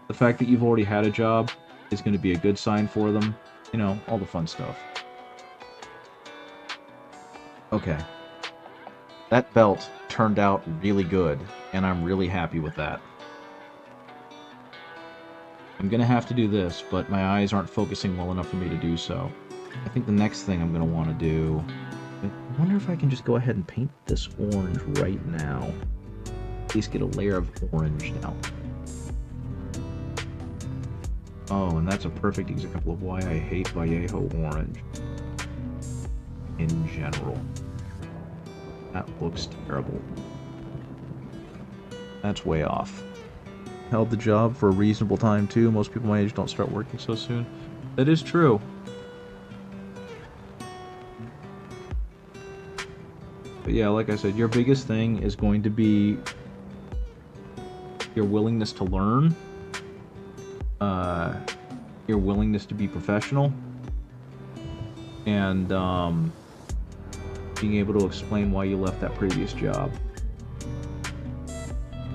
The fact that you've already had a job is going to be a good sign for them. You know, all the fun stuff. Okay. That belt turned out really good, and I'm really happy with that. I'm gonna have to do this, but my eyes aren't focusing well enough for me to do so. I think the next thing I'm gonna want to do... I wonder if I can just go ahead and paint this orange right now. At least get a layer of orange now. Oh, and that's a perfect example of why I hate Vallejo orange. In general. That looks terrible. That's way off. Held the job for a reasonable time too. Most people my age don't start working so soon. That is true. But yeah, like I said, your biggest thing is going to be your willingness to learn, your willingness to be professional, and being able to explain why you left that previous job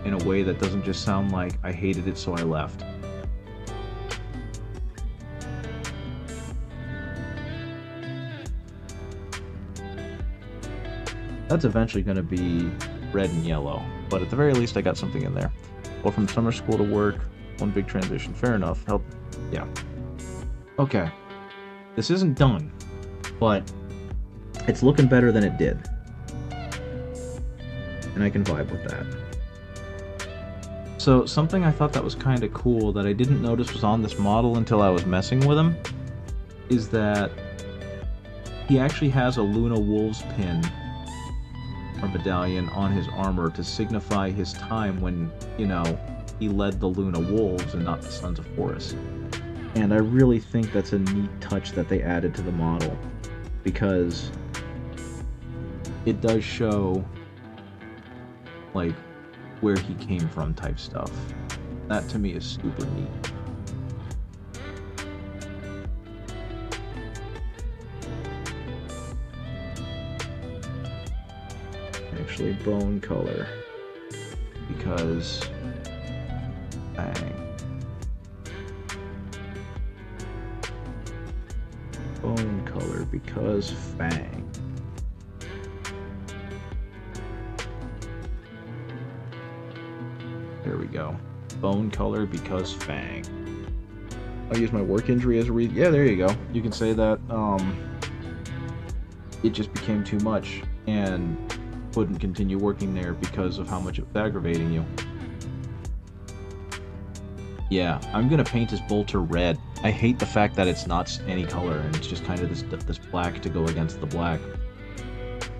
in a way that doesn't just sound like, I hated it so I left. That's eventually going to be red and yellow, but at the very least I got something in there. Well, from summer school to work, one big transition. Fair enough. Help. Yeah. Okay. This isn't done, but it's looking better than it did. And I can vibe with that. So, something I thought that was kind of cool that I didn't notice was on this model until I was messing with him is that he actually has a Luna Wolves pin or medallion on his armor to signify his time when, you know, he led the Luna Wolves and not the Sons of Horus. And I really think that's a neat touch that they added to the model, because it does show, like, where he came from type stuff. That to me is super neat. Actually, bone color, because bang. Bone color because fang. There we go. Bone color because fang. I'll use my work injury as a reason. Yeah, there you go. You can say that it just became too much and couldn't continue working there because of how much it was aggravating you. Yeah, I'm gonna paint his bolter red. I hate the fact that it's not any color and it's just kind of this black to go against the black.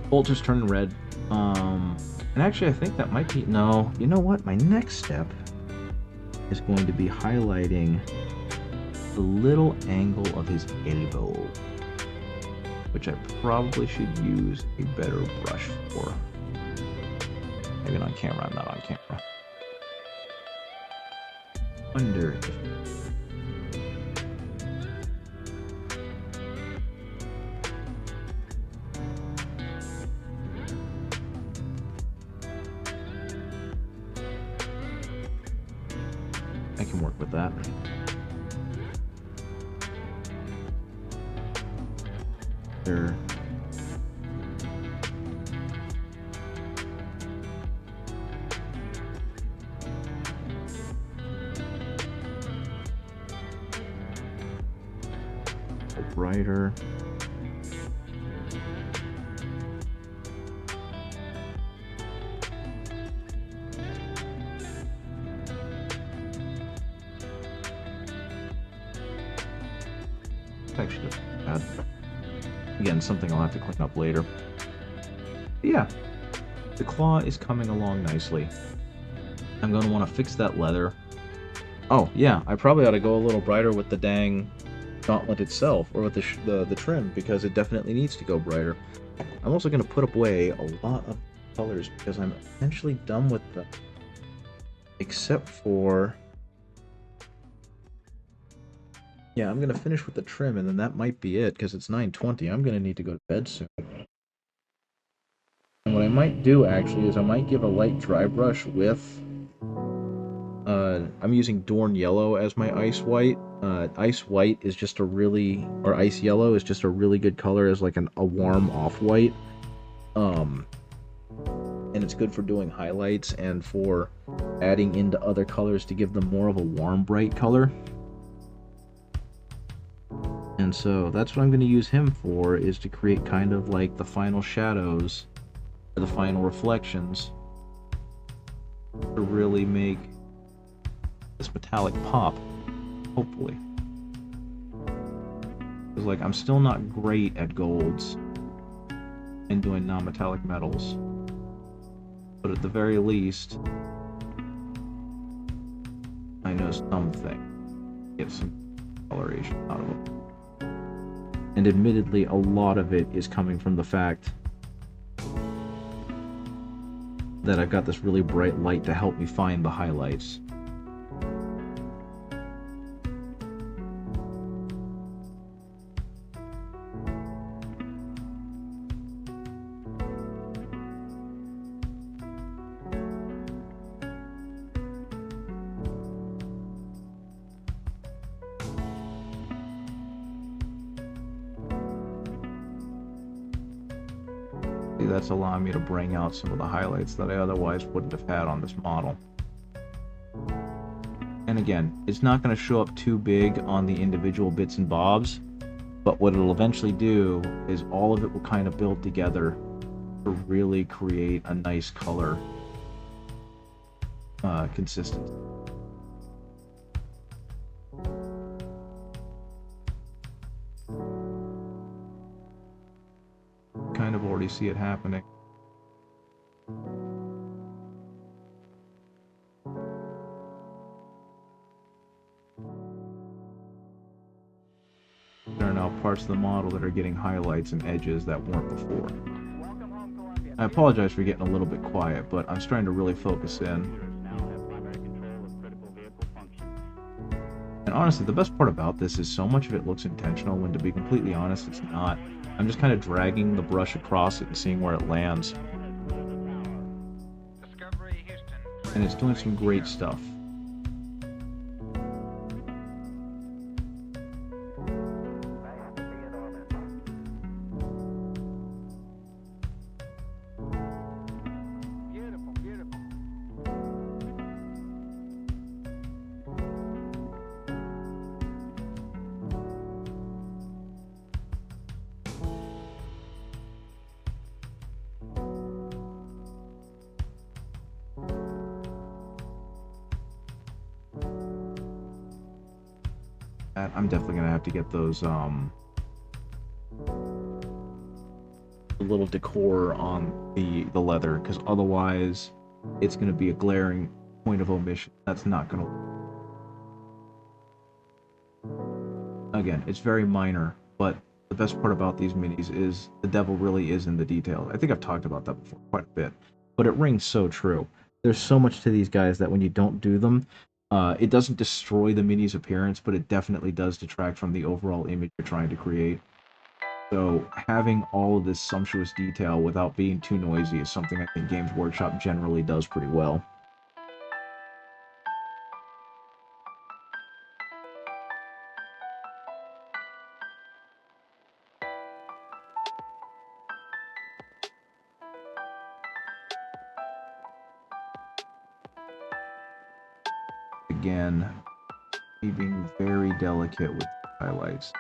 Bolter's turning red. And actually I think that might be... No, you know what? My next step is going to be highlighting the little angle of his elbow, which I probably should use a better brush for. Maybe not on camera, I'm not on camera. Wonder if... I can work with that. There. Brighter. actually isn't bad. Again, something I'll have to clean up later. But yeah, the claw is coming along nicely. I'm going to want to fix that leather. Oh, yeah, I probably ought to go a little brighter with the dang gauntlet itself, or with the trim, because it definitely needs to go brighter. I'm also going to put away a lot of colors, because I'm essentially done with them. Except for... Yeah, I'm going to finish with the trim, and then that might be it, because it's 9:20. I'm going to need to go to bed soon. And what I might do, actually, is I might give a light dry brush with... I'm using Dorn Yellow as my Ice White. Ice White is just a really... Or Ice Yellow is just a really good color as like a warm off-white. And it's good for doing highlights and for adding into other colors to give them more of a warm, bright color. And so that's what I'm going to use him for, is to create kind of like the final shadows, or the final reflections, to really make this metallic pop, hopefully. Because like, I'm still not great at golds and doing non-metallic metals, but at the very least, I know something. Get some coloration out of it. And admittedly, a lot of it is coming from the fact that I've got this really bright light to help me find the highlights. That's allowing me to bring out some of the highlights that I otherwise wouldn't have had on this model. And again, it's not going to show up too big on the individual bits and bobs, but what it'll eventually do is all of it will kind of build together to really create a nice color consistency. Kind of already see it happening. There are now parts of the model that are getting highlights and edges that weren't before. I apologize for getting a little bit quiet, but I'm starting to really focus in. And honestly, the best part about this is so much of it looks intentional, when to be completely honest, it's not. I'm just kind of dragging the brush across it and seeing where it lands. And it's doing some great stuff. I'm definitely gonna have to get those little decor on the leather, because otherwise it's gonna be a glaring point of omission. That's not gonna... Again, it's very minor, but the best part about these minis is the devil really is in the details. I think I've talked about that before quite a bit, but it rings so true. There's so much to these guys that when you don't do them, it doesn't destroy the mini's appearance, but it definitely does detract from the overall image you're trying to create. So having all of this sumptuous detail without being too noisy is something I think Games Workshop generally does pretty well. Again, me being very delicate with the highlights.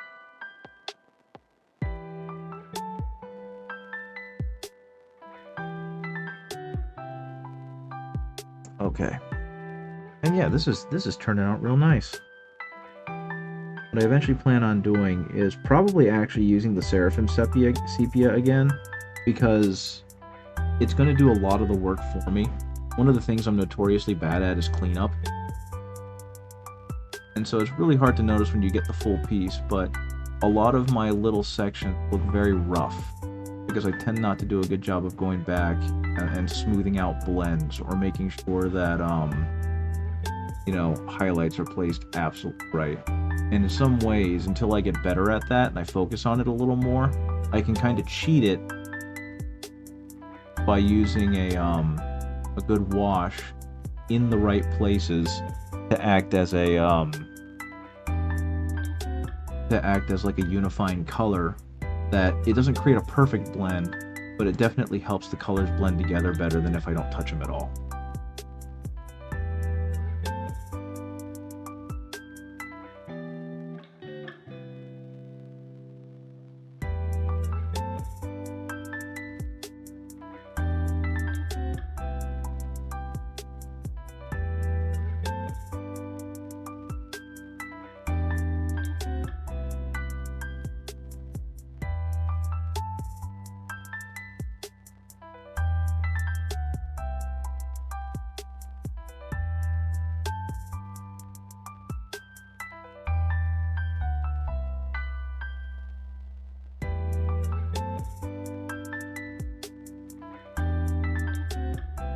Okay. And yeah, this is turning out real nice. what I eventually plan on doing is probably actually using the Seraphim sepia again, because it's going to do a lot of the work for me. One of the things I'm notoriously bad at is cleanup. And so it's really hard to notice when you get the full piece, but a lot of my little sections look very rough because I tend not to do a good job of going back and smoothing out blends or making sure that, you know, highlights are placed absolutely right. And in some ways, until I get better at that and I focus on it a little more, I can kind of cheat it by using a good wash in the right places to act as like a unifying color, that it doesn't create a perfect blend, but it definitely helps the colors blend together better than if I don't touch them at all.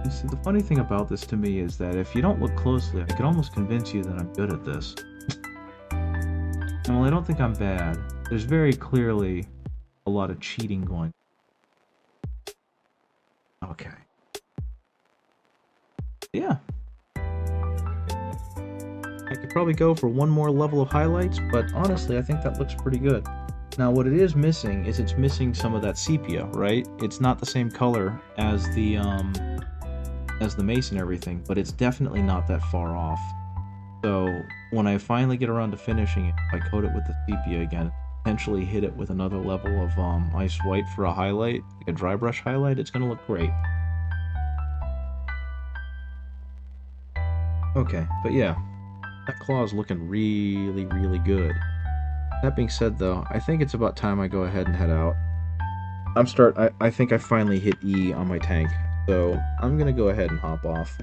See, the funny thing about this to me is that if you don't look closely, I could almost convince you that I'm good at this. And while I don't think I'm bad, there's very clearly a lot of cheating going on. Okay. Yeah. I could probably go for one more level of highlights, but honestly, I think that looks pretty good. Now, what it is missing is it's missing some of that sepia, right? It's not the same color as the mace and everything, but it's definitely not that far off. So when I finally get around to finishing it, if I coat it with the sepia again, potentially hit it with another level of ice white for a highlight, like a dry brush highlight, it's gonna look great. Okay, but yeah, that claw is looking really, really good. That being said, though, I think it's about time I go ahead and head out. I think I finally hit E on my tank. So I'm gonna go ahead and hop off.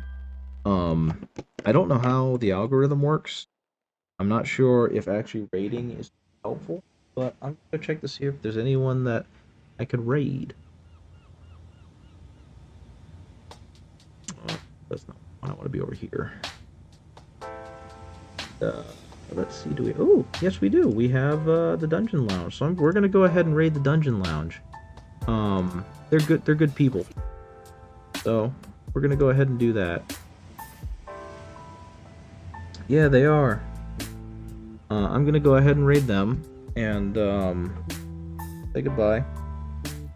I don't know how the algorithm works. I'm not sure if actually raiding is helpful, but I'm gonna check to see if there's anyone that I could raid. That's not. I don't want to be over here. Let's see. Do we? Oh, yes, we do. We have the dungeon lounge. So we're gonna go ahead and raid the dungeon lounge. They're good. They're good people. So, we're gonna go ahead and do that. Yeah, they are. I'm gonna go ahead and raid them, and, say goodbye.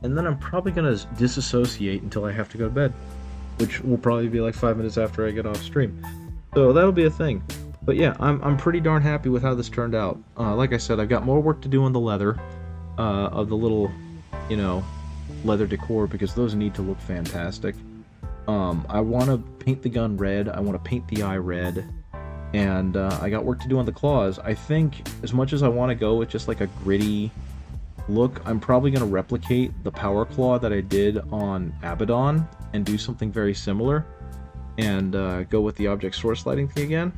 And then I'm probably gonna disassociate until I have to go to bed, which will probably be like 5 minutes after I get off stream. So that'll be a thing. But yeah, I'm pretty darn happy with how this turned out. Like I said, I've got more work to do on the leather, of the little, you know, leather decor, because those need to look fantastic. I want to paint the gun red, I want to paint the eye red, and I got work to do on the claws. I think, as much as I want to go with just like a gritty look, I'm probably going to replicate the power claw that I did on Abaddon, and do something very similar, and go with the object source lighting thing again.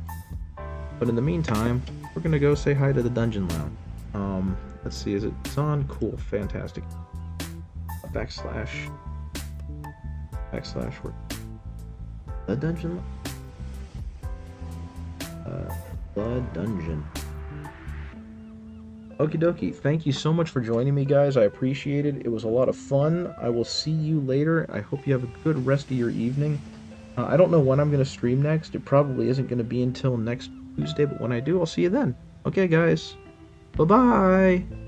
But in the meantime, we're going to go say hi to the dungeon lounge. Let's see, it's on? Cool, fantastic. Backslash, where? The dungeon? The dungeon. Okie dokie, thank you so much for joining me, guys. I appreciate it. It was a lot of fun. I will see you later. I hope you have a good rest of your evening. I don't know when I'm going to stream next. It probably isn't going to be until next Tuesday, but when I do, I'll see you then. Okay, guys. Bye-bye!